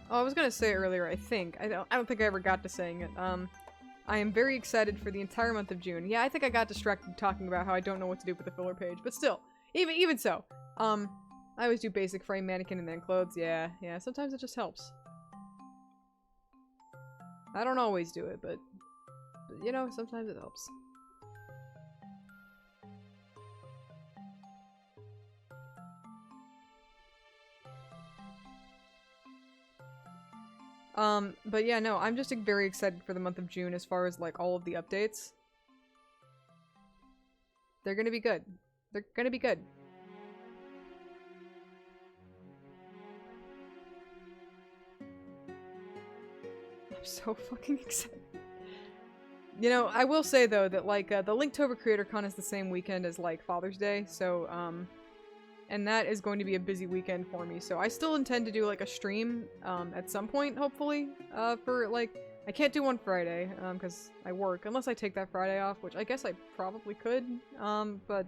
Oh, I was gonna say earlier, I think. I don't think I ever got to saying it. I am very excited for the entire month of June. Yeah, I think I got distracted talking about how I don't know what to do with the filler page, but still, even so, I always do basic frame, mannequin, and then clothes. Yeah, sometimes it just helps. I don't always do it, but you know, sometimes it helps. But yeah, no, I'm just very excited for the month of June as far as, like, all of the updates. They're gonna be good. They're gonna be good. I'm so fucking excited. You know, I will say though that like the Linktober Creator Con is the same weekend as like Father's Day, so and that is going to be a busy weekend for me. So I still intend to do like a stream at some point, hopefully, for like I can't do one Friday because I work unless I take that Friday off, which I guess I probably could. But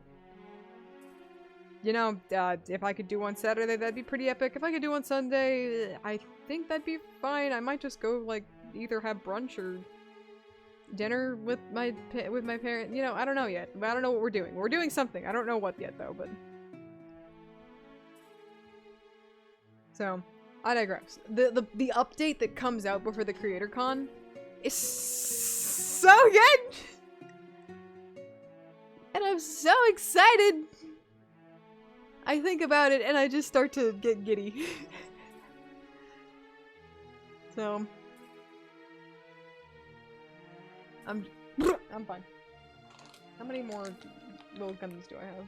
you know, if I could do one Saturday, that'd be pretty epic. If I could do one Sunday, I think that'd be fine. I might just go like either have brunch or dinner with my parents. You know, I don't know yet. I don't know what we're doing. We're doing something. I don't know what yet though, but so I digress. The update that comes out before the Creator Con is so good, and I'm so excited. I think about it and I just start to get giddy. So I'm fine. How many more little gummies do I have?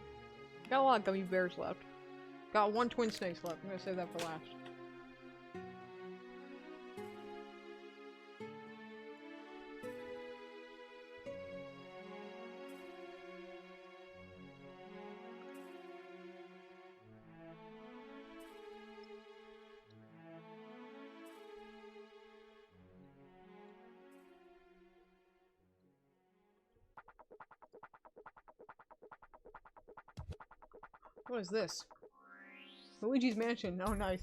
Got a lot of gummy bears left. Got one twin snakes left. I'm gonna save that for last. What is this? Luigi's Mansion. Oh, nice.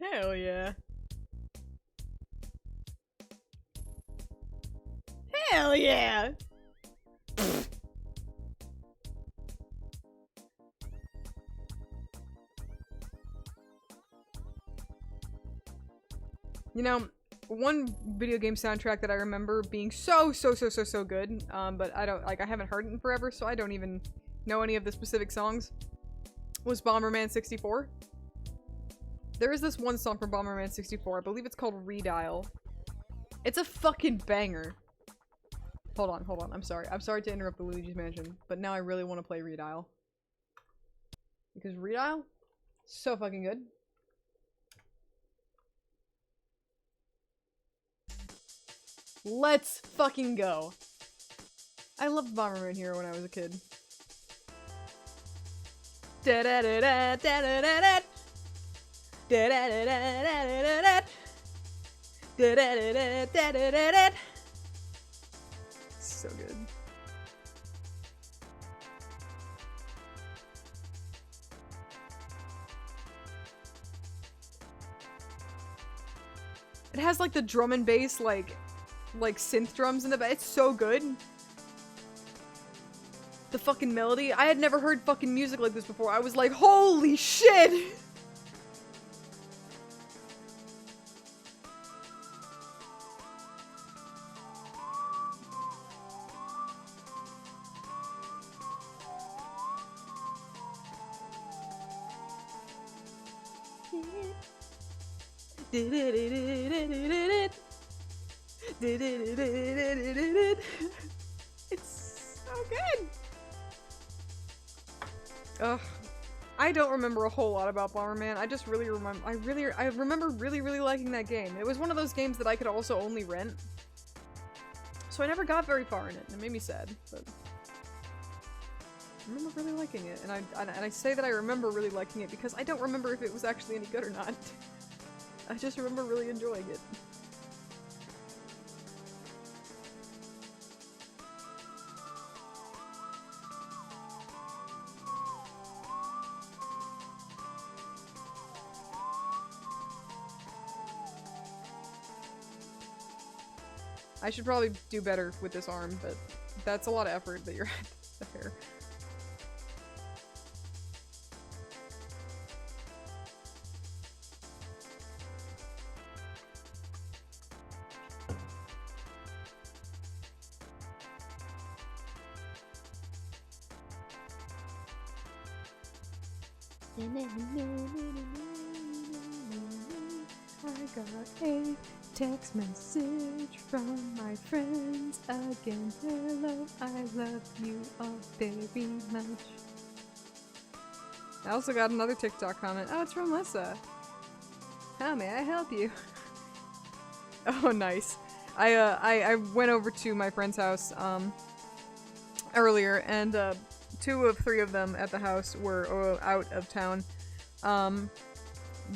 Hell yeah. Hell yeah! You know, one video game soundtrack that I remember being so good, but I haven't heard it in forever, so I don't even know any of the specific songs, was Bomberman 64. There is this one song from Bomberman 64, I believe it's called Redial. It's a fucking banger. Hold on, I'm sorry to interrupt the Luigi's Mansion, but now I really want to play Redial. Because Redial? So fucking good. Let's fucking go. I loved Bomberman Hero when I was a kid. Da da da da da da da da da da da da da da da da da. So good. It has like the drum and bass like synth drums in the back. It's so good. The fucking melody. I had never heard fucking music like this before. I was like, holy shit! It's so good. Ugh. I don't remember a whole lot about Bomberman. I just really remember I remember really liking that game. It was one of those games that I could also only rent. So I never got very far in it, and it made me sad, but I remember really liking it. And I say that I remember really liking it because I don't remember if it was actually any good or not. I just remember really enjoying it. I should probably do better with this arm, but that's a lot of effort that you're at there. I got a text message from my friends again. Hello, I love you all very much. I also got another TikTok comment. Oh, it's from Lissa. How may I help you? Oh, nice. I went over to my friend's house, earlier, and, 2 of 3 of them at the house were out of town.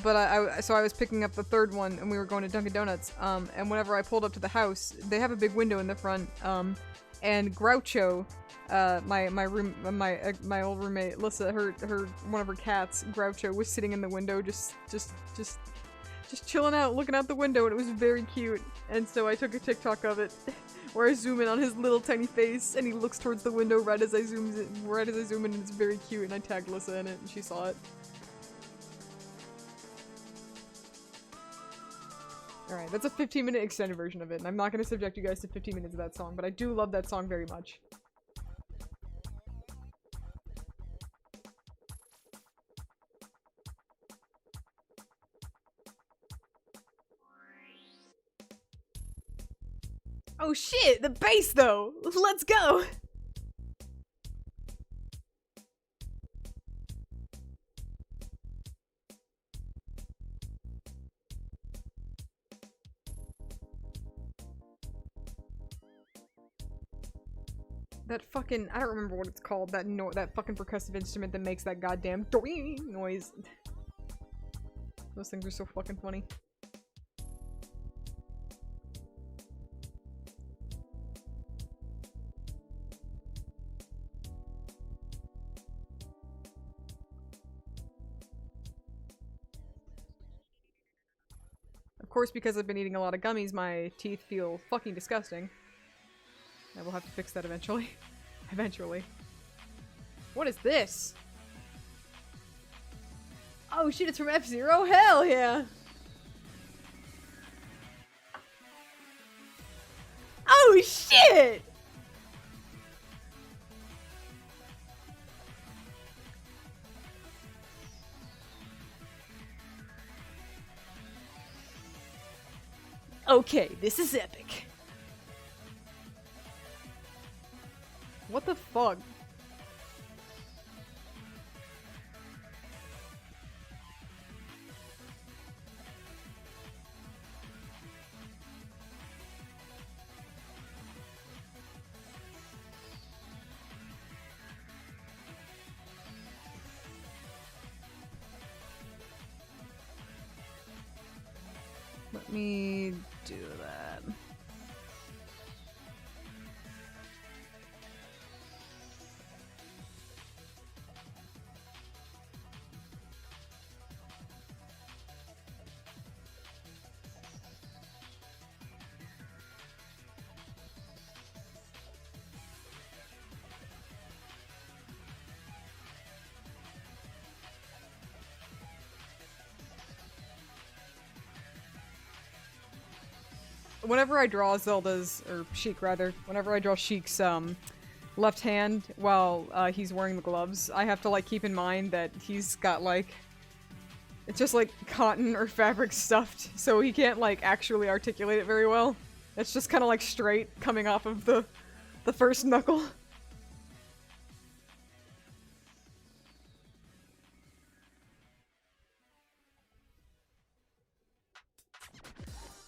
But so I was picking up the 3rd one, and we were going to Dunkin' Donuts, and whenever I pulled up to the house, they have a big window in the front, and Groucho, my old roommate, Lissa, one of her cats, Groucho, was sitting in the window, just chilling out, looking out the window, and it was very cute. And so I took a TikTok of it, where I zoom in on his little tiny face, and he looks towards the window right as I zoom in, and it's very cute, and I tagged Lissa in it, and she saw it. Alright, that's a 15-minute extended version of it, and I'm not gonna subject you guys to 15 minutes of that song, but I do love that song very much. Oh shit, the bass though! Let's go! That fucking, I don't remember what it's called, that fucking percussive instrument that makes that goddamn doing noise. Those things are so fucking funny. Of course, because I've been eating a lot of gummies, my teeth feel fucking disgusting. I will have to fix that eventually. Eventually. What is this? Oh shit, it's from F-Zero? Hell yeah! Oh shit! Okay, this is epic. What the fuck? Let me do that. Whenever I draw Zelda's, or Sheik rather, whenever I draw Sheik's left hand while he's wearing the gloves, I have to like keep in mind that he's got like, it's just like cotton or fabric stuffed, so he can't like actually articulate it very well. It's just kind of like straight coming off of the first knuckle.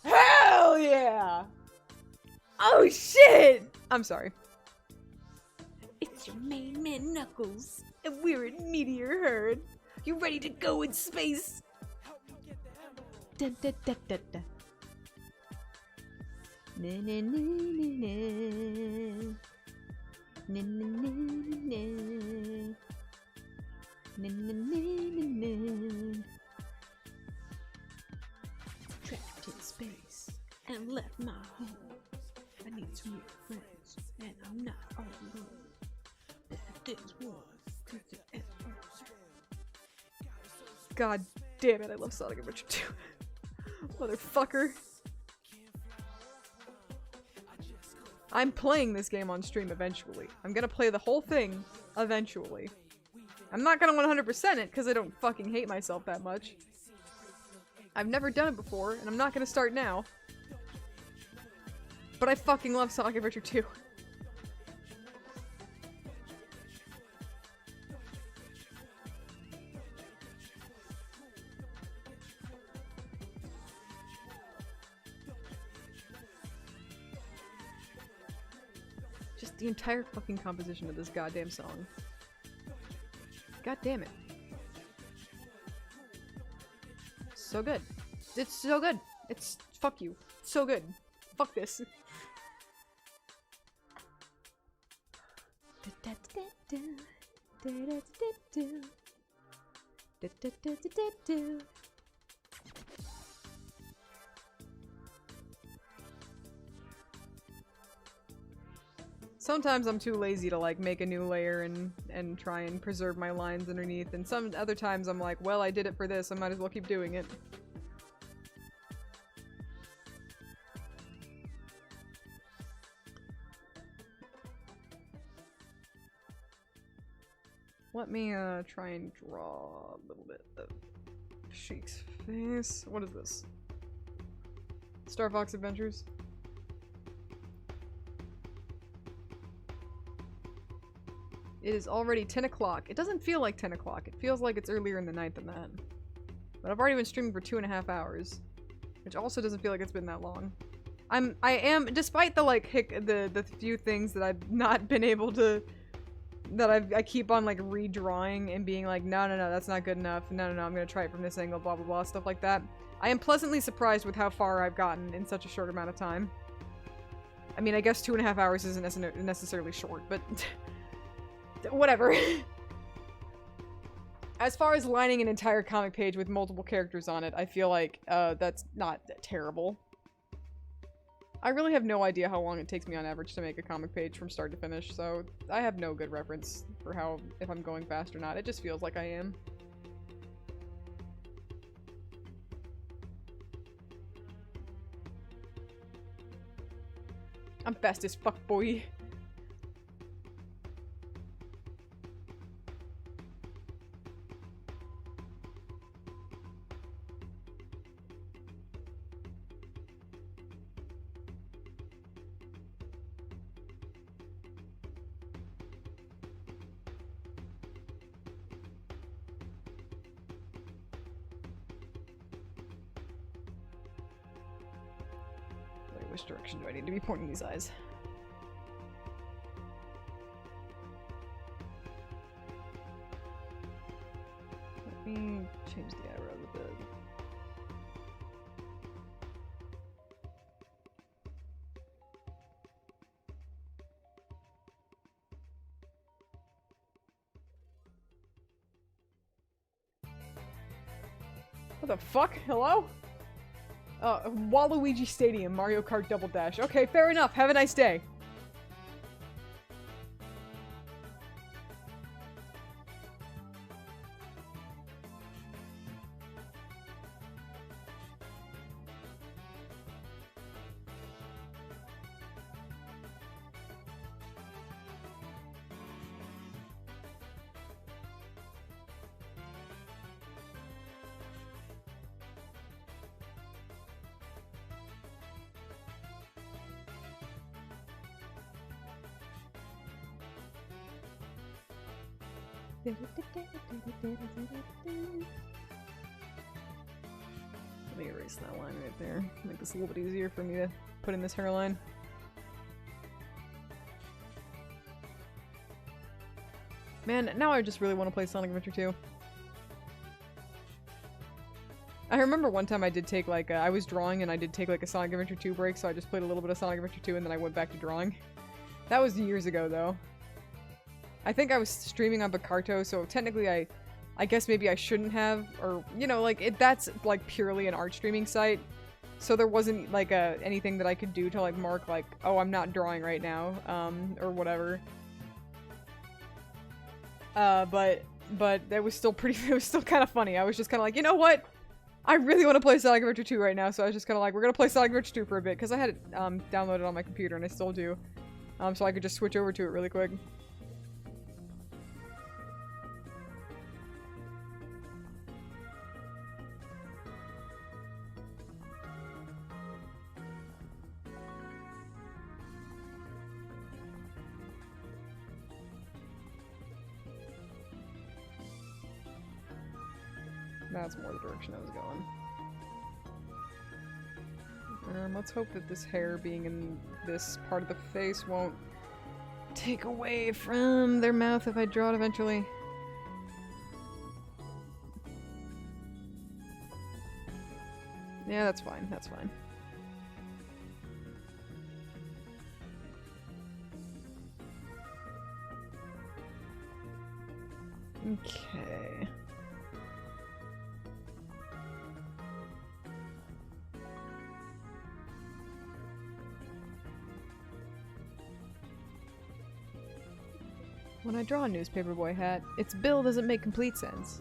Hell yeah! Oh shit! I'm sorry. It's your main man Knuckles, and we're in Meteor Herd. You ready to go in space? Da, da, da, da, da. Na, na, na, na, na. Na, na, na, na. Na, na, na, na, na. Trapped in space and left my home. I need some new friends, and I'm not all alone. There's one to the end. God damn it, I love Sonic Adventure 2. Motherfucker. I'm playing this game on stream eventually. I'm gonna play the whole thing eventually. I'm not gonna 100% it because I don't fucking hate myself that much. I've never done it before, and I'm not gonna start now. But I fucking love Sonic Adventure 2. Just the entire fucking composition of this goddamn song. God damn it. So good. It's so good. It's fuck you. It's so good. Fuck this. Sometimes I'm too lazy to like make a new layer and try and preserve my lines underneath, and some other times I'm like, well, I did it for this, I might as well keep doing it. Let me try and draw a little bit of Sheik's face. What is this? Star Fox Adventures? It is already 10 o'clock. It doesn't feel like 10 o'clock. It feels like it's earlier in the night than that. But I've already been streaming for 2.5 hours. Which also doesn't feel like it's been that long. I am, despite the like the few things that I've not been able to, that I keep on like redrawing and being like, no, that's not good enough. No, I'm gonna try it from this angle, blah, blah, blah, stuff like that. I am pleasantly surprised with how far I've gotten in such a short amount of time. I mean, I guess 2.5 hours isn't necessarily short, but whatever. As far as lining an entire comic page with multiple characters on it, I feel like that's not terrible. I really have no idea how long it takes me on average to make a comic page from start to finish, so I have no good reference for how, if I'm going fast or not. It just feels like I am. I'm fast as fuck, boy. Which direction do I need to be pointing these eyes? Let me change the arrow a bit. What the fuck? Hello? Waluigi Stadium, Mario Kart Double Dash. Okay, fair enough. Have a nice day. Let me erase that line right there. Make this a little bit easier for me to put in this hairline. Man, now I just really want to play Sonic Adventure 2. I remember one time I did take like I was drawing and I did take like a Sonic Adventure 2 break, so I just played a little bit of Sonic Adventure 2 and then I went back to drawing. That was years ago though. I think I was streaming on Bacarto, so technically I guess maybe I shouldn't have, or, you know, like, that's, like, purely an art streaming site, so there wasn't, like, anything that I could do to, like, mark, like, oh, I'm not drawing right now, or whatever. But it was still it was still kind of funny. I was just kind of like, you know what? I really want to play Sonic Adventure 2 right now, so I was just kind of like, we're gonna play Sonic Adventure 2 for a bit, because I had it, downloaded on my computer, and I still do. So I could just switch over to it really quick. That's more the direction I was going. Let's hope that this hair being in this part of the face won't take away from their mouth if I draw it eventually. Yeah, that's fine. That's fine. Okay. When I draw a newspaper boy hat, its bill doesn't make complete sense.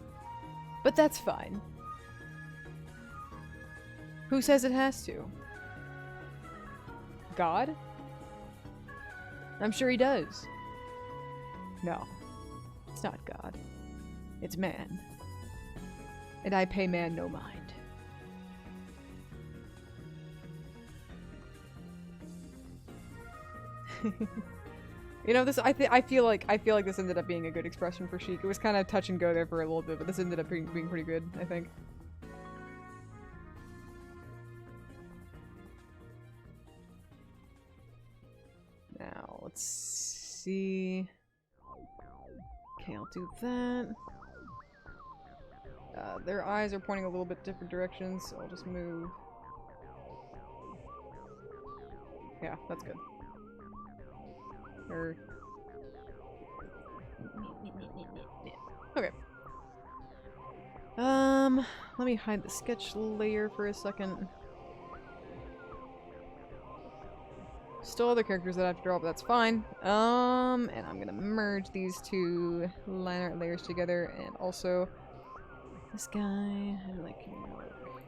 But that's fine. Who says it has to? God? I'm sure he does. No. It's not God. It's man. And I pay man no mind. You know, this I feel like this ended up being a good expression for Sheik. It was kind of touch and go there for a little bit, but this ended up being pretty good, I think. Now, let's see. Okay, I'll do that. Their eyes are pointing a little bit different directions, so I'll just move. Yeah, that's good. Okay. Let me hide the sketch layer for a second. Still other characters that I have to draw, but that's fine. And I'm gonna merge these two line art layers together, and also this guy, and like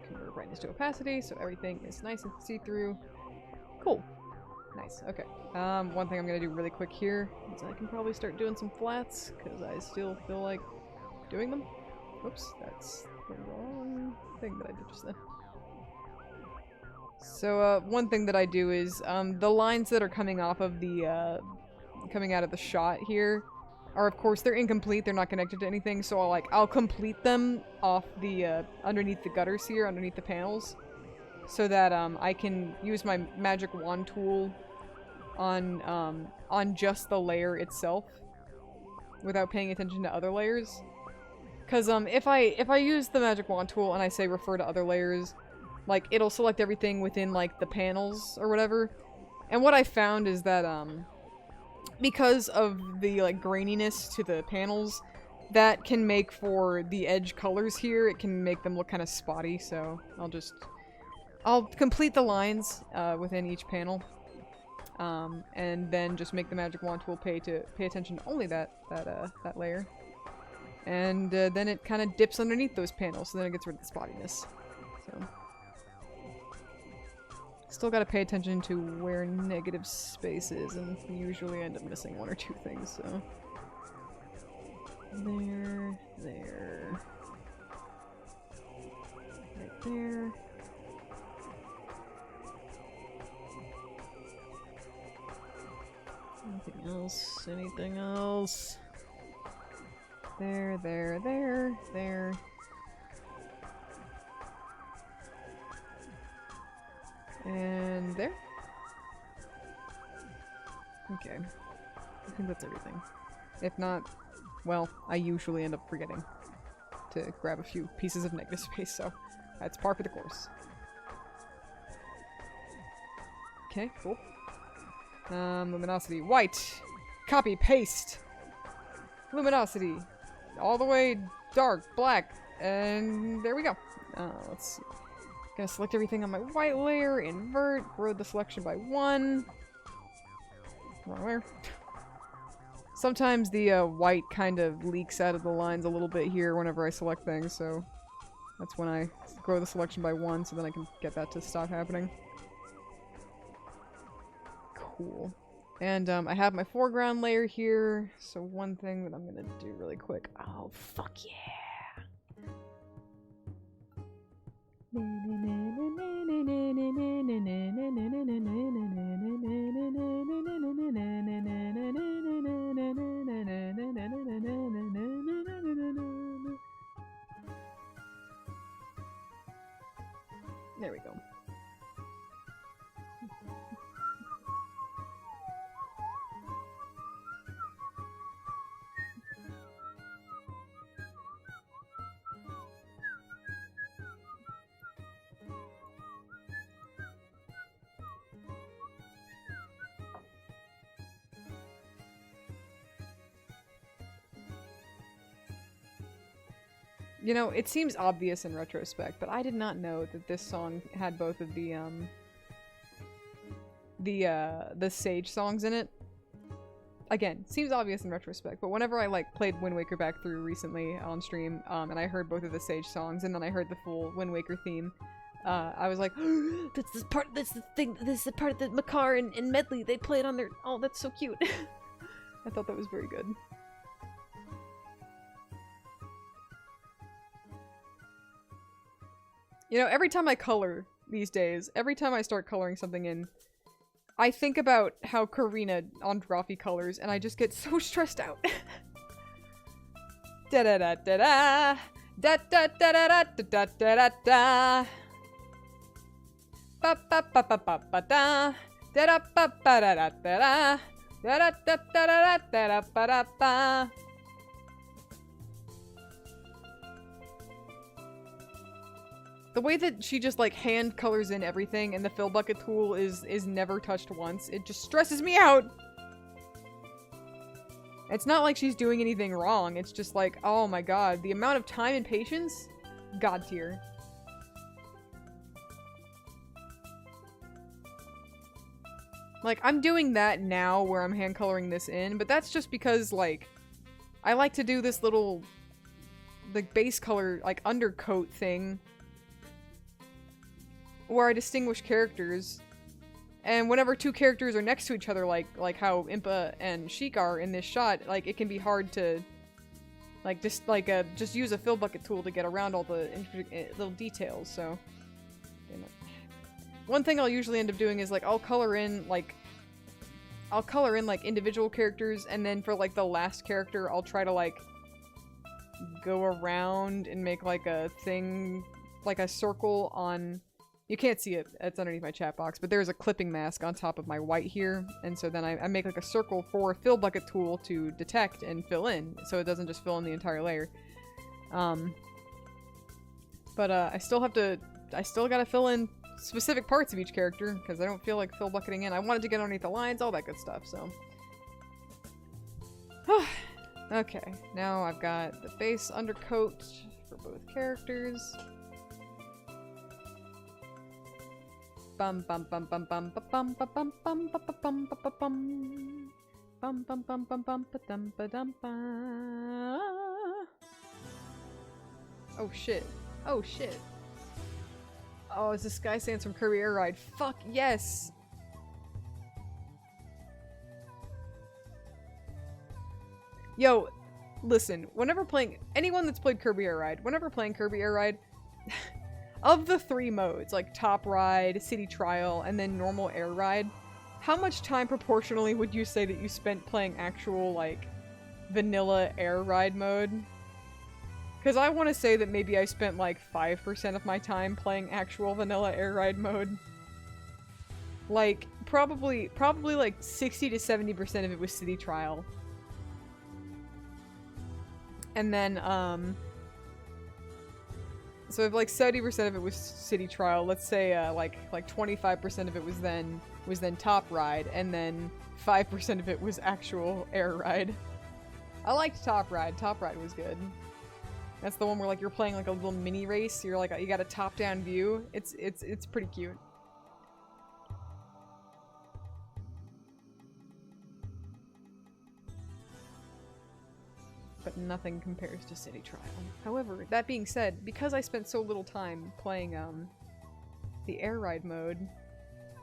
convert brightness to opacity, so everything is nice and see-through. Cool. Nice. Okay. One thing I'm gonna do really quick here is I can probably start doing some flats, because I still feel like doing them. Oops, that's the wrong thing that I did just then. So, one thing that I do is, the lines that are coming off of the, coming out of the shot here are, of course, they're incomplete, they're not connected to anything, so I'll complete them off the, underneath the gutters here, underneath the panels, so that, I can use my magic wand tool on just the layer itself, without paying attention to other layers. Because, if I use the magic wand tool and I say refer to other layers, like, it'll select everything within, like, the panels or whatever. And what I found is that, because of the, like, graininess to the panels, that can make for the edge colors here, it can make them look kind of spotty, so I'll complete the lines, within each panel. And then just make the magic wand tool pay attention to only that layer. And, then it kind of dips underneath those panels, so then it gets rid of the spottiness. So. Still gotta pay attention to where negative space is, and usually end up missing one or two things, so. There. Right there. Anything else? Anything else? There. And there? Okay. I think that's everything. If not, well, I usually end up forgetting to grab a few pieces of negative space, so that's par for the course. Okay, cool. Luminosity. White! Copy, paste! Luminosity! All the way dark, black, and there we go. Let's see. Gonna select everything on my white layer, invert, grow the selection by 1. Wrong layer. Sometimes the white kind of leaks out of the lines a little bit here whenever I select things, so that's when I grow the selection by 1, so then I can get that to stop happening. Cool. And I have my foreground layer here, so one thing that I'm gonna do really quick. Oh, fuck yeah! There we go. You know, it seems obvious in retrospect, but I did not know that this song had both of the Sage songs in it. Again, seems obvious in retrospect, but whenever I like played Wind Waker back through recently on stream, and I heard both of the Sage songs, and then I heard the full Wind Waker theme, I was like, that's the part that Makar and Medley, they played on their, oh, that's so cute. I thought that was very good. You know, every time I color these days, every time I start coloring something in, I think about how Karina on Drawfee colors, and I just get so stressed out. Da da da da da da da da da da da da da. Ba ba ba ba ba ba da da da ba ba da da da da da da da da da da ba da ba. The way that she just like hand colors in everything and the fill bucket tool is never touched once, it just stresses me out. It's not like she's doing anything wrong, it's just like, oh my god, the amount of time and patience? God tier. Like, I'm doing that now where I'm hand coloring this in, but that's just because, like, I like to do this little, like, base color, like, undercoat thing where I distinguish characters, and whenever two characters are next to each other, like how Impa and Sheik are in this shot, like, it can be hard to, like, just use a fill bucket tool to get around all the little details, so. Damn it. One thing I'll usually end up doing is, like, I'll color in, like, individual characters, and then for, like, the last character, I'll try to, like, go around and make, like, a thing, like a circle on... You can't see it, it's underneath my chat box, but there's a clipping mask on top of my white here, and so then I make like a circle for a fill bucket tool to detect and fill in, so it doesn't just fill in the entire layer. But I still gotta fill in specific parts of each character, because I don't feel like fill bucketing in. I wanted to get underneath the lines, all that good stuff, so. Okay, now I've got the base undercoat for both characters. Bum bum bum bum bum bum bum bum bum bum bum bum bum bum bum bum bum bum ba-dum ba-dum ba. Oh shit. Oh shit. Oh, is this Sky Sands from Kirby Air Ride? Fuck yes! Yo, listen, whenever playing anyone that's played Kirby Air Ride, whenever playing Kirby Air Ride, of the three modes, like Top Ride, City Trial, and then normal Air Ride, how much time proportionally would you say that you spent playing actual, like, vanilla Air Ride mode? Because I want to say that maybe I spent, like, 5% of my time playing actual vanilla Air Ride mode. Like, probably like 60 to 70% of it was City Trial. And then, so if like 70% of it was City Trial, let's say like 25% of it was then Top Ride, and then 5% of it was actual Air Ride. I liked Top Ride. Top Ride was good. That's the one where like you're playing like a little mini race. You're like you got a top-down view. It's pretty cute. But nothing compares to City Trial. However, that being said, because I spent so little time playing the Air Ride mode,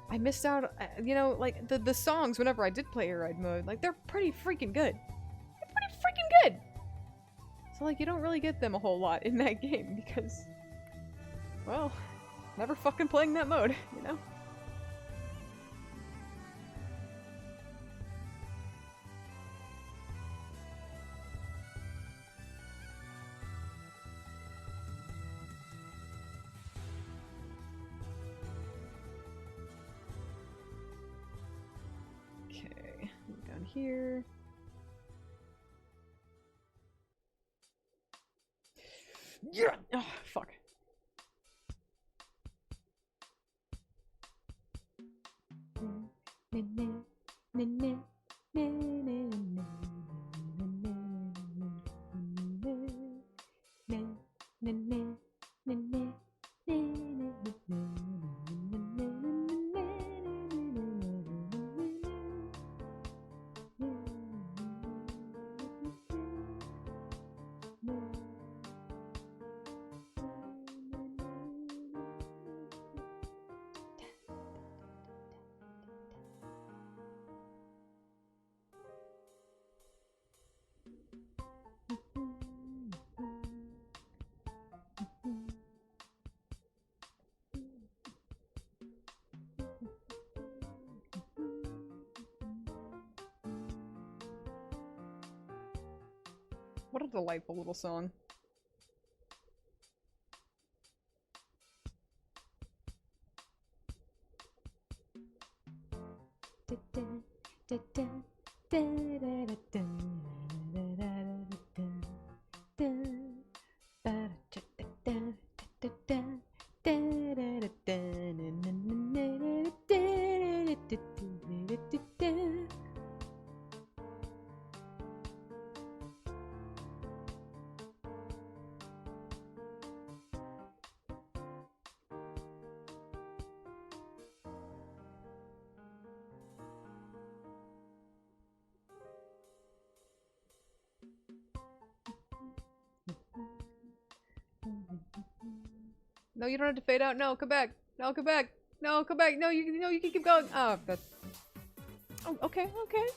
I missed out, you know, like the songs whenever I did play Air Ride mode, like they're pretty freaking good. They're pretty freaking good! So like you don't really get them a whole lot in that game because, well, never fucking playing that mode, you know? here. Yeah! Oh, fuck. What a delightful little song. No, you don't have to fade out. No, come back. No, come back. No, come back. No, you can keep going. Oh, that's... Oh, okay, okay.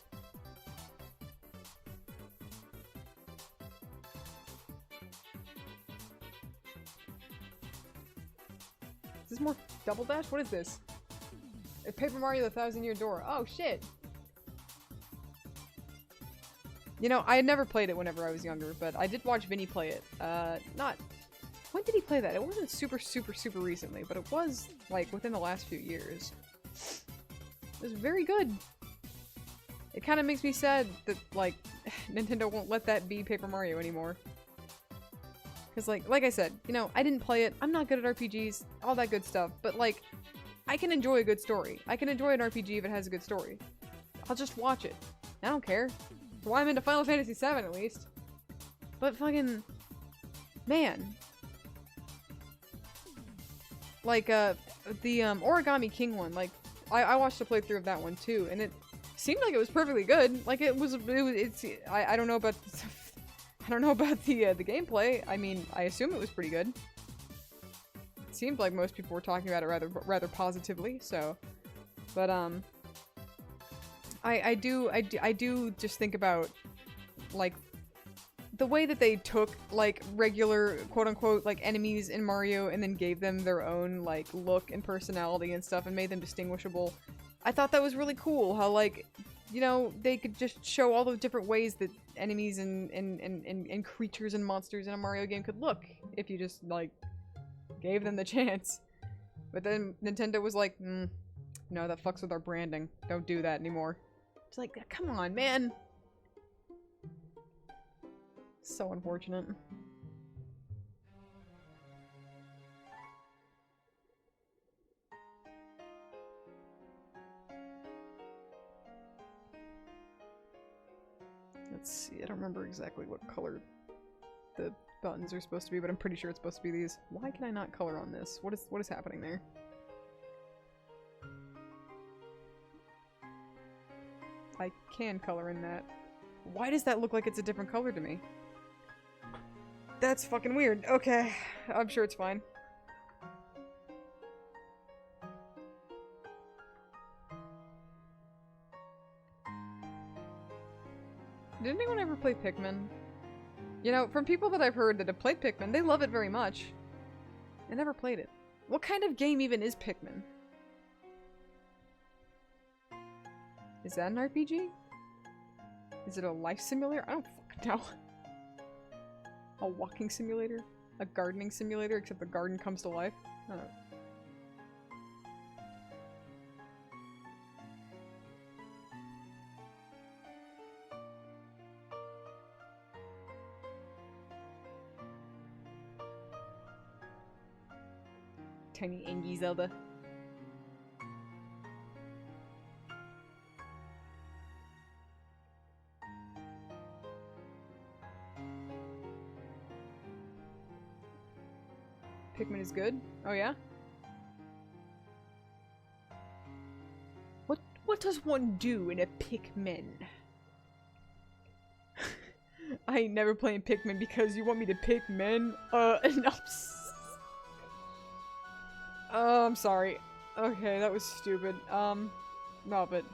Is this more Double Dash? What is this? Paper Mario the Thousand-Year Door. Oh, shit. You know, I had never played it whenever I was younger, but I did watch Vinny play it. Not... When did he play that? It wasn't super recently, but it was, like, within the last few years. It was very good. It kind of makes me sad that, like, Nintendo won't let that be Paper Mario anymore. Because, like I said, you know, I didn't play it. I'm not good at RPGs, all that good stuff, but, like, I can enjoy a good story. I can enjoy an RPG if it has a good story. I'll just watch it. I don't care. That's why I'm into Final Fantasy VII, at least. But fucking... Man. Like, the, Origami King one, like, I watched a playthrough of that one, too, and it seemed like it was perfectly good. Like, I don't know about, I don't know about the gameplay. I mean, I assume it was pretty good. It seemed like most people were talking about it rather positively, so, but, I do just think about, like, the way that they took, like, regular, quote-unquote, like, enemies in Mario and then gave them their own, like, look and personality and stuff and made them distinguishable. I thought that was really cool, how, like, you know, they could just show all the different ways that enemies and creatures and monsters in a Mario game could look if you just, like, gave them the chance. But then Nintendo was like, no, that fucks with our branding. Don't do that anymore. It's like, come on, man! So unfortunate. Let's see, I don't remember exactly what color the buttons are supposed to be, but I'm pretty sure it's supposed to be these. Why can I not color on this? What is happening there? I can color in that. Why does that look like it's a different color to me? That's fucking weird. Okay, I'm sure it's fine. Did anyone ever play Pikmin? You know, from people that I've heard that have played Pikmin, they love it very much. I never played it. What kind of game even is Pikmin? Is that an RPG? Is it a life simulator? I don't fucking know. A walking simulator? A gardening simulator, except the garden comes to life? I don't know. tiny Angie Zelda. Pikmin is good? Oh yeah? What does one do in a Pikmin? I ain't never playing Pikmin because you want me to pick men? No. Oh, I'm sorry. Okay, that was stupid. No, but...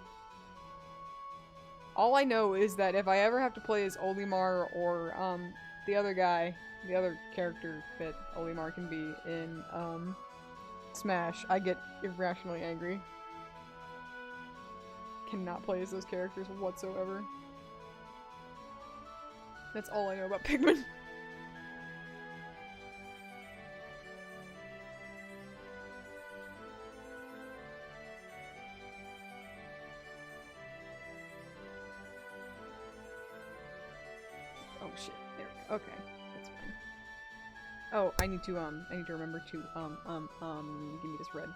all I know is that if I ever have to play as Olimar or, the other guy, the other character that Olimar can be in, Smash, I get irrationally angry. Cannot play as those characters whatsoever. That's all I know about Pikmin. Oh shit, there we go. Okay, that's fine. Oh, I need to remember to, give me this red.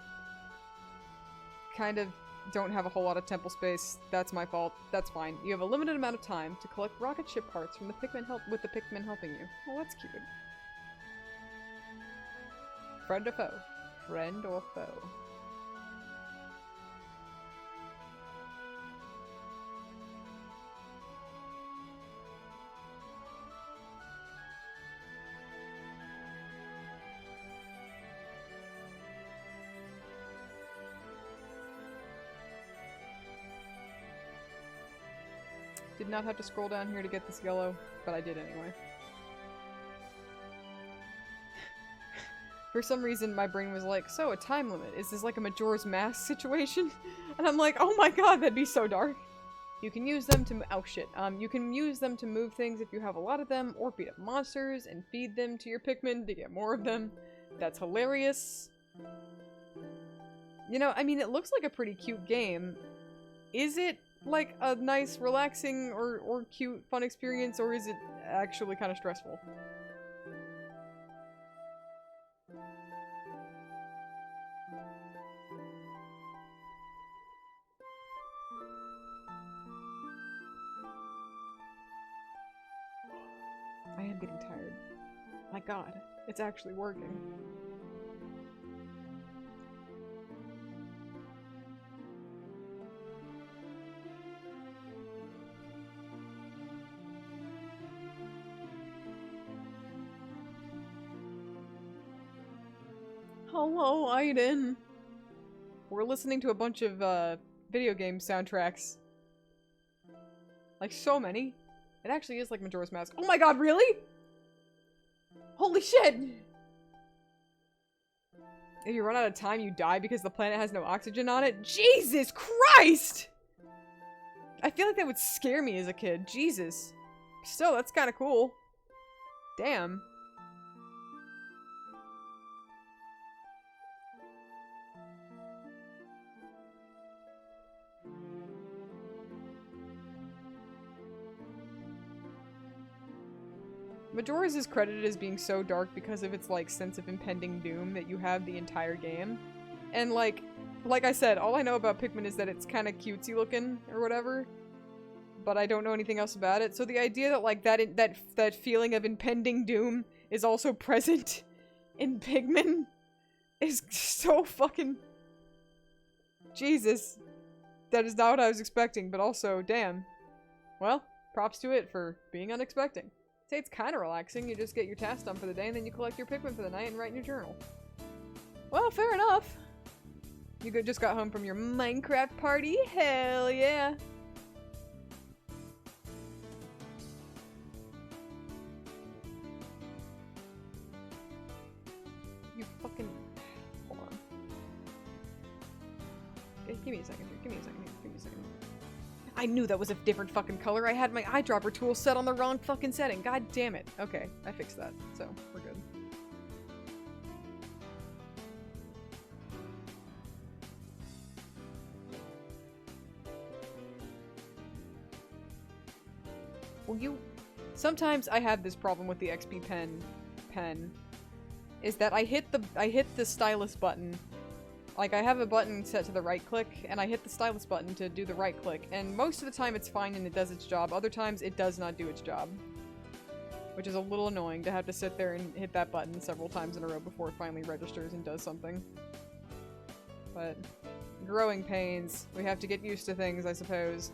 Kind of don't have a whole lot of temple space. That's my fault. That's fine. You have a limited amount of time to collect rocket ship parts from the Pikmin with the Pikmin helping you. Well, that's cute. Friend or foe? Friend or foe? Did not have to scroll down here to get this yellow, but I did anyway. For some reason, my brain was like, so, a time limit. Is this like a Majora's Mask situation? And I'm like, oh my god, that'd be so dark. You can use them to- oh shit. You can use them to move things if you have a lot of them, or beat up monsters and feed them to your Pikmin to get more of them. That's hilarious. You know, I mean, it looks like a pretty cute game. Is it like a nice, relaxing, or cute, fun experience, or is it actually kind of stressful? I am getting tired. My god, it's actually working. Hello, Aiden. We're listening to a bunch of, video game soundtracks. Like, so many. It actually is like Majora's Mask. Oh my god, really? Holy shit! If you run out of time, you die because the planet has no oxygen on it? Jesus Christ! I feel like that would scare me as a kid. Jesus. Still, that's kind of cool. Damn. Majora's is credited as being so dark because of its, like, sense of impending doom that you have the entire game. And, like I said, all I know about Pikmin is that it's kind of cutesy looking, or whatever. But I don't know anything else about it. So the idea that, like, that feeling of impending doom is also present in Pikmin is so fucking... Jesus. That is not what I was expecting, but also, damn. Well, props to it for being unexpected. Say it's kind of relaxing. You just get your tasks done for the day, and then you collect your Pikmin for the night and write in your journal. Well, fair enough. You just got home from your Minecraft party? Hell yeah! You fucking... Hold on. Give me a second here. Give me a second here. Give me a second. I knew that was a different fucking color. I had my eyedropper tool set on the wrong fucking setting. God damn it. Okay, I fixed that. So, we're good. Well, sometimes I have this problem with the XP pen. is that I hit the stylus button. Like, I have a button set to the right click, and I hit the stylus button to do the right click, and most of the time it's fine and it does its job. Other times it does not do its job. Which is a little annoying to have to sit there and hit that button several times in a row before it finally registers and does something. But, growing pains. We have to get used to things, I suppose.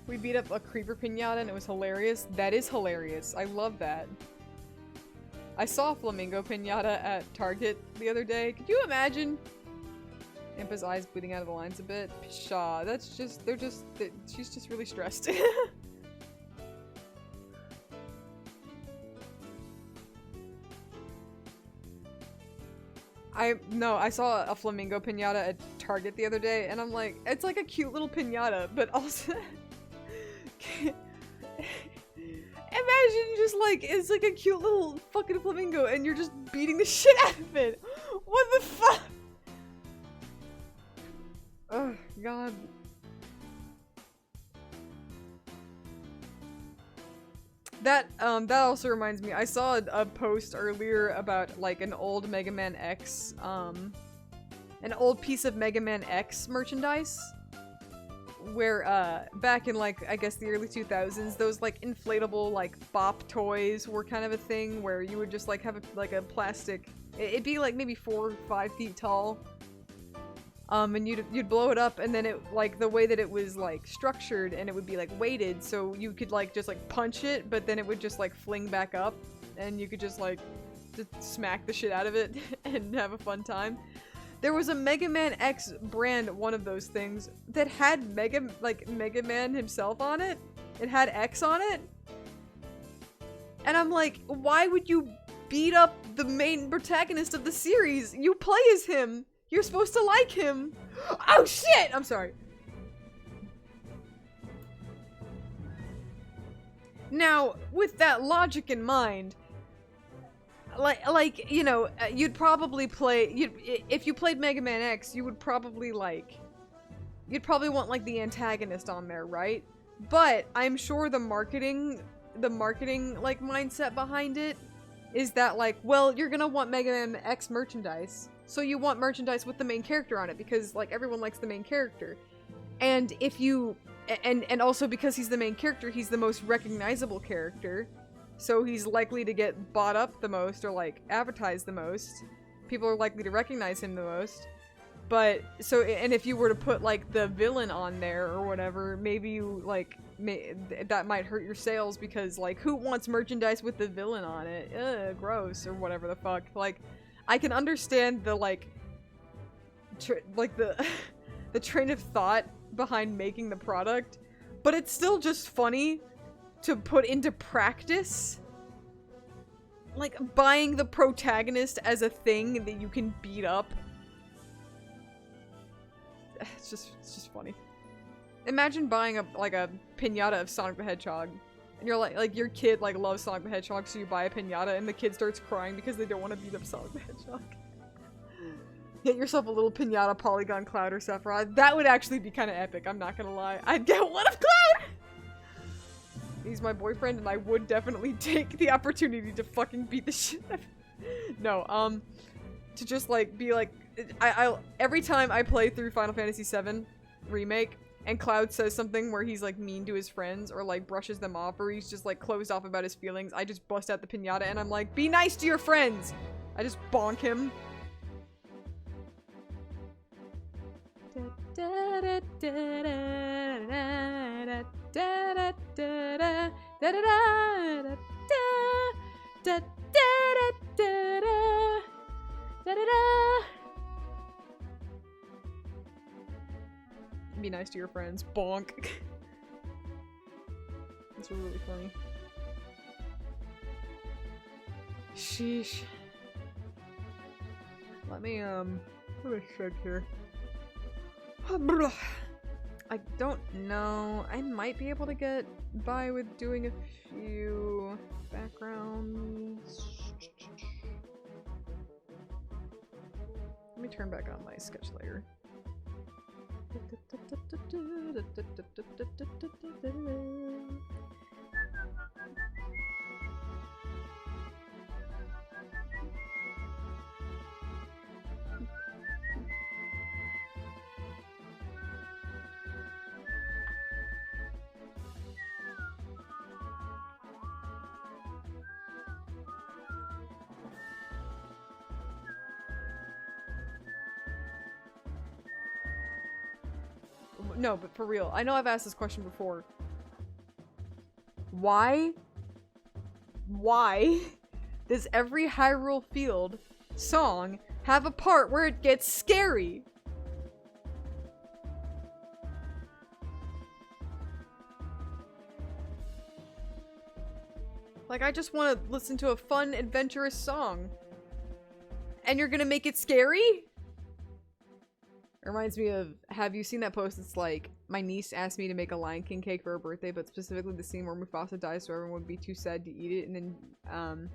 We beat up a creeper pinata and it was hilarious. That is hilarious. I love that. I saw a flamingo pinata at Target the other day. Could you imagine? Impa's eyes bleeding out of the lines a bit. Pshaw, that's just, she's just really stressed. I saw a flamingo pinata at Target the other day and I'm like, it's like a cute little pinata, but also imagine just like, it's like a cute little fucking flamingo and you're just beating the shit out of it. What the fuck? Oh, God. That also reminds me, I saw a post earlier about, like, an old Mega Man X, an old piece of Mega Man X merchandise, where, back in, like, I guess the early 2000s, those, like, inflatable, like, bop toys were kind of a thing, where you would just, like, have, a plastic, it'd be, like, maybe 4 or 5 feet tall, and you'd blow it up, and then it, like, the way that it was, like, structured, and it would be, like, weighted, so you could, like, just, like, punch it, but then it would just, like, fling back up, and you could just, like, just smack the shit out of it, and have a fun time. There was a Mega Man X brand, one of those things, that had Mega Man himself on it. It had X on it. And I'm like, why would you beat up the main protagonist of the series? You play as him! You're supposed to like him! Oh shit! I'm sorry. Now, with that logic in mind, like, you know, you'd probably play, if you played Mega Man X, you would probably, like, you'd probably want, like, the antagonist on there, right? But I'm sure the marketing, like, mindset behind it is that, like, well, you're gonna want Mega Man X merchandise, so you want merchandise with the main character on it, because, like, everyone likes the main character. And if you, and also because he's the main character, he's the most recognizable character, so he's likely to get bought up the most, or, like, advertised the most. People are likely to recognize him the most. But, so, and if you were to put, like, the villain on there, or whatever, maybe you, like, that might hurt your sales, because, like, who wants merchandise with the villain on it? Ugh, gross, or whatever the fuck. Like, I can understand the, like, the train of thought behind making the product, but it's still just funny to put into practice. Like, buying the protagonist as a thing that you can beat up. It's just funny. Imagine buying a pinata of Sonic the Hedgehog, and you're like your kid, like, loves Sonic the Hedgehog, so you buy a pinata, and the kid starts crying because they don't want to beat up Sonic the Hedgehog. Get yourself a little pinata Polygon Cloud or Sephiroth. That would actually be kind of epic, I'm not gonna lie. I'd get one of Cloud! He's my boyfriend, and I would definitely take the opportunity to fucking beat the shit out of him. No, to just, like, be like, every time I play through Final Fantasy VII Remake, and Cloud says something where he's, like, mean to his friends, or, like, brushes them off, or he's just, like, closed off about his feelings, I just bust out the pinata, and I'm like, be nice to your friends! I just bonk him. Be nice to your friends. Bonk. That's really funny. Sheesh. Let me, Let me check here. I don't know. I might be able to get by with doing a few backgrounds. Let me turn back on my sketch layer. No, but for real, I know I've asked this question before. Why does every Hyrule Field song have a part where it gets scary? Like, I just want to listen to a fun, adventurous song. And you're gonna make it scary? It reminds me of, have you seen that post? It's like, my niece asked me to make a Lion King cake for her birthday, but specifically the scene where Mufasa dies so everyone would be too sad to eat it, and then,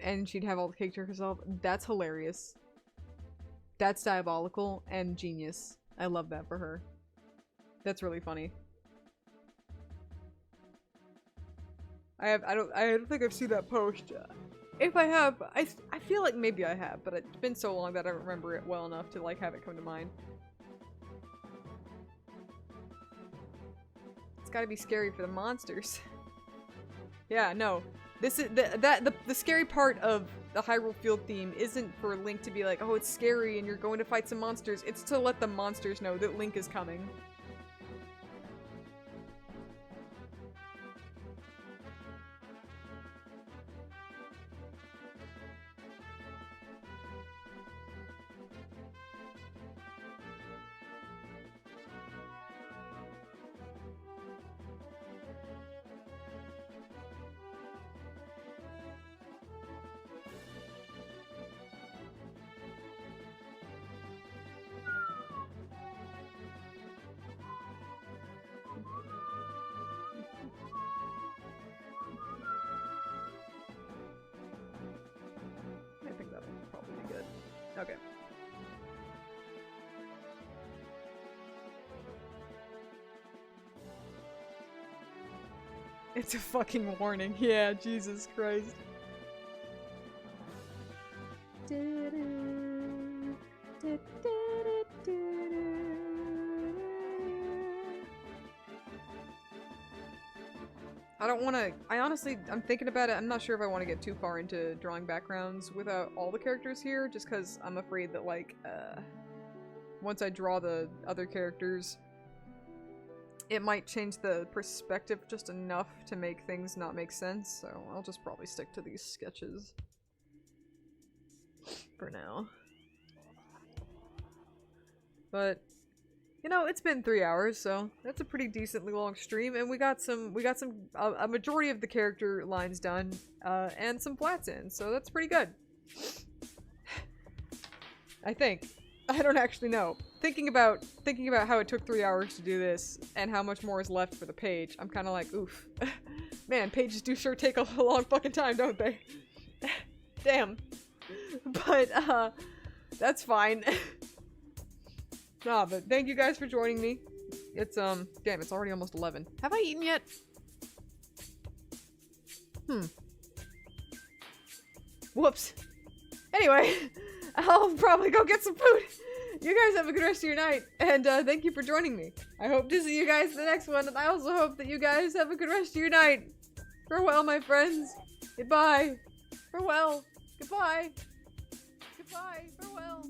and she'd have all the cake to herself. That's hilarious. That's diabolical and genius. I love that for her. That's really funny. I don't think I've seen that post. If I have, I feel like maybe I have, but it's been so long that I don't remember it well enough to like have it come to mind. It's gotta be scary for the monsters. Yeah, no. This is the scary part of the Hyrule Field theme isn't for Link to be like, oh, it's scary and you're going to fight some monsters. It's to let the monsters know that Link is coming. Okay. It's a fucking warning. Yeah, Jesus Christ. I don't want to, I'm thinking about it. I'm not sure if I want to get too far into drawing backgrounds without all the characters here, just because I'm afraid that, like, once I draw the other characters, it might change the perspective just enough to make things not make sense, so I'll just probably stick to these sketches for now. But you know, it's been 3 hours, so that's a pretty decently long stream, and we got a majority of the character lines done, and some flats in, so that's pretty good. I think. I don't actually know. Thinking about how it took 3 hours to do this, and how much more is left for the page, I'm kind of like, oof. Man, pages do sure take a long fucking time, don't they? Damn. But, that's fine. Nah, but thank you guys for joining me. It's, damn, it's already almost 11. Have I eaten yet? Whoops. Anyway, I'll probably go get some food. You guys have a good rest of your night, and, thank you for joining me. I hope to see you guys in the next one, and I also hope that you guys have a good rest of your night. Farewell, my friends. Goodbye. Farewell. Goodbye. Goodbye. Farewell.